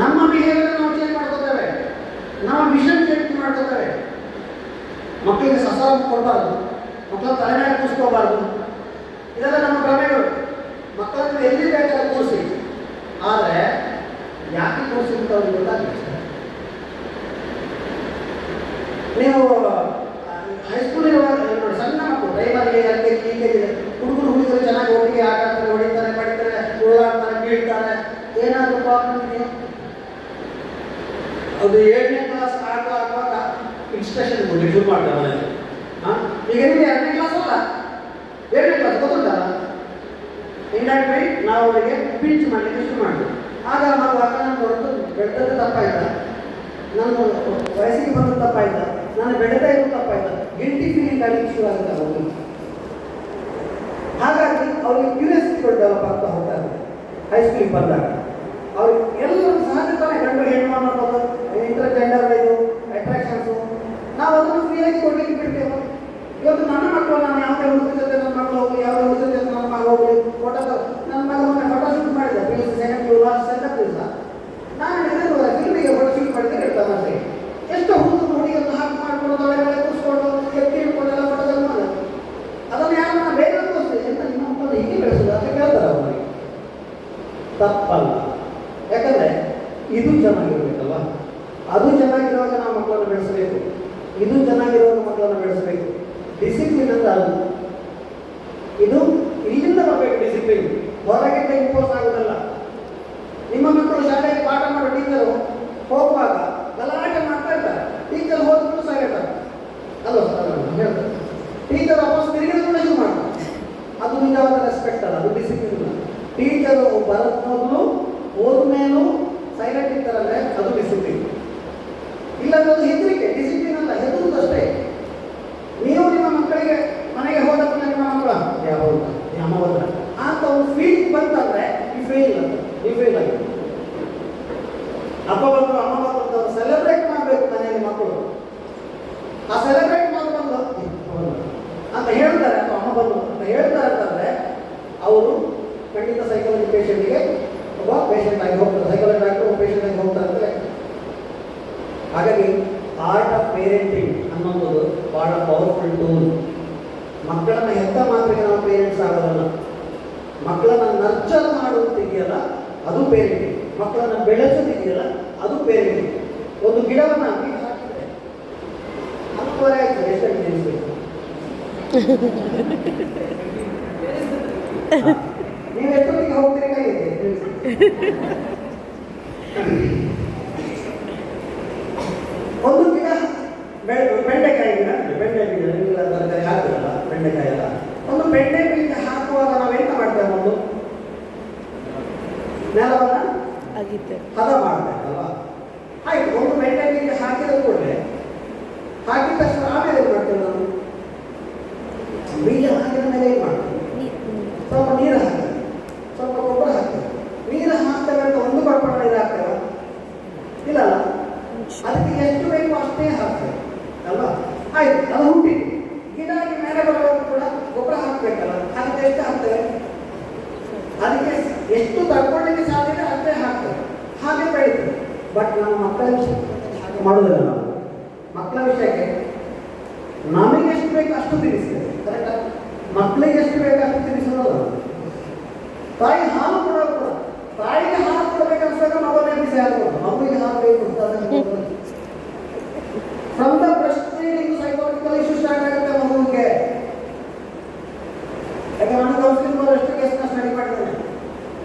ನಮ್ಮ ಬಿಹೇವಿಯರ್ ನಾವು ಚೇಂಜ್ ಮಾಡ್ಕೋತೇವೆ, ನಮ್ಮ ವಿಷನ್ ಚೇಂಜ್ ಮಾಡ್ಕೋತೇವೆ. ಮಕ್ಕಳಿಗೆ ಸಸಾರ ಕೊಡಬಾರ್ದು, ಮಕ್ಕಳ ತಲೆ ಮೇಲೆ ಕೂರಿಸ್ಕೋಬಾರ್ದು. ಇದೆಲ್ಲ ನಮ್ಮ ಭ್ರಮೆಗಳು. ಮಕ್ಕಳನ್ನು ಎಲ್ಲಿ ಬೇಕಾದ್ರೆ ಕೂರಿಸಿ, ಆದರೆ ಯಾಕೆ ಕೂರಿಸಿಂತ ಅವ್ರಿಗೆ ಗೊತ್ತಾಗ್ತದೆ. ನೀವು ಹೈಸ್ಕೂಲ್ ಇರುವಾಗ ನೋಡಿ, ಸಣ್ಣ ಮಕ್ಕಳು ಪ್ರೈಮರಿ, LKG, UKG ಹುಡುಗರು ಚೆನ್ನಾಗಿ ಒಟ್ಟಿಗೆ ಆಟ ಆಡ್ತಾರೆ, ಹೊಡಿತಾರೆ, ಪಡಿತಾರೆ, ಓಡಾಡ್ತಾರೆ, ಬೀಳ್ತಾರೆ. ಏನಾದರೂ ಪ್ರಾಬ್ಲಮ್ ಇದೆಯಾ? ಅದು 7ನೇ ಕ್ಲಾಸ್ ಆಗುವಾಗ ಇನ್ಸ್ಟ್ರಕ್ಷನ್ ಕೊಡಿ ಶುರು ಮಾಡ್ತಾರೆ ಮನೆಯಲ್ಲಿ. ಈಗ ನಿಮಗೆ 2ನೇ ಕ್ಲಾಸ್ ಅಲ್ಲ, 7ನೇ ಕ್ಲಾಸ್ ಗೊತ್ತುಂಟಲ್ಲ. ಇಂಡೈರೆಕ್ಟ್ ನಾವು ಅವರಿಗೆ ಪಿಂಚ್ ಮಾಡಲಿಕ್ಕೆ ಶುರು ಮಾಡಿದ್ವಿ. ಆಗ ನಾವು ಅಕ್ಕನ ಹೊರತು ಬೆಳೆದದ್ದು ತಪ್ಪಾಯ್ತಾ, ನನ್ನ ವಯಸ್ಸಿಗೆ ಬಂದ ತಪ್ಪಾಯ್ತಾ, ನಾನು ಬೆಳೆದ ಇರೋ ತಪ್ಪಾಯ್ತಾ, ಗಿಲ್ಟಿ ಫೀಲಿಂಗ್ ಆಗಲಿಕ್ಕೆ ಶುರು ಆಗುತ್ತೆ ಅವರಿಗೆ. ಹಾಗಾಗಿ ಅವ್ರಿಗೆ ಕ್ಯೂರಿಯಾಸಿಟಿಗಳು ಡೆವಲಪ್ ಆಗ್ತಾ ಹೋಗ್ತಾರೆ. ಹೈಸ್ಕೂಲಿಗೆ ಬಂದಾಗ ಅವ್ರಿಗೆ ಎಲ್ಲರೂ ಸಹಜತಾನೆ ಗಂಡು ಹೆಣ್ಣು ಅನ್ನೋದು ಇಂಟರ್ಜೆಂಡರ್ ಇದು ಅಟ್ರಾಕ್ಷನ್ಸು ನಾವು ಅದನ್ನು ಫ್ರೀಯಾಗಿ ಕೊಡಲಿಕ್ಕೆ ಬಿಡ್ತೇವೆ. ಇವತ್ತು ನನ್ನ ಮಕ್ಕಳು ನಾನು ಯಾವುದೇ ಹುಡುಗರ ಜೊತೆ ನನ್ನ ಮಕ್ಕಳು ಹೋಗಿ, ಯಾವುದೇ ಹುಡುಗರ ಜೊತೆ ನನ್ನ ಮಗ ಹೋಗಿ ಫೋಟೋ, ನನ್ನ ಮಗ ಮೊನ್ನೆ ಫೋಟೋ ಶೂಟ್ ಮಾಡಿದ್ದೆ. PUC second PU last centre ದಿವಸ ನಾನು ಫಿಲ್ಮಿಗೆ ಫೋಟೋ ಶೂಟ್ ಮಾಡಿದ್ರೆ ಹೇಳ್ತಾರೆ ಅಷ್ಟೇ. ಎಷ್ಟು ಹುಡುಗರು ಹುಡುಗಿಯನ್ನು ಹಾಕಿ ಮಾಡ್ಕೊಂಡು ಒಳಗಡೆ ಕೂರಿಸ್ಕೊಂಡು ಎತ್ತಿ ಹಿಡ್ಕೊಂಡೆಲ್ಲ ಫೋಟೋದಲ್ಲಿ ಮಾಡೋದು. ಅದನ್ನು ಯಾರನ್ನ ಬೇರೆ ತೋರಿಸ್ತೀವಿ ಅಂತ ನಿಮ್ಮ ಮಕ್ಕಳು ಹೀಗೆ ಬೆಳೆಸೋದು ಅಂತ ಕೇಳ್ತಾರೆ ಅವರಿಗೆ. ತಪ್ಪಲ್ಲ. ಯಾಕಂದರೆ ಇದು ಚೆನ್ನಾಗಿರ್ಬೇಕಲ್ವ. ಅದು ಚೆನ್ನಾಗಿರುವಾಗ ನಾವು ಮಕ್ಕಳನ್ನು ಬೆಳೆಸಬೇಕು, ಇದು ಚೆನ್ನಾಗಿರುವಾಗ ಮಕ್ಕಳನ್ನು ಬೆಳೆಸಬೇಕು. ಡಿಸಿಪ್ಲಿನ್ ಅಂತ ಅದು. ಇದು ಇಲ್ಲಿಂದ ಬರಬೇಕು ಡಿಸಿಪ್ಲಿನ್, ಹೊರಗಿಂದ ಇಂಪೋಸ್ ಆಗೋದಲ್ಲ. ನಿಮ್ಮ ಮಕ್ಕಳು ಶಾಲೆಗೆ ಪಾಠ ಮಾಡೋ ಟೀಚರು ಹೋಗುವಾಗ ಗಲಾಟೆ ಮಾಡ್ತಾ ಇರ್ತಾರೆ, ಟೀಚರ್ ಹೋದ್ರೂ ಸಾಗಿರ್ತಾರೆ ಅಲ್ವ ಹೇಳ್ತಾರೆ. ಟೀಚರ್ ವಾಪಸ್ ತಿರುಗಿದ ಕೂಡ ಶುರು ಮಾಡ್ತಾರೆ. ಅದು ನಿಜವಾದ ರೆಸ್ಪೆಕ್ಟ್ ಅಲ್ಲ, ಅದು ಡಿಸಿಪ್ಲಿನ್. ಟೀಚರು ಬರೋದು ಹೋದ್ಮೇಲೂ ಸೈಲೆಂಟ್ ಇರ್ತಾರಂದ್ರೆ ಅದು ಡಿಸಿಪ್ಲಿನ್. ಇಲ್ಲಂದ್ರೆ ಅದು ಹೆದರಿಕೆ, ಡಿಸಿಪ್ಲಿನ್ ಅಲ್ಲ, ಹೆದರುವುದಷ್ಟೇ. ನೀವು ನಿಮ್ಮ ಮಕ್ಕಳಿಗೆ ಮನೆಗೆ ಹೋದ ನಿಮ್ಮ ಮಕ್ಕಳು ಯಾವ ಅಮ್ಮ ಹೋದ ಅಂತ ಒಂದು ಫೀಲಿಂಗ್ ಬಂತಂದ್ರೆ ಈ ಫೇಲ್ ಅಂತ, ಈ ಫೇಲ್ ಆಗಿದೆ. ಅಪ್ಪ ಬಂದು ಅಮ್ಮ ಬಂದು ಸೆಲೆಬ್ರೇಟ್ ಮಾಡಬೇಕು ಮನೆಯಲ್ಲಿ ಮಕ್ಕಳು. ಆ ಸೆಲೆಬ್ರೇಟ್ ಮಾಡಿ ಬಂದು ಅಂತ ಹೇಳ್ತಾರೆ, ಅಥವಾ ಅಮ್ಮ ಬಂದು ಅಂತ ಹೇಳ್ತಾರೆ ಅಂತಂದ್ರೆ ಅವರು ಖಂಡಿತ ಸೈಕಾಲಜಿ ಪೇಷಂಟ್ಗೆ ಒಬ್ಬ ಪೇಷಂಟ್ ಆಗಿ ಹೋಗ್ತಾರೆ, ಸೈಕಾಲಜಿ ಡಾಕ್ಟರ್ ಒಬ್ಬ ಪೇಷಂಟ್ ಆಗಿ ಹೋಗ್ತಾರೆ ಅಂತ. ಹಾಗಾಗಿ ಆರ್ಟ್ ಆಫ್ ಪೇರೆಂಟಿಂಗ್ ಅನ್ನೋದು ಭಾಳ ಪವರ್ಫುಲ್ ಟೂಲ್. ಮಕ್ಕಳನ್ನು ಹೆತ್ತ ಮಾತ್ರಕ್ಕೆ ನಾವು ಪೇರೆಂಟ್ಸ್ ಆಗೋದಲ್ಲ, ಮಕ್ಕಳನ್ನು ನರ್ಚರ್ ಮಾಡೋದಿದೆಯಲ್ಲ ಅದು ಪೇರೆಂಟಿಂಗ್, ಮಕ್ಕಳನ್ನು ಬೆಳೆಸೋದಿದೆಯಲ್ಲ ಅದು ಪೇರೆಂಟಿಂಗ್. ಒಂದು ಗಿಡವನ್ನು ಹಾಕಿದ್ರೆ 10 ಆಯ್ತು, ಎಷ್ಟು ನೆನೆಸ್ಬೇಕು ನೀವು ಎಷ್ಟೊತ್ತಿಗೆ ಹೋಗ್ತೀರಿ ಕೈಗೆ ಒಂದು ಗಿಡ ಬೆಂಡೆಕಾಯಿ ಗಿಡ, ಬೆಂಡೆ ಬೀಜ ನೀವೆಲ್ಲ ತರಕಾರಿ ಹಾಕ್ತಿರಲ್ಲ, ಬೆಂಡೆಕಾಯಿ ಎಲ್ಲ. ಒಂದು ಬೆಂಡೆ ಬೀಜ ಹಾಕುವಾಗ ನಾವೆಂತ ಮಾಡ್ತೇವೆ, ಒಂದು ನೆಲವನ್ನು ಹದ ಮಾಡ್ತೇವಲ್ವಾ. ಆಯ್ತು, ಒಂದು ಬೆಂಡೆ ಬೀಜ ಹಾಕಿದ ಕೂಡಲೇ ಹಾಕಿದ ತಕ್ಷಣ ಆಮೇಲೆ ಏನು ಮಾಡ್ತೇವೆ ನಾವು? ಬೀಜ ಹಾಕಿದ ಮೇಲೆ ಏನು ಮಾಡ್ತೇವೆ? ಸ್ವಲ್ಪ ನೀರು ಹಾಕ್ತೇವೆ, ಸ್ವಲ್ಪ ಗೊಬ್ಬರ ಹಾಕ್ತೇವೆ. ನೀರು ಹಾಕ್ತೇವೆ ಅಂತ ಒಂದು ಎಷ್ಟು ಹಾಕ್ತೇವೆ, ಅದಕ್ಕೆ ಎಷ್ಟು ತಡ್ಕೊಳ್ಳಿಕ್ಕೆ ಸಾಧ್ಯತೆ ಅಷ್ಟೇ ಹಾಕ್ತೇವೆ, ಹಾಗೆ ಬೆಳೀತೇವೆ. ಬಟ್ ನಮ್ಮ ಮಕ್ಕಳ ವಿಷಯ ಹಾಗೆ ಮಾಡೋದಿಲ್ಲ. ನಾವು ಮಕ್ಕಳ ವಿಷಯಕ್ಕೆ ನಮಗೆ ಎಷ್ಟು ಬೇಕು ಅಷ್ಟು ತಿನ್ನಿಸ್ತೇವೆ, ಕರೆಕ್ಟಾ? ಮಕ್ಕಳಿಗೆ ಎಷ್ಟು ಬೇಕು ಅಷ್ಟು ತಿನ್ನಿಸೋದು. ತಾಯಿ ಹಾಲು ಕೊಡೋದು ಕೂಡ, ತಾಯಿಗೆ ಹಾಲು ಕೊಡಬೇಕು ಅನ್ಸಾಗ ಮಗುವಿಗೆ ಬಿಸಿ ಹಾಕೋದು, ಮಗುವಿಗೆ ಹಾಲು ಬೇಕು ಅಂತ from the breast feeding psychological issue start ಆಗುತ್ತೆ ಮಗುವಿಗೆ. ಯಾಕೆ ನಾನು ಕೌನ್ಸಿಲಿಂಗ್ ಬರೋಷ್ಟು ಕೇಸ್ನ ಸ್ಟಡಿ ಮಾಡಿದ್ದೇನೆ.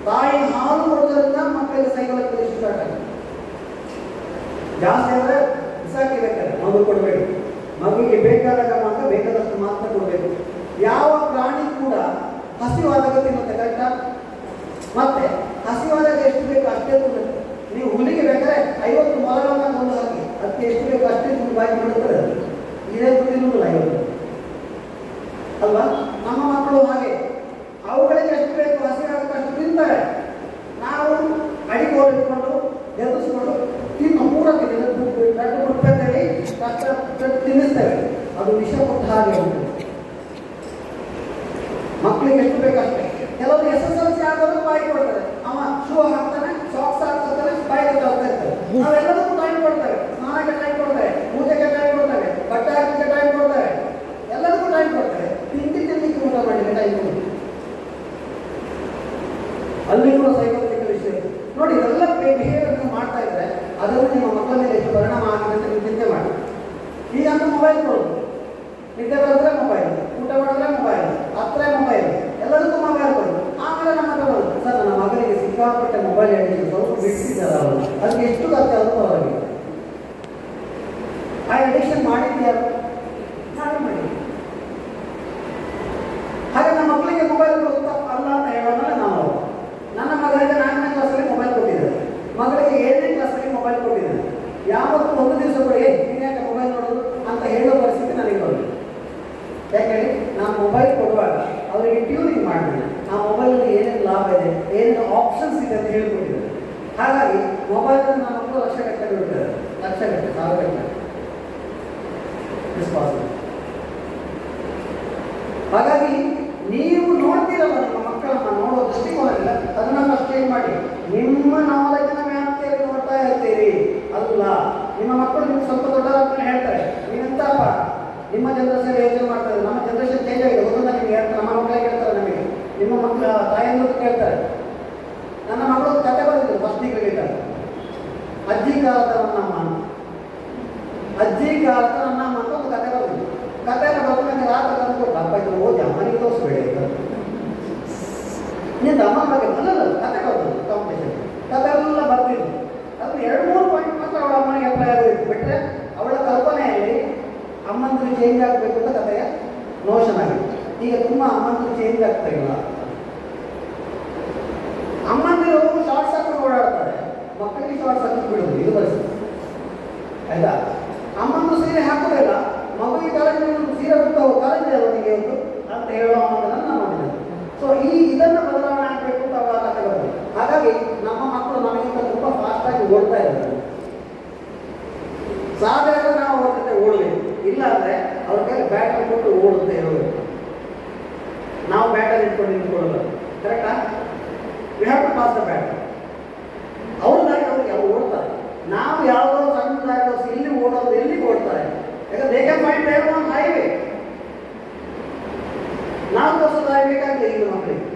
ತಾಯಿ ಹಾಲು ಕೊಡೋದ್ರಿಂದ ಮಕ್ಕಳಿಗೆ ಸೈಕಾಲಜಿಕಲ್ ಇಶ್ಯೂ ಸ್ಟಾರ್ಟ್ ಆಗುತ್ತೆ. ಜಾಸ್ತಿ ಅಂದರೆ ಬಿಸಾಕಿ ಬೇಕಾದ್ರೆ ಮಗು ಕೊಡಬೇಡಿ, ಮಗುವಿಗೆ ಬೇಕಾದಾಗ ಮಾತ್ರ ಬೇಕಾದಷ್ಟು ಮಾತ್ರ ಕೊಡಬೇಕು. ಯಾವ ಪ್ರಾಣಿ ಕೂಡ ಹಸಿವಾದಾಗ ತಿನ್ನುತ್ತೆ, ಕರೆಕ್ಟಾ? ಮತ್ತೆ ಹಸಿವಾದಾಗ ಎಷ್ಟು ಬೇಕು ಅಷ್ಟೇ ತಿನ್ನುತ್ತೆ. ನೀವು ಹುಲಿಗೆ ಬೇಕಾದ್ರೆ 50 ಮೊಲಗಳನ್ನ ತಂದು ಹಾಕಿ ಅದಕ್ಕೆ ಎಷ್ಟು ಬೇಕು ಅಷ್ಟೇ ತಿಂದು ಬಾಯಿ ಮಾಡುತ್ತದೆ, ಇದೇ ತಿನ್ನುವುದಿಲ್ಲ 50 ಅಲ್ವಾ? ನಮ್ಮ ಮಕ್ಕಳು ಹಾಗೆ, ಅವುಗಳಿಗೆ ಎಷ್ಟು ಬೇಕು ಹಸಿವಾಗಕ್ಕೆ ಅಷ್ಟು ತಿಂತಾರೆ. ನಾವು ಅಡಿಗೋಲು ಇಟ್ಕೊಂಡು ಎದುರಿಸ್ಕೊಂಡು ತಿನ್ನು ಮೂರಕ್ಕೆ ಅಂತೇಳಿ ಕಷ್ಟ ತಿನ್ನಿಸ್ತೇವೆ. ಅದು ವಿಷ ಕೊಟ್ಟ ಹಾಗೆ ಉಂಟು. ಮಕ್ಕಳಿಗೆ ಎಷ್ಟು ಬೇಕಷ್ಟೇ. ಕೆಲವರು SSLC ಆಗೋದು ಬಾಯಿ ಕೊಡ್ತಾರೆ, ಅವ ಶೂ ಹಾಕ್ತಾನೆ, ಸಾಕ್ಸ್ ಹಾಕ್ತಾನೆ, ಬಾಯಿಗೆ ತರ್ತಾ ಇರ್ತಾರೆ. ನಾವೆಲ್ಲದಕ್ಕೂ ಟೈಮ್ ಕೊಡ್ತೇವೆ, ಸ್ನಾನಕ್ಕೆ ಟೈಮ್ ಕೊಡ್ತೇವೆ, ಪೂಜೆಗೆ ಟೈಮ್ ಕೊಡ್ತೇವೆ, ಬಟ್ಟೆ ಹಾಕಲಿಕ್ಕೆ ಟೈಮ್ ಕೊಡ್ತೇವೆ, ಎಲ್ಲದಕ್ಕೂ ಟೈಮ್ ಕೊಡ್ತೇವೆ. ತಿನ್ಲಿಕ್ಕೆ ಊಟ ಮಾಡಲಿಕ್ಕೆ ಟೈಮ್ ಕೊಡ್ತೇವೆ. ಅಲ್ಲಿ ಕೂಡ ಸೈಕಾಲಜಿಕಲ್ ವಿಷಯ ನೋಡಿ. ಇದೆಲ್ಲ ಬಿಹೇವಿಯರ್ ನೀವು ಮಾಡ್ತಾ ಇದ್ರೆ ಅದನ್ನು ನಿಮ್ಮ ಮಕ್ಕಳ ಮೇಲೆ ಎಷ್ಟು ಪರಿಣಾಮ ಆಗಿದೆ ಅಂತ ನೀವು ಚಿಂತೆ ಮಾಡಿ. ಈಗಂತೂ ಮೊಬೈಲ್ ಕೊಡೋದು, ನಿದ್ದೆ ಬರೆದ್ರೆ ಮೊಬೈಲ್, ಊಟ ಮಾಡಿದ್ರೆ ಮೊಬೈಲ್, ಹತ್ರ ಮೊಬೈಲ್, ಎಲ್ಲದಕ್ಕೂ ಮೊಬೈಲ್ ಕೊಡೋದು. ಆಮೇಲೆ ನಮ್ಮ ಬರೋದು, ಸರ್ ನನ್ನ ಮಗನಿಗೆ ಸಿಕ್ಕಾಪಟ್ಟೆ ಮೊಬೈಲ್ ಅಡಿಕ್ಷನ್, ಸ್ವಲ್ಪ ಬಿಡಿಸಿದ್ದಾರೆ ಅವರು, ಅದಕ್ಕೆ ಎಷ್ಟು ಖರ್ಚಾದರೂ ಪರವಾಗಿಲ್ಲ. ಆ ಅಡಿಕ್ಷನ್ ಮಾಡಿದ್ಯಾರು? ನಾವೇ ಮಾಡಿ. ಹಾಗೆ ನಮ್ಮ ಮಕ್ಕಳಿಗೆ ಮೊಬೈಲ್ ಕೊಡೋದು ತಪ್ಪು ಅಲ್ಲ ಅಂತ ಹೇಳೋದಲ್ಲ ನಾವು. ನನ್ನ ಮಗಳಿಗೆ 4ನೇ ಕ್ಲಾಸಲ್ಲಿ ಮೊಬೈಲ್ ಕೊಟ್ಟಿದ್ದಾರೆ, ಮಗಳಿಗೆ 7ನೇ ಕ್ಲಾಸಲ್ಲಿ ಮೊಬೈಲ್ ಕೊಟ್ಟಿದ್ದಾರೆ. ಯಾವತ್ತೂ ಒಂದು ದಿವಸ ಕೂಡ ನೀನು ಯಾಕೆ ಮೊಬೈಲ್ ನೋಡೋದು ಅಂತ ಹೇಳೋ ಪರಿಸ್ಥಿತಿ ನನಗೆ ಬರೋದು. ಯಾಕಂದರೆ ನಾನು ಮೊಬೈಲ್ ಕೊಡುವಾಗ ಅವರಿಗೆ ಟ್ಯೂನಿಂಗ್ ಮಾಡಿದೆ, ಆ ಮೊಬೈಲಲ್ಲಿ ಏನೇನು ಲಾಭ ಇದೆ, ಏನೇನು ಆಪ್ಷನ್ಸ್ ಇದೆ ಅಂತ ಹೇಳ್ಕೊಟ್ಟಿದ್ದಾರೆ. ಹಾಗಾಗಿ ಮೊಬೈಲನ್ನು ನನ್ನ ಮಕ್ಕಳು ಲಕ್ಷಗಟ್ಟಲೆ ಬಿಡ್ತಾರೆ, ಲಕ್ಷಗಟ್ಟಲೆ, ಸಾವಿರಗಟ್ಟಲೆ. ಹಾಗಾಗಿ ನೀವು ನೋಡ್ತೀರಲ್ಲ ನಿಮ್ಮ ಮಕ್ಕಳನ್ನು ನೋಡೋ ದೃಷ್ಟಿಕೋನವಿಲ್ಲ, ಅದನ್ನು ಚೇಂಜ್ ಮಾಡಿ. ನಿಮ್ಮ ನಾಲೆಜ್ನ ವ್ಯಾಪ್ತಿಯಲ್ಲಿ ನೋಡ್ತಾ ಇರ್ತೀರಿ ಅಲ್ಲ. ನಿಮ್ಮ ಮಕ್ಕಳು ನಿಮ್ಗೆ ಸ್ವಲ್ಪ ದೊಡ್ಡದಾದ್ಮೇಲೆ ಹೇಳ್ತಾರೆ, ನೀವೆಂತಪ್ಪ ನಿಮ್ಮ ಜನರೇಷನ್ ಯೋಚನೆ ಮಾಡ್ತಾರೆ, ನಮ್ಮ ಜನರೇಷನ್ ಚೇಂಜ್ ಆಗಿದೆ ಗೊತ್ತಂತ ನಿಮ್ಗೆ ಹೇಳ್ತಾರೆ. ನಮ್ಮ ಮಕ್ಕಳಿಗೆ ಹೇಳ್ತಾರೆ, ನಮಗೆ ನಿಮ್ಮ ಮಕ್ಕಳ ತಾಯಿಯನ್ನು ಕೇಳ್ತಾರೆ. ನನ್ನ ಮಕ್ಕಳು ಕತೆ ಬರೆದಿದ್ರು ಫಸ್ಟ್ ಡಿಗ್ರಿಗೆ, ಅಜ್ಜಿ ಕಾಲದ ನನ್ನಮ್ಮ, ಅಜ್ಜಿ ಕಾಲದ ನನ್ನಮ್ಮ ಅಂತ ಒಂದು ಕತೆ ಬರೆದಿದ್ರು. ಕತೆಯನ್ನು ಬರೆದು ನನಗೆ ರಾತ್ರಿ ತಂದು ಕೊಟ್ಟು, ಅಪ್ಪ ಇದು ಓದಿ ಅಮ್ಮನಿಗೆ ತೋರಿಸ್ಬೇಡಿ ಅಂತ. ನಿಂದ ಅಮ್ಮ ಬಗ್ಗೆ ಅಲ್ಲಲ್ಲ ಕತೆ ಬರ್ತದೆ ಕಾಂಪಿಟೇಷನ್, ಕತೆ ಎಲ್ಲ ಬರ್ತಿದ್ರು. ಅದು 2-3 ಪಾಯಿಂಟ್ ಮಾತ್ರ ಅವಳ ಅಮ್ಮನಿಗೆ ಅಪ್ಲೈ ಆಗೋದಿತ್ತು. ಬಿಟ್ಟರೆ ಅವಳ ಕಲ್ಪನೆಯಲ್ಲಿ ಅಮ್ಮಂದಿರು ಚೇಂಜ್ ಆಗಬೇಕು ಅಂತ ಕತೆಯ ನೋಷನ್ ಆಗಿತ್ತು. ಈಗ ತುಂಬ ಅಮ್ಮಂದಿರು ಚೇಂಜ್ ಆಗ್ತಾ ಇಲ್ಲ. ಅಮ್ಮಂದಿರು ಶಾರ್ಟ್ಸ್ ಹಾಕೊಂಡು ಓಡಾಡ್ತಾರೆ, ಮಕ್ಕಳಿಗೆ ಶಾರ್ಟ್ಸ್ ಹಾಕಿ ಬಿಡೋದು, ಇದು ಪರಿಸ್ಥಿತಿ ಆಯ್ತಾ? ಅಮ್ಮಂದು ಸೀರೆ ಹಾಕೋದಿಲ್ಲ, ಮಗುವಿಗೆ ಕಾಲೇಜ್ ಸೀರೆ ಬಿಟ್ಟು ಕಾಲೇಜ್ ಅವನಿಗೆ ಅಂತ ಹೇಳೋ ಅನ್ನೋದನ್ನು ನಾನು ನೋಡಿದ್ದೇನೆ. ಸೊ ಇದನ್ನು ಬದಲಾವಣೆ ಆಗಬೇಕು ಅಂತ ಅವರ ಕತೆ ಬರ್ತದೆ. ಹಾಗಾಗಿ ನಮ್ಮ ಮಕ್ಕಳು ನಮಗಿಂತ ತುಂಬ ಫಾಸ್ಟಾಗಿ ಓಡ್ತಾ ಇದ್ದಾರೆ. ಸಾಧಾರಣ ನಾವು ಅವ್ರ ಜೊತೆ ಓಡಬೇಕು, ಇಲ್ಲ ಅಂದರೆ ಅವ್ರ ಕೈಲಿ ಬ್ಯಾಟರ್ ಕೊಟ್ಟು ಓಡುತ್ತೆ ಇರೋದು. ನಾವು ಬ್ಯಾಟರ್ ಇಟ್ಕೊಂಡು ನಿಂತ್ಕೊಳ್ಳೋದು, ಕರೆಕ್ಟಾ? We have to pass the baton. ಅವ್ರದ್ದಾಗಿ ಅವ್ರಿಗೆ ಅವ್ರು ಓಡ್ತಾರೆ. ನಾವು ಯಾವುದೋ ಸಣ್ಣದಾಗಿ ಇಲ್ಲಿ ಓಡೋದು, ಎಲ್ಲಿ ಓಡ್ತಾರೆ? ಯಾಕಂದ್ರೆ they can find their own highway. ನಾವು ತೋರಿಸೋದು ಬೇಕಾಗಿದೆ ಈಗ ಮಕ್ಕಳಿಗೆ.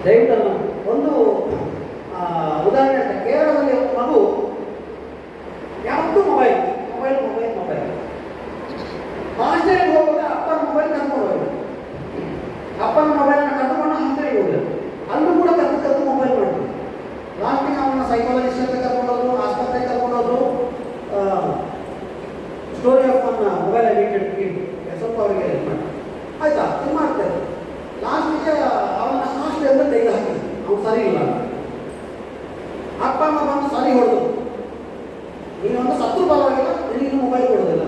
ದಯವಿಟ್ಟು ಒಂದು ಉದಾಹರಣೆ, ಕೇರಳದಲ್ಲಿ ಒಂದು ಮಗು ಯಾವತ್ತೂ ಮೊಬೈಲ್ ಮೊಬೈಲ್ ಮೊಬೈಲ್ ಮೊಬೈಲ್. ಹಾಸ್ಟೆಲ್ಗೆ ಹೋಗುವಾಗ ಅಪ್ಪನ ಮೊಬೈಲ್ ಕರ್ಕೊಂಡು ಹೋಗಿ, ಅಪ್ಪನ ಮೊಬೈಲನ್ನು ಕರ್ಕೊಂಡು ಹಾಸ್ಟೆಲ್ಗೆ ಹೋಗಿಲ್ಲ, ಅಲ್ಲೂ ಕೂಡ ಕತ್ತು ಮೊಬೈಲ್ ಮಾಡ್ತೀವಿ. ಲಾಸ್ಟಿಗೆ ಅವನ್ನ ಸೈಕಾಲಜಿಸ್ಟ್ ಅಂತ ಕರ್ಕೊಂಡೋದ್ರು, ಆಸ್ಪತ್ರೆಗೆ ಕರ್ಕೊಂಡೋದ್ರು. Story of one mobile addicted kid ಸ್ವಲ್ಪ ಅವರಿಗೆ ಹೆಲ್ಪ್ ಮಾಡಿ ಆಯ್ತಾ, ಇದು ಮಾಡ್ತಾರೆ. ಲಾಸ್ಟಿಗೆ ಅವನ ಹಾಸ್ಟೆಲ್ ತೆಗೆದು ಹಾಕಿದ್ರು, ಅವ್ನು ಸರಿ ಇಲ್ಲ. ಅಪ್ಪ ಅಮ್ಮ ಬಂದು ಸರಿ ಹೊಡೆದು, ನೀನೊಂದು ಸತ್ತು ಪರವಾಗಿಲ್ಲ, ನಿನಗೆ ಮೊಬೈಲ್ ಕೊಡೋದಿಲ್ಲ.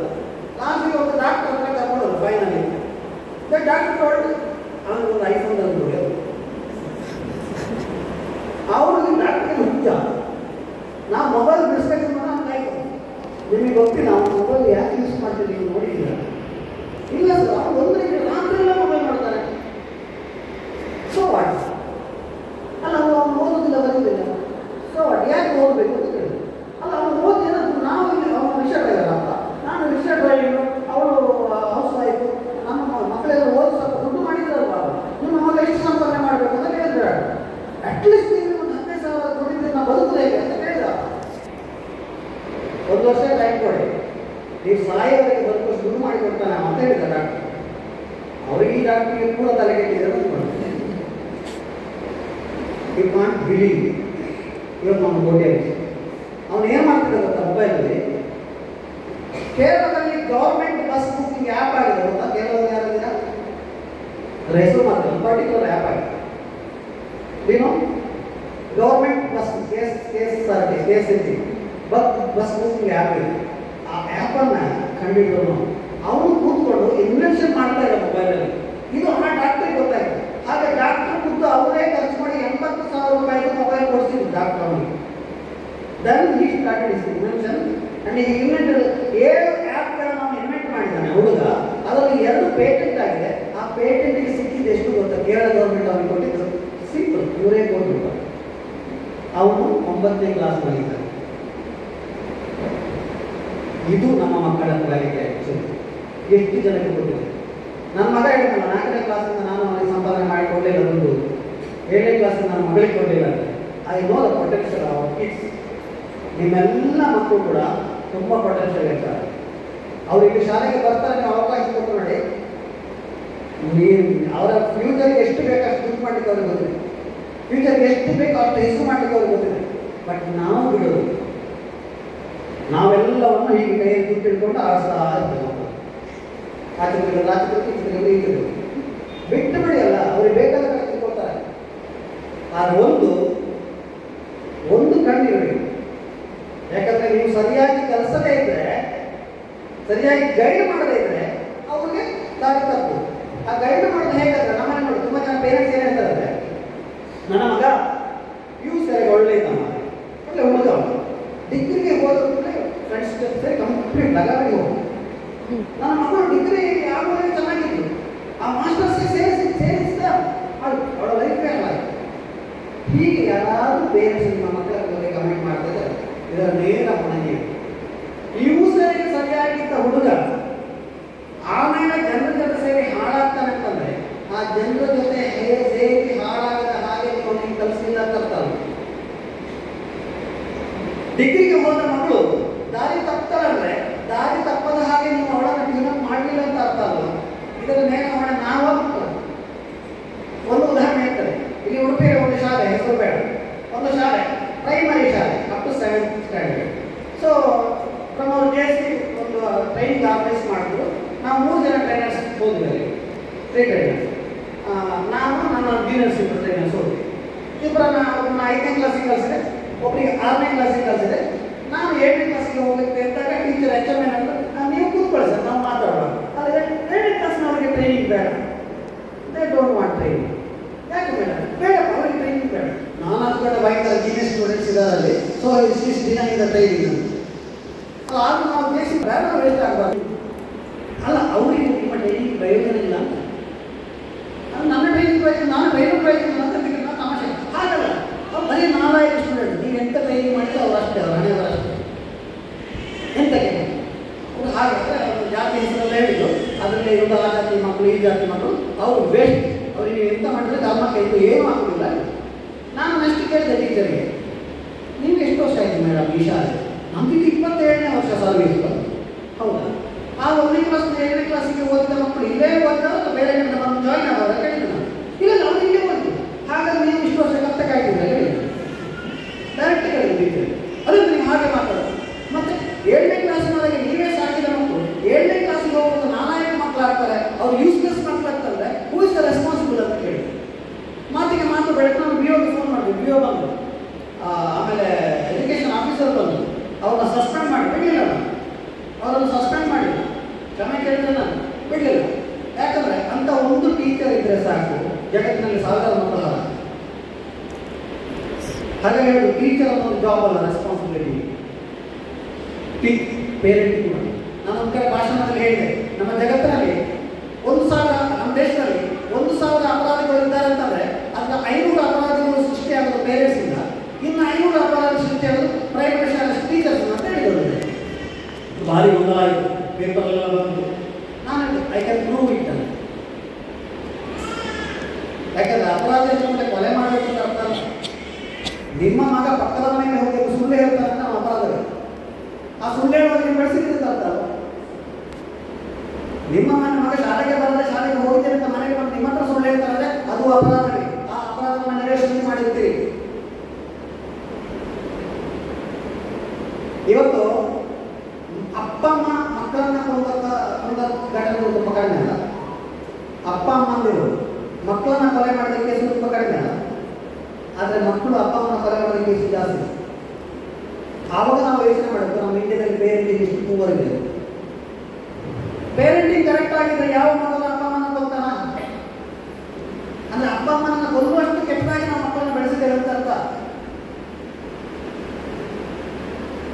ಲಾಸ್ಟಿಗೆ ಒಂದು ಡಾಕ್ಟರ್ ಹತ್ರ ಕರ್ಕೊಂಡೋದು ಫೈನಲಿ. ಡಾಕ್ಟರ್ ಹೊರಟು ಅವನಿಗೊಂದು ಐಫೋನ್ ತಂದು ಅವ್ರಿಗೆ ಡಾಕ್ಟರ್ಗೆ ಹುಚ್ಚ. ನಾವು ಮೊಬೈಲ್ ಬಿಡಿಸ್ಬೇಕಂತ ನಮ್ಗೆ ಐಫೋನ್. ನಿಮಗೆ ಗೊತ್ತಿಲ್ಲ ಅವ್ನು ಮೊಬೈಲ್ ಯಾಕೆ ಯೂಸ್ ಮಾಡ್ತೀವಿ, ನೀವು ನೋಡಿಲ್ಲ? ಇಲ್ಲ ಸರ್, ಅವ್ರು ಒಂದು ರಾತ್ರಿ ಎಲ್ಲ ಮೊಬೈಲ್ ಮಾಡ್ತಾರೆ. ವಾಟ್, ಅಲ್ಲ ಅವನು ಓದೋದಿಲ್ಲ ಬರೋದಿಲ್ಲ, ಸೊ ವಾಟ್, ಯಾಕೆ ಓದಬೇಕು ಅಂತ ಕೇಳಿದ್ರು. ಅಲ್ಲ ಅವನು ಓದಿ ಏನಾದ್ರು, ನಾವು ಇಲ್ಲಿ ಅವನು ರಿಕ್ಷಾ ಡ್ರೈವರ್ ಅಂತ, ನಾನು ರಿಕ್ಷಾ ಡ್ರೈವರು, ಅವಳು ಹೌಸ್ ವೈಫು, ನಮ್ಮ ಮಕ್ಕಳೆಲ್ಲ ಓದಿ ಸ್ವಲ್ಪ ದುಡ್ಡು ಮಾಡಿದ್ರಲ್ವ, ನಿಮ್ಮ ಮಗ ಎಷ್ಟು ಸಂಪಾದನೆ ಮಾಡಬೇಕು ಅಂತ ಕೇಳಿದ್ರೆ, ಅಟ್ಲೀಸ್ಟ್ ನೀವು ಒಂದು 15,000 ದುಡಿದ್ರೆ ನಾವು ಬದುಕುದು ಹೇಗೆ ಅಂತ ಕೇಳಿದ. 1 ವರ್ಷ ಟೈಮ್ ಕೊಡಿ, ನೀವು ಸಾಯೋದಕ್ಕೆ ಬದುಕು ಶುರು ಮಾಡಿಕೊಡ್ತಾನೆ ಅಂತ ಹೇಳಿದ ಡಾಕ್ಟರ್. ಅವ್ರಿಗೆ ಈ ಡಾಕ್ಟರ್ಗೆ ಕೂಡ ತಲೆ ಕೆಟ್ಟಿದ್ದಾರೆ ಅಂದ್ಕೊಂಡು ಯು ಕಾಂಟ್ ಬಿಲೀವ್. ಇವತ್ತು ನಮ್ಮ ಕೋಟೆಯಲ್ಲಿ ಅವನು ಏನು ಮಾಡ್ತಿದ್ದ ಗೊತ್ತಾ, ಮೊಬೈಲಲ್ಲಿ ಕೇರಳದಲ್ಲಿ ಗೌರ್ಮೆಂಟ್ ಬಸ್ ಬುಕ್ಕಿಂಗ್ ಆ್ಯಪ್ ಆಗಿದೆ ಗೊತ್ತಾ, ಕೇರಳದಲ್ಲಿ ಯಾರಿದ್ದೀರಾ, ಅದರ ಹೆಸರು ಮಾತ್ರ ಪರ್ಟಿಕ್ಯುಲರ್ ಆ್ಯಪ್ ಆಗಿದೆ. ಏನು government bus KSRTC bus booking app ಇದೆ. ಆ ಆ್ಯಪನ್ನು ಕಂಡುಹಿಡಿದವನು ಅವನು ಕೂತ್ಕೊಂಡು ಇನ್ವೆನ್ಷನ್ ಮಾಡ್ತಾ ಇದ್ದ ಮೊಬೈಲಲ್ಲಿ. ಇದು ಆ ಡಾಕ್ಟ್ರಿಗೆ ಗೊತ್ತಾಯಿತು. ಹಾಗೆ ಡಾಕ್ಟರ್ ಖುದ್ದು ಅವರೇ ಖರ್ಚು ಮಾಡಿ 80,000 ರೂಪಾಯಿಗೆ ಮೊಬೈಲ್ ಕೊಡಿಸಿದ್ರು ಡಾಕ್ಟರ್ ಅವನಿಗೆ. Then he started his invention and he invented 7 ಆ್ಯಪ್ಗಳನ್ನು ಅವನು ಇನ್ವೆಂಟ್ ಮಾಡಿದ್ದಾನೆ ಹುಡುಗ. ಅದರಲ್ಲಿ 2 ಪೇಟೆಂಟ್ ಆಗಿದೆ. ಆ ಪೇಟೆಂಟಿಗೆ ಸಿಕ್ಕಿದ್ದು ಎಷ್ಟು ಗೊತ್ತಾ, ಕೇರಳ ಗೌರ್ಮೆಂಟ್ ಅವನಿಗೆ ಕೊಟ್ಟಿದ್ದು ಸಿಂಪಲ್ 100 ಕೋಟಿ ರೂಪಾಯಿ. ಅವನು 9ನೇ ಕ್ಲಾಸ್ನಲ್ಲಿದ್ದಾನೆ. ಇದು ನಮ್ಮ ಮಕ್ಕಳ ಕ್ವಾಲಿಟಿ. ಎಷ್ಟು ಜನಕ್ಕೆ ಕೊಟ್ಟಿದೆ. ನನ್ನ ಮಗ ಹೇಳಿದ್ನಲ್ಲ, 4ನೇ ಕ್ಲಾಸಿಂದ ನಾನು ಅವನಿಗೆ ಸಂಪಾದನೆ ಮಾಡಿ ಕೊಡಲಿಲ್ಲ ದುಡ್ಡು, 7ನೇ ಕ್ಲಾಸಿಂದ ನನ್ನ ಮಗಳಿಗೆ ಕೊಡಲಿಲ್ಲ. I know the potential of kids. ನಿಮ್ಮೆಲ್ಲ ಮಕ್ಕಳು ಕೂಡ ತುಂಬ ಪೊಟೆನ್ಷಿಯಲ್ ಇರ್ತಾರೆ. ಅವರಿಗೆ ಶಾಲೆಗೆ ಬರ್ತಾರೆ, ನೀವು ಅವಕಾಶ ಕೊಟ್ಟು ನೋಡಿ, ನೀವು ಅವರ ಫ್ಯೂಚರ್ಗೆ ಎಷ್ಟು ಬೇಕು ಅಷ್ಟು ದುಡ್ಡು ಮಾಡಲಿಕ್ಕೆ ಅವ್ರಿಗೆ ಗೊತ್ತಿದೆ, ಫ್ಯೂಚರ್ಗೆ ಎಷ್ಟು ಬೇಕು ಅಷ್ಟು ಹೆಸರು ಮಾಡಲಿಕ್ಕೆ ಅವ್ರಿಗೆ ಗೊತ್ತಿದೆ. ಬಟ್ ನಾವು ಬಿಡೋದು, ನಾವೆಲ್ಲವನ್ನು ಹೀಗೆ ಕೈಯಲ್ಲಿ ದುಡ್ಡು ಹಿಡ್ಕೊಂಡು ಆಡಿಸ್ತಾ ಇರ್ತೇವೆ. ರಾತ್ರಿ ಬಿಟ್ಟು ಬಿಡಿ, ಅಲ್ಲ ಅವ್ರಿಗೆ ಬೇಕಾದ ಕಡೆ ಕೊಡ್ತಾರೆ. ಆದರೆ ಒಂದು ಕಣ್ಣಿರಬೇಕು. ಯಾಕಂದರೆ ನೀವು ಸರಿಯಾಗಿ ಕೆಲಸದೇ ಇದ್ದರೆ, ಸರಿಯಾಗಿ ಗೈಡ್ ಮಾಡದೇ ಇದ್ದರೆ ಅವ್ರಿಗೆ ದಾರಿ ತಪ್ಪು. ಆ ಗೈಡ್ ಮಾಡೋದು ಹೇಗಂದ್ರೆ, ನಮ್ಮನೆ ನೋಡಿ ತುಂಬ ಜನ ಪೇರೆಂಟ್ಸ್ ಏನು ಹೇಳ್ತಾರೆ, ನನ್ನ ಮಗ ಸರಿ ಒಳ್ಳೆ ಇದ್ದಮ್ಮ, ಒಳ್ಳೆ ಹುಡುಗ, ಡಿಗ್ರಿಗೆ ಹೋದ್ರೆ ಫ್ರೆಂಡ್ಸ್ ಜೊತೆ ಕಂಪ್ಲೀಟ್ ಲಗಾಡಿ ಹೋಗಿ, ನನ್ನ ಮಕ್ಕಳು ಡಿಗ್ರಿ ಆಗುವಾಗ ಚೆನ್ನಾಗಿತ್ತು, ಆ ಮಾಸ್ಟರ್ಸ್ಗೆ ಸೇರಿಸಿದ ಅವಳ ಲೈಫ್ ಅಲ್ಲ. ಹೀಗೆ ಯಾರಾದರೂ ಪೇರೆಂಟ್ಸ್ ನಿಮ್ಮ ಮಕ್ಕಳ ಬಗ್ಗೆ ಕಮೆಂಟ್ ಮಾಡ್ತಾರೆ, ಇದರ ನೇರ ಹೊಣೆ. ಇವು ಸರಿಯಾಗಿದ್ದ ಹುಡುಗ ಆಮೇಲೆ ಜನರ ಜೊತೆ ಸೇರಿ ಹಾಳಾಗ್ತಾನೆ ಅಂತಂದ್ರೆ, ಆ ಜನರ ಜೊತೆ ಸೇರಿ ಹಾಳಾಗದ ಹಾಗೆ ನೀವು ಕಲಿಸಿಲ್ಲ ತರ್ತಾರೆ. ಡಿಗ್ರಿಗೆ ಹೋದ ಮಕ್ಕಳು ದಾರಿ ತಪ್ತಾರಂದ್ರೆ, ದಾರಿ ತಪ್ಪದ ಹಾಗೆ ನೀವು ಅವಳನ್ನು ಟ್ಯೂನಪ್ ಮಾಡಲಿಲ್ಲ ಅಂತ ಅರ್ಥ ಅಲ್ಲ. ಇದರ ನೇರ ಹೊಣೆ ನಾವು. ಒಂದು ಉದಾಹರಣೆ ಹೇಳ್ತಾರೆ, ಇಲ್ಲಿ ಉಡುಪಿಯಲ್ಲಿ ಒಂದು ಶಾಲೆ, ಹೆಸರು ಬೇಡ, ಒಂದು ಶಾಲೆ ಪ್ರೈಮರಿ ಶಾಲೆ up to 7th standard. So ನಮ್ಮ JC ಒಂದು ಟ್ರೈನಿಂಗ್ ಆರ್ಗನೈಸ್ ಮಾಡಿದ್ರು. ನಾವು 3 ಜನ ಟ್ರೈನರ್ಸ್ ಹೋದ್ವಿ, 3 ಟ್ರೈನರ್ಸ್. ನಾನು ನನ್ನ ಜೂನಿಯರ್ಸ್ ಇಬ್ಬರು ಟ್ರೈನರ್ಸ್ ಹೋದ್ವಿ. ಇಬ್ಬರನ್ನ 5ನೇ ಕ್ಲಾಸಿಗೆ ಕಲಿಸಿದೆ, ಒಬ್ಬರಿಗೆ 6ನೇ ಕ್ಲಾಸಿಗೆ ಕಲಿಸಿದೆ. ನಾನು 7ನೇ ಕ್ಲಾಸಿಗೆ ಹೋಗುತ್ತೆ ಅಂತಾಗ ಟೀಚರ್ HM ಏನಂದ್ರೆ, ನೀವು ಕೂತ್ಕೊಳ್ಳಿ ಸರ್, ನಾವು ಮಾತಾಡೋಣ. ಆದರೆ 7ನೇ ಕ್ಲಾಸ್ನವರಿಗೆ ಟ್ರೈನಿಂಗ್ ಬೇಡ, ದೇ ಡೋಂಟ್ ವಾಂಟ್ ಟ್ರೈನಿಂಗ್. ಯಾಕೆ ಬೇಡ? ಬೇಡಪ್ಪ, ಅವ್ರಿಗೆ ಟ್ರೈನಿಂಗ್ ಬೇಡ. ನಾನು ಅಂದ್ಕೊಂಡೆ ಭಯಂಕರ ಜೀನಿಯಸ್ ಸ್ಟೂಡೆಂಟ್ಸ್ ಇದ್ದಾರಲ್ಲಿ, ಸೊ ಇಷ್ಟು ದಿನ ಇಂದ ಟ್ರೈನಿಂಗ್ ಅಂತ. ಆದರೂ ನಾವು ಬೇಸಿ ಬೇಡ, ವೇಸ್ಟ್ ಆಗಬಾರ್ದು. ಅಲ್ಲ, ಅವರಿಗೆ ನಿಮ್ಮ ಟ್ರೈನಿಂಗ್ ಪ್ರಯೋಜನ ಇಲ್ಲ ಅಂತ, ಅದು ನನ್ನ ಟ್ರೈನಿಂಗ್ ಪ್ರಯೋಜನ, ನಾನು ಟ್ರೈನಿಂಗ್ ಪ್ರಯೋಜನ ಅಂತ ನಾನು ತಮಾಷೆ. ಹಾಗಲ್ಲ, ಅವ್ರು ಬರೀ 4 ಸ್ಟೂಡೆಂಟ್, ನೀವು ಎಂತ ಟ್ರೈನಿಂಗ್ ಮಾಡಿದ್ರೆ ಅವ್ರು ಅಷ್ಟೇ, ಅವ್ರು ಹಣೆ ಬರಷ್ಟೇ ಎಂತಕ್ಕೆ. ಹಾಗಾದರೆ ಅವರು ಜಾತಿ ಹೆಸರೆಲ್ಲ ಹೇಳಿದ್ರು, ಅದರಲ್ಲಿ ಇರೋದು ಆ ಜಾತಿ ಮಕ್ಕಳು ಈ ಜಾತಿ ಮಕ್ಕಳು ಅವರು ವೇಸ್ಟ್, ಅವ್ರಿಗೆ ನೀವು ಎಂತ ಮಾಡಿದ್ರೆ ಧರ್ಮಕ್ಕೆ ಇದು ಏನೂ ಆಗೋದಿಲ್ಲ. ನಾನು ನೆಕ್ಸ್ಟ್ ಕೇಳಿದೆ ಟೀಚರಿಗೆ, ನಿಮ್ಗೆ ಎಷ್ಟು ವರ್ಷ ಆಯಿತು ಮೇಡಮ್ ಈ ಶಾಲೆ? ನಮಗೆ 27ನೇ ವರ್ಷ ಸರ್ವಿಸ್. ಹೌದಾ? ಆ 1ನೇ ಕ್ಲಾಸ್ 7ನೇ ಕ್ಲಾಸಿಗೆ ಓದಿದ ಮಕ್ಕಳು ಇಲ್ಲೇ ಓದಿದವರು ಅಥವಾ ಬೇರೆ ಕಡೆ ಬಂದು ಜಾಯ್ನ್ ಆಗೋದ ಕೇಳಿದ್ರು ನಾನು. ಇಲ್ಲ ಅವ್ರು ಇಲ್ಲೇ ಓದಿದ್ರು. ಹಾಗಾದ್ರೆ ನೀವು ಇಷ್ಟು ವರ್ಷ ಕತ್ತೆ ಕಾಯ್ತಿದ್ರೆ ಹೇಳಿದ್ರು, ಡೈರೆಕ್ಟ್ ಹೇಳಿದ್ರು ಟೀಚರ್. ಅದಕ್ಕೆ ನೀವು ಹಾಗೆ ಮಾತಾಡೋದು. ಮತ್ತು 7ನೇ ಕ್ಲಾಸಿನವರೆಗೆ ನೀವೇ ಸಾಕಿದ ಮಕ್ಕಳು 7ನೇ ಕ್ಲಾಸಿಗೆ ಹೋಗೋದು ನಾಲ್ಕು ಮಕ್ಕಳು ಆಗ್ತಾರೆ, ಅವ್ರು ಯೂಸ್ಲೆಸ್ ಮಕ್ಕಳು ಆಗ್ತಂದ್ರೆ ಹೂ ಇಸ್ ದ ರೆಸ್ಪಾನ್ಸಿಬಲ್ ಅಂತ ಕೇಳಿ ಮಾತಿಗೆ ಮಾತು ಬೆಳಕು. ನಾನು BOಗೆ ಫೋನ್ ಮಾಡಿದ್ವಿ, BO ಬಂದು, ಆಮೇಲೆ ಎಜುಕೇಷನ್ ಆಫೀಸರ್ ಬಂದು ಅವ್ರನ್ನ ಸಸ್ಪೆಂಡ್ ಮಾಡಿ ಬಿಡಲಿಲ್ಲ. ನಾನು ಅವರನ್ನು ಸಸ್ಪೆಂಡ್ ಮಾಡಿ ಕ್ಷಮೆ ಕೇಳಿದ್ರೆ ನಾನು ಬಿಡಲಿಲ್ಲ. ಯಾಕಂದರೆ ಅಂತ ಒಂದು ಟೀಚರ್ ಇದ್ದರೆ ಸಾಕು, ಜಗತ್ತಿನಲ್ಲಿ 1000 ಮಕ್ಕಳ. ಹಾಗೆ ಹೇಳೋದು, ಟೀಚರ್ ಅನ್ನೋದು ಜಾಬ್ ಅಲ್ಲ, ರೆಸ್ಪಾನ್ಸಿಬಿಲಿಟಿ. ಪೇರೆಂಟ್ ಕೂಡ. ನಾನು ಒಂದು ಕಡೆ ಭಾಷಣದಲ್ಲಿ ಹೇಳಿದೆ, ನಮ್ಮ ಜಗತ್ತಿನಲ್ಲಿ 1,000, ನಮ್ಮ ದೇಶದಲ್ಲಿ 1,000 ಅಪರಾಧಿಗಳು ಇದ್ದಾರೆ ಅಂತಂದರೆ ಅದು ಅಪರಾಧ ಅಂದರೆ ಕೊಲೆ ಮಾಡಬೇಕು ಅಂತ ಅರ್ಥ ಅಲ್ಲ. ನಿಮ್ಮ ಮಗ ಪಕ್ಕದ ಮನೆಗೆ ಹೋಗಿ ಸುಳ್ಳು ಹೇಳ್ತಾರೆ ಅಂತ ನಾವು ಅಪರಾಧಗಳು. ಆ ಸುಳ್ಳು ಹೇಳುವಾಗ ನೀವು ಬೆಳೆಸಿದ್ರೆ ಅಂತ ಅರ್ಥ ಅಲ್ಲ. ನಿಮ್ಮ ಮಗ ಶಾಲೆಗೆ ಬರದೆ ಶಾಲೆಗೆ ಹೋಗಿದ್ದೇನೆ ಅಂತ ಮನೆಗೆ ಬಂದು ನಿಮ್ಮ ಹತ್ರ ಸುಳ್ಳು ಹೇಳ್ತಾರೆ ಅದು ಅಪರಾಧವೇ. ಆ ಅಪರಾಧವನ್ನು ನೆರವೇರಿಸಿ ಮಾಡಿರ್ತೀರಿ. ಇವತ್ತು ಅಪ್ಪ ಅಮ್ಮ ಮಕ್ಕಳನ್ನ ಕೊಂದ ಘಟನೆ ತುಂಬ ಕಡಿಮೆ ಅಲ್ಲ. ಅಪ್ಪ ಅಮ್ಮಂದಿರು ಮಕ್ಕಳನ್ನ ಕೊಲೆ ಮಾಡಿದ ಕೇಸು ತುಂಬ ಕಡಿಮೆ ಅಲ್ಲ. ಆದರೆ ಮಕ್ಕಳು ಅಪ್ಪ ಅಮ್ಮನ ಕೊಲೆ ಮಾಡಿದ ಕೇಸು ಜಾಸ್ತಿ. ಆವಾಗ ನಾವು ಯೋಚನೆ ಮಾಡಬೇಕು, ನಮ್ಮ ಇಂಡಿಯಾದಲ್ಲಿ ಪೇರೆಂಟಿಂಗ್ ಎಷ್ಟು ಪೂವರ್ ಇದೆ. ಪೇರೆಂಟಿಂಗ್ ಕರೆಕ್ಟ್ ಆಗಿದ್ರೆ ಯಾವ ಮಗನ ಅಪ್ಪ ಅಮ್ಮನ ಕೊಲ್ತಾನ? ಅಂದ್ರೆ ಅಪ್ಪ ಅಮ್ಮನ ಕೊಲ್ಲುವಷ್ಟು ಕೆಟ್ಟದಾಗಿ ನಾವು ಮಕ್ಕಳನ್ನ ಬೆಳೆಸಿದ್ದೇವೆ ಅಂತ ಅರ್ಥ.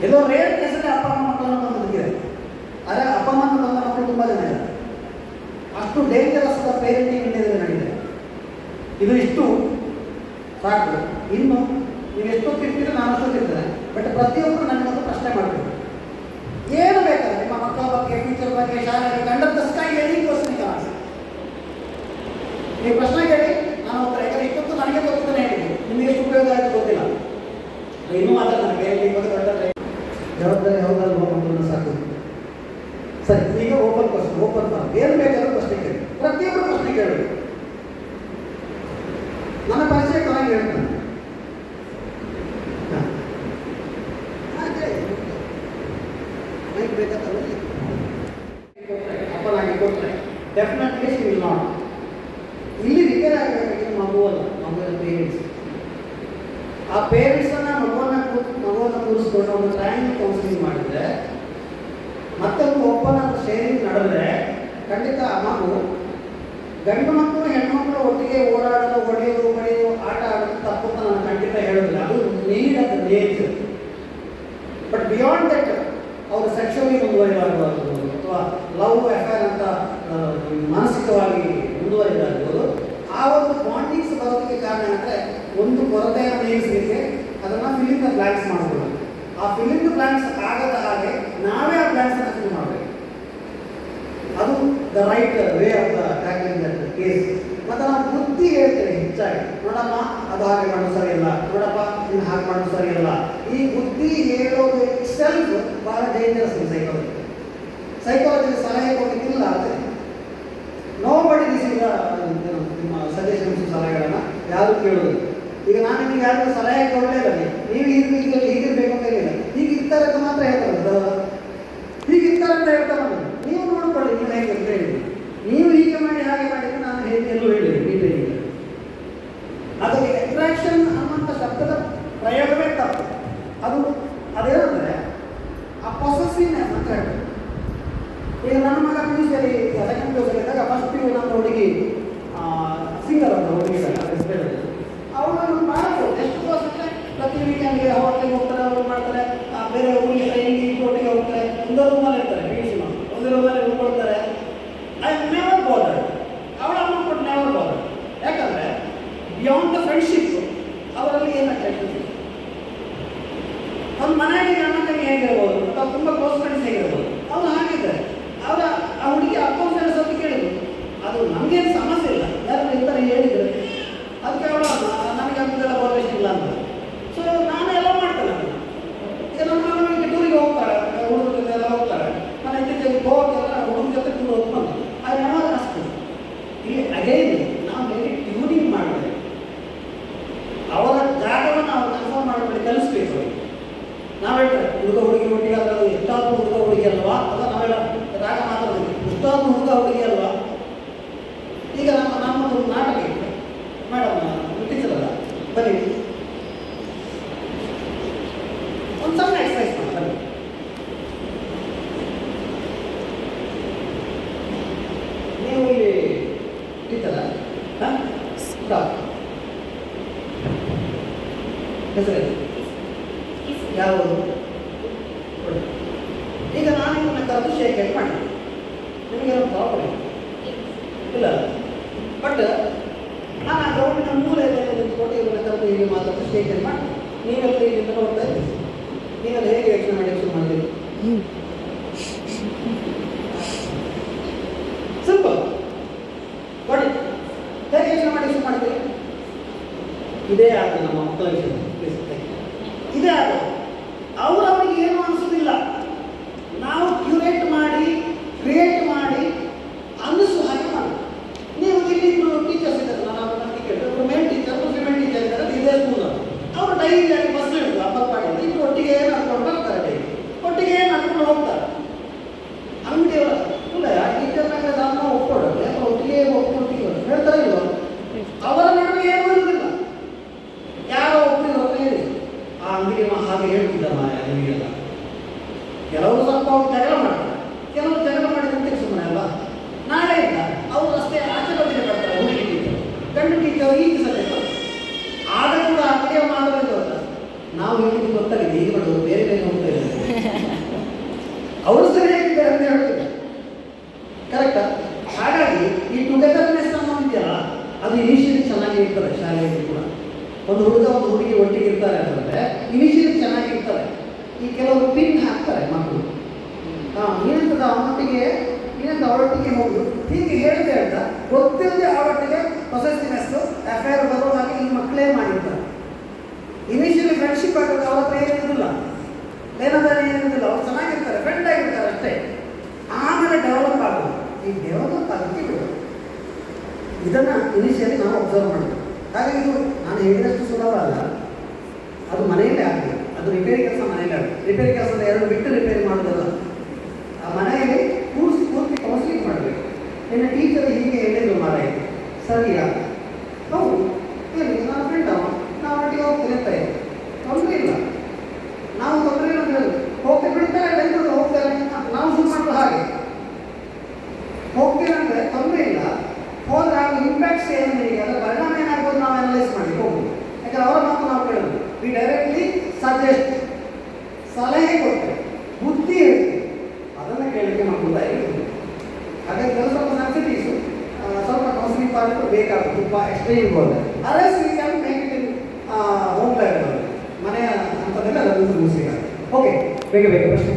ಎಲ್ಲೋ ರೇರ್ ಕೇಸಲ್ಲಿ ಅಪ್ಪ ಅಮ್ಮ ಮಕ್ಕಳನ್ನ ಕೊಂದಿದೆ. ಆದರೆ ಅಪ್ಪ ಅಮ್ಮನ ಕೊಂದ ಮಕ್ಕಳು ತುಂಬ ಜನ ಇದ್ದಾರೆ. ಅಷ್ಟು ಡೇಂಜರಸ್ ಪೇರೆಂಟಿಂಗ್ ಇಂಡಿಯಾದಲ್ಲಿ ನಡೀಇದೆ. ಇದು ಇಷ್ಟು ಸಾಕು. ಇನ್ನು ನೀವು ಎಷ್ಟೊತ್ತಿರ್ತೀರ ನಾನು ಅಷ್ಟೊತ್ತಿರ್ತೇನೆ. ಬಟ್ ಪ್ರತಿಯೊಬ್ಬರು ನನಗೊಂದು ಪ್ರಶ್ನೆ ಮಾಡಬೇಕು. ಏನು ಬೇಕಾದ್ರೆ ನಿಮ್ಮ ಮಕ್ಕಳ ಬಗ್ಗೆ, ಫ್ಯೂಚರ್ ಬಗ್ಗೆ, ಶಾಲೆ under the sky any question answer. ನೀವು ಪ್ರಶ್ನೆ ಕೇಳಿ, ನಾನು ಉತ್ತರ. ಯಾಕಂದ್ರೆ ಇಷ್ಟೊತ್ತು ನನಗೆ ಗೊತ್ತಿದ್ದಾನೆ ಹೇಳಿದೆ, ನಿಮಗೆ ಎಷ್ಟು ಉಪಯೋಗ ಆಯಿತು ಗೊತ್ತಿಲ್ಲ. ಇನ್ನೂ ಮಾತ್ರ ನನಗೆ ಬಗ್ಗೆ ದೊಡ್ಡ ಜವಾಬ್ದಾರಿ ಯಾವುದಾದ್ರು ಮಕ್ಕಳನ್ನ ಸಾಕು. ಸರಿ, ಈಗ ಓಪನ್ ಕ್ವಶನ್, ಓಪನ್ ಫಾರ್ಮ್. ಏನು ಬೇಕಾದ್ರೂ ಪ್ರಶ್ನೆ ಕೇಳಿ, ಪ್ರತಿಯೊಬ್ಬರು ಪ್ರಶ್ನೆ ಕೇಳಿ. ನನ್ನ ಪರಿಚಯ ಚೆನ್ನಾಗಿ ಹೇಳ್ತಾನೆ. ಅಪ್ಪನಾಗಿ ಕೊಟ್ಟರೆ ಡೆಫಿನೆಟ್ಲಿ ಶಿ ವಿಲ್ ನಾಟ್. ಇಲ್ಲಿ ರಿಪೇರ್ ಆಗಬೇಕಾಗಿದ್ದು ಮಗುವಲ್ಲ, ಮಗುವಿನ ಪೇರೆಂಟ್ಸ್. ಆ ಪೇರೆಂಟ್ಸನ್ನು ಮಗುವನ್ನು ಕೂರಿಸ್ಕೊಂಡು ಒಂದು ಟ್ರಯಾಂಗಲ್ ಕೌನ್ಸಿಲಿಂಗ್ ಮಾಡಿದರೆ, ಮತ್ತೊಂದು ಓಪನ್ ಆದ ಶೇರಿಂಗ್ ನಡೆದರೆ ಖಂಡಿತ ಆ ಮಗು, ಗಂಡು ಮಕ್ಕಳು ಹೆಣ್ಮಕ್ಳು ಒಟ್ಟಿಗೆ ಓಡಾಡೋದು, ಹೊಡೆಯೋದು, ಆಟ ಆಡೋದು ತಪ್ಪು ಅಂತ ನಾನು ಖಂಡಿತ ಹೇಳೋದಿಲ್ಲ. ಅದು need of the nature. But beyond that ಅವರು ಸೆಕ್ಷುವಲಿ ಮುಂದುವರಿಬಾರದು ಅಥವಾ ಲವ್ ಅಫೇರ್ ಅಂತ ಮಾನಸಿಕವಾಗಿ ಮುಂದುವರಿದಾಗ್ಬೋದು. ಆ ಒಂದು ಬಾಂಡಿಂಗ್ಸ್ ಬರೋದಕ್ಕೆ ಕಾರಣ ಅಂದರೆ ಒಂದು ಕೊರತೆಯನ್ನು ನೀಗಿಸಲಿಕ್ಕೆ ಅದನ್ನು ಫಿಲಿಂಗ್ ದ ಬ್ಲ್ಯಾಂಕ್ಸ್ ಮಾಡಬಹುದು. ಆ ಫಿಲಿಂಗ್ ದ ಬ್ಲ್ಯಾಂಕ್ಸ್ ಆಗದ ಹಾಗೆ ನಾವೇ ಆ ಬ್ಲ್ಯಾಂಕ್ಸನ್ನು ಫಿಲ್ ಮಾಡಬೇಕು. ಅದು the right way of the tackling that case. ಮತ್ತು ನಾವು ಬುದ್ಧಿ ಹೇಳ್ತೇವೆ ಹೆಚ್ಚಾಗಿ, ನೋಡಮ್ಮ ಅದು ಹಾಗೆ ಮಾಡೋದು ಸರಿಯಲ್ಲ, ನೋಡಪ್ಪ ನೀನು ಹಾಗೆ ಮಾಡೋದು ಸರಿಯಲ್ಲ. ಈ ಬುದ್ಧಿ ಹೇಳೋದು ಸೆಲ್ಫ್ ಭಾಳ ಡೇಂಜರಸ್ ಇನ್ ಸೈಕಾಲಜಿ. ಸೈಕಾಲಜಿಗೆ ಸಲಹೆ ಕೊಡಲಿಕ್ಕಿಲ್ಲ. ಆದರೆ ನೋಬಡಿ ದಿಸಿದ ನಿಮ್ಮ ಸಜೆಷನ್ಸ್, ಸಲಹೆಗಳನ್ನು ಯಾರು ಕೇಳೋದು. ಈಗ ನಾನು ನಿಮಗೆ ಯಾರಿಗೂ ಸಲಹೆ ಕೊಡಲಿಲ್ಲ, ನೀವು ಹೀಗಿರ್ಬೇಕು ಅಂತ ಹೇಳಿಲ್ಲ, ಹೀಗಿರ್ತಾರೆ ಅಂತ ಮಾತ್ರ ಹೇಳ್ತಾರೆ. ಹೀಗಿರ್ತಾರೆ ಅಂತ ಹೇಳ್ತಾರೆ, ನೀವು ನೋಡ್ಕೊಳ್ಳಿ ನೀವು ಹೇಗೆ ಅಂತ ಹೇಳಿ. ನೀವು ಹೀಗೆ ಮಾಡಿ ಹಾಗೆ ಮಾಡಿದ್ರೆ ನಾನು ಹೇಗೆ ಎಲ್ಲೂ ಹೇಳಿದೆ ಡೀಟೇಲಿಂಗ್. ಅದಕ್ಕೆ ಅಟ್ರಾಕ್ಷನ್ ಅನ್ನುವಂಥ ಶಬ್ದದ ಪ್ರಯೋಗವೇ ತಪ್ಪು. ಅದೇನಂದರೆ ಆ ಪೊಸೆಸಿವ್ನೆಸ್ ಅಂತ ಹೇಳ್ತಾರೆ. ಈಗ ನನ್ನ ಮಗ ಪಿಯುಸಿಯಲ್ಲಿ ಸೆಕೆಂಡ್ ಕ್ಲಾಸಲ್ಲಿ ಇದ್ದಾಗ ಫಸ್ಟ್ ಪಿ ಯು ನನ್ನ ಹುಡುಗಿ ಸಿಂಗಲ್ ಅಂತ ಹುಡುಗಿದಾಗ ಅವಳು ಮಾಡೋದು ಎಷ್ಟು ಕ್ಲಾಸ್ ಅಂದರೆ ಪ್ರತಿ ವೀಕೆಂಡ್ಗೆ ಹೋಟೆಲ್ಗೆ ಹೋಗ್ತಾರೆ, ಅವ್ರು ಮಾಡ್ತಾರೆ, ಬೇರೆ ಊರಿಗೆ ಟ್ರೈನಿಂಗ್ ಒಟ್ಟಿಗೆ ಹೋಗ್ತಾರೆ, ಒಂದೇ ರೂಮಲ್ಲಿ ಇರ್ತಾರೆ. PUC ಒಂದೇ ರೂಮಲ್ಲಿ ಉಳ್ಕೊಳ್ತಾರೆ. I never bothered. ಅವಳ ಅಮ್ಮ ಕೊಟ್ಟು ನೆವರ್ ಬಾದರ್ಡ್. ಯಾಕಂದರೆ ಬಿಯಾಂಡ್ ದ ಫ್ರೆಂಡ್ಶಿಪ್ ಅವರಲ್ಲಿ ಏನು ಅಟ್ರಾಕ್ಷನ್. ಒಂದು ಮನೆಯಲ್ಲಿ ನನ್ನ ಕೈ ಹೇಗಿರ್ಬೋದು ಅಥವಾ ತುಂಬ ಕ್ಲೋಸ್ ಫ್ರೆಂಡ್ಸ್ ಹೇಗಿರ್ಬೋದು, ಅವ್ರು ಹಾಗಿದ್ದಾರೆ. ಅವರ ಆ ಹುಡುಗಿ ಅಕೌಂಟ್ ಸ್ವಲ್ಪ ಕೇಳಿದ್ರು, ಅದು ನಮಗೇನು ಸಮಸ್ಯೆ ಇಲ್ಲ, ಯಾರು ಇರ್ತಾರೆ ಹೇಳಿದ್ರು. ಅದಕ್ಕೆ ಅವಳು ನನಗೆ ಅಂತೆಲ್ಲ ಪರ್ಮಿಷನ್ ಇಲ್ಲ ಅಂತ. ಸೊ ನಾನು ಎಲ್ಲ ಮಾಡ್ತೇನೆ. ಈಗ ನಮ್ಮ ಮನೆಗೆ ಟೂರಿಗೆ ಹೋಗ್ತಾರೆ, ಹುಡುಗರ ಜೊತೆ ಎಲ್ಲ ಹೋಗ್ತಾರೆ. ನಾನು ಇತ್ತೀಚೆಗೆ ಗೋವಾಕ್ಕೆಲ್ಲ ಹುಡುಗರ ಜೊತೆ ಟೂರ್ ಹೋಗ್ಕೊಂಡು ಅದು ಯಾವಾಗ ಅಷ್ಟು ಇಲ್ಲಿ ಅಗೈನ್ ನಾವು ಹೇಗೆ ಟ್ಯೂನಿಂಗ್ ಮಾಡಬೇಕು, ಅವರ ಜಾಗವನ್ನು ನಾವು ಕನ್ಫರ್ಮ್ ಮಾಡಿಕೊಂಡು ಕಲಿಸ್ಬೇಕು. ನಾವು ಹೇಳ್ತಾರೆ ಹುಡುಗ ಹುಡುಗಿ ಒಟ್ಟಿಗೆ ಅದರ ಎಷ್ಟಾದ್ರೂ ಹುಡುಗ ಹುಡುಗಿ ಅಲ್ವಾ, ಅಲ್ಲ ನಾವೆಲ್ಲ ರಾಗ ಮಾತಾಡೋದು ಎಷ್ಟಾದ್ರೂ ಹುಡುಗ ಹುಡುಗಿ ಅಲ್ವಾ. ಈಗ ನಮ್ಮದು ನಾಟಕ ಇತ್ತು ಮೇಡಮ್, ಟೀಚರ್ ಅಲ್ಲ, ಬನ್ನಿ ಒಂದು ಸಣ್ಣ ಎಕ್ಸಸೈಸ್ ಮಾಡಿ. ನೀವು ಇಲ್ಲಿ ಟೀಚರ ಹೆಸರು ಯಾವುದು? ಈಗ ನಾನು ಇದನ್ನು ಕರೆದು ಶೇಕ್ ಹ್ಯಾಂಡ್ ಮಾಡಿ, ನಿಮಗೇನೋ ಪ್ರಾಬ್ಲಮ್ ಇಲ್ಲ. ಬಟ್ ನಾನು ಆ ಗ್ರೌಂಡಿನ ಮೂಲೆಯಲ್ಲಿ ನಿಂತ್ಕೊಂಡು ಇವನ್ನ ಕರೆದು ಹೀಗೆ ಮಾತಾಡ್ತಾ ಶೇಕ್ ಹ್ಯಾಂಡ್ ಮಾಡಿ, ನೀವೆಲ್ಲ ಇಲ್ಲಿಂದ ನೋಡ್ತಾ ಇದ್ದೀವಿ. ನೀವೆಲ್ಲ ಹೇಗೆ ಯೋಚನೆ ಮಾಡಿ ಶುರು ಮಾಡಿದ್ದೀವಿ? ಸಿಂಪಲ್. ನೋಡಿ ಹೇಗೆ ಯೋಚನೆ ಮಾಡಿ ಶುರು ಮಾಡ್ತೀವಿ. ಇದೇ ಆದ ನಮ್ಮ ಮಕ್ಕಳ ವಿಷಯ ಇದೇ ಅದು ಅವರಿಗೆ ಏನು ಅನಿಸೋದಿಲ್ಲ. ನಾವು ಕ್ಯೂರೇಟ್ ಮಾಡಿ ಕ್ರಿಯೇಟ್ ಮಾಡಿ ಅನ್ನಿಸುವ ಹಾಗೆ ಮಾಡಿ. ನೀವು ಇಲ್ಲಿ ಟೀಚರ್ಸ್ ಇದ್ದಾರೆ, ನಾನು ticket main teacher female teacher ಇದ್ದಾರೆ, ಇದೇ ಸ್ಕೂಲ್ ಅವರು ಡೈಲಿ ಆಗಿ ಬಸ್ ಹಿಡಿದು ಅಪ್ಪತ್ಪಾಡಿಂದ ಇಲ್ಲಿ ಒಟ್ಟಿಗೆ ನಡ್ಕೊಂಡು ಬರ್ತಾರೆ, ಡೈಲಿ ಒಟ್ಟಿಗೆ ನಡ್ಕೊಂಡು ಹೋಗ್ತಾರೆ. ಅಂಗಡಿಯವರ ಟೀಚರ್ನಾಗ ನಾನು ಒಪ್ಕೊಳ್ಳೋದು ಒಟ್ಟಿಗೆ ಒಟ್ಟಿಗೆ ಹೇಳ್ತಾರೆ ಇಲ್ವ, ಅವರ ನಡುವೆ ಏನೂ ಇರುವುದಿಲ್ಲ. ಯಾರೋ ಒಬ್ಬರು ಹೇಳಿ ಆ ಅಂಗಡಿ ಹಾಗೆ ಹೇಳ್ತಿದ್ದ ನಿಮಗೆಲ್ಲ. ಕೆಲವರು ಸ್ವಲ್ಪ ಅವ್ರು ಜಗಳ ಮಾಡ್ತಾರೆ, ಕೆಲವರು ಜಗಳ ಮಾಡಿದಂತೆ ಸುಮ್ಮನೆ ಅಲ್ಲ. ನಾಳೆ ಇಲ್ಲ ಅವರು ರಸ್ತೆ ಆಚೆ ಬದಿಗೆ ಬರ್ತಾರೆ, ಹುಡುಗಿ ಟೀಚರ್ ಗಂಡು ಟೀಚರ್ ಈ ದಿವಸ ಆಗ ಕೂಡ ಅಂಗಡಿಯ ಮಾಡೋದಿಲ್ಲ. ನಾವು ಹೇಳಿದ್ದು ಗೊತ್ತಾಗಿದೆ, ಈಗ ಮಾಡೋದು ಬೇರೆ ಬೇರೆ ಹೋಗ್ತಾ ಇದ್ದಾರೆ, ಅವರು ಸರಿ ಹೇಳಿದ್ದಾರೆ ಅಂತ ಹೇಳೋದಿಲ್ಲ. ಕರೆಕ್ಟಾ? ಹಾಗಾಗಿ ಈ ಟುಗೆದರ್ನೆಸ್ ಅನ್ನೋದಿದೆಯಲ್ಲ, ಅದು ಇನಿಷಿಯಲಿ ಚೆನ್ನಾಗಿ ಇರ್ತದೆ. ಶಾಲೆಯಲ್ಲಿ ಕೂಡ ಒಂದು ಹುಡುಗ ಒಂದು ಹುಡುಗಿ ಒಟ್ಟಿಗೆ ಇರ್ತಾರೆ ಅಂತಂದರೆ ಇನಿಷಿಯಲಿ ಚೆನ್ನಾಗಿರ್ತಾರೆ. ಈ ಕೆಲವರು ಪಿನ್ ಹಾಕ್ತಾರೆ ಮಕ್ಕಳು, ಏನಂತದ ಅವನೊಟ್ಟಿಗೆ ಏನಂತ ಅವಳೊಟ್ಟಿಗೆ ಹೋಗುದು ಹೀಗೆ ಹೇಳಿದೆ ಅಂತ ಗೊತ್ತಿಲ್ಲದೆ ಅವಳೊಟ್ಟಿಗೆ ಪೊಸೆಸಿವ್ನೆಸ್ಸು ಅಫೇರ್ ಬರೋ ಹಾಗೆ ಈ ಮಕ್ಕಳೇ ಮಾಡಿರ್ತಾರೆ. ಇನಿಷಿಯಲಿ ಫ್ರೆಂಡ್ಶಿಪ್ ಆಗೋದು ಅವರ ಹತ್ರ ಏನಿರೋದಿಲ್ಲ, ಏನಾದ್ರೆ ಏನಿರೋದಿಲ್ಲ, ಅವ್ರು ಚೆನ್ನಾಗಿರ್ತಾರೆ, ಫ್ರೆಂಡ್ ಆಗಿರ್ತಾರೆ ಅಷ್ಟೇ. ಆಮೇಲೆ ಡೆವಲಪ್ ಆಗೋದು, ಈ ಡೆವಲಪ್ ಆಗೋಕ್ಕೆ ಬಿಡೋದು. ಇದನ್ನು ಇನಿಷಿಯಲಿ ನಾವು ಅಬ್ಸರ್ವ್ ಮಾಡಬೇಕು. ಹಾಗಾಗಿ ಇದು ನಾನು ಹೇಳಿದಷ್ಟು ಸುಲಭ ಅಲ್ಲ, ಅದು ಮನೆಯಲ್ಲೇ ಆಗಲಿ. ಅದು ರಿಪೇರಿ ಕೆಲಸ ಮನೆಯಲ್ಲೇ ಆಗಲಿ. ರಿಪೇರಿ ಕೆಲಸದ ಎರಡು ಬಿಟ್ಟು ರಿಪೇರಿ ಮಾಡೋದಲ್ಲ, ಆ ಮನೆಯಲ್ಲಿ ಪೂರ್ತಿ ಕೌನ್ಸಿಲಿಂಗ್ ಮಾಡಬೇಕು. ನಿನ್ನ ಟೀಚರ್ ಹೀಗೆ ಹೇಳಿದ್ರು ಮಾರಾಯ ಸರಿಯಾ? ಹೌದು, ಹೇಳಿ ನನ್ನ ಫ್ರೆಂಡ್ ಅವ, ನಾವು ಒಟ್ಟಿಗೆ ಹೋಗ್ತೇನೆ ಅಂತ ಇದೆ, ತೊಂದರೆ ಇಲ್ಲ, ನಾವು ತೊಂದರೆ ಇಲ್ಲ ಅಂತ ಹೇಳಿದ್ರು. ಹೋಗ್ತೇವೆ ಬಿಡ್ತಾರೆ ಬೆಂಗಳೂರು ಹೋಗ್ತಾರೆ, ನಾವು ಶುರು ಮಾಡೋದು ಹಾಗೆ ಹೋಗ್ತೇವೆ ಅಂದರೆ ತೊಂದರೆ ಇಲ್ಲ. ಹೋದ್ರೆ ಆಗ ಇಂಪ್ಯಾಕ್ಟ್ಸ್ ಏನು ನಿಮಗೆ, ಅದರ ಪರಿಣಾಮ ಏನಾಗ್ಬೋದು ನಾವು ಅನಲೈಸ್ ಮಾಡಿ ಹೋಗ್ಬೋದು. ಯಾಕಂದ್ರೆ ಅವರ ಮಾತು ನಾವು ಕೇಳೋದು, ವಿ ಡೈರೆಕ್ಟ್ಲಿ ಸಜೆಸ್ಟ್, ಸಲಹೆ ಕೊಡ್ತೇವೆ, ಬುದ್ಧಿ ಹೇಳ್ತೀವಿ, ಅದನ್ನು ಕೇಳಲಿಕ್ಕೆ ಮಕ್ಕಳು ಇರ್ತದೆ. ಹಾಗಾಗಿ ಸ್ವಲ್ಪ ಸೆನ್ಸಿಟೀಸು ಸ್ವಲ್ಪ ಕೌನ್ಸಿಲಿಂಗ್ ಪಾರ್ಟ್ ಬೇಕಾಗುತ್ತೆ, ತುಂಬ ಎಕ್ಸ್ಟ್ರೀಮ್ ಹೋದರೆ others we can make it in home level, ಮನೆಯ ಹಂತದಲ್ಲಿ ಅದನ್ನು ಮುಗಿಸಿದ್ದಾರೆ. ಓಕೆ, ಬೇಗ ಪ್ರಶ್ನೆ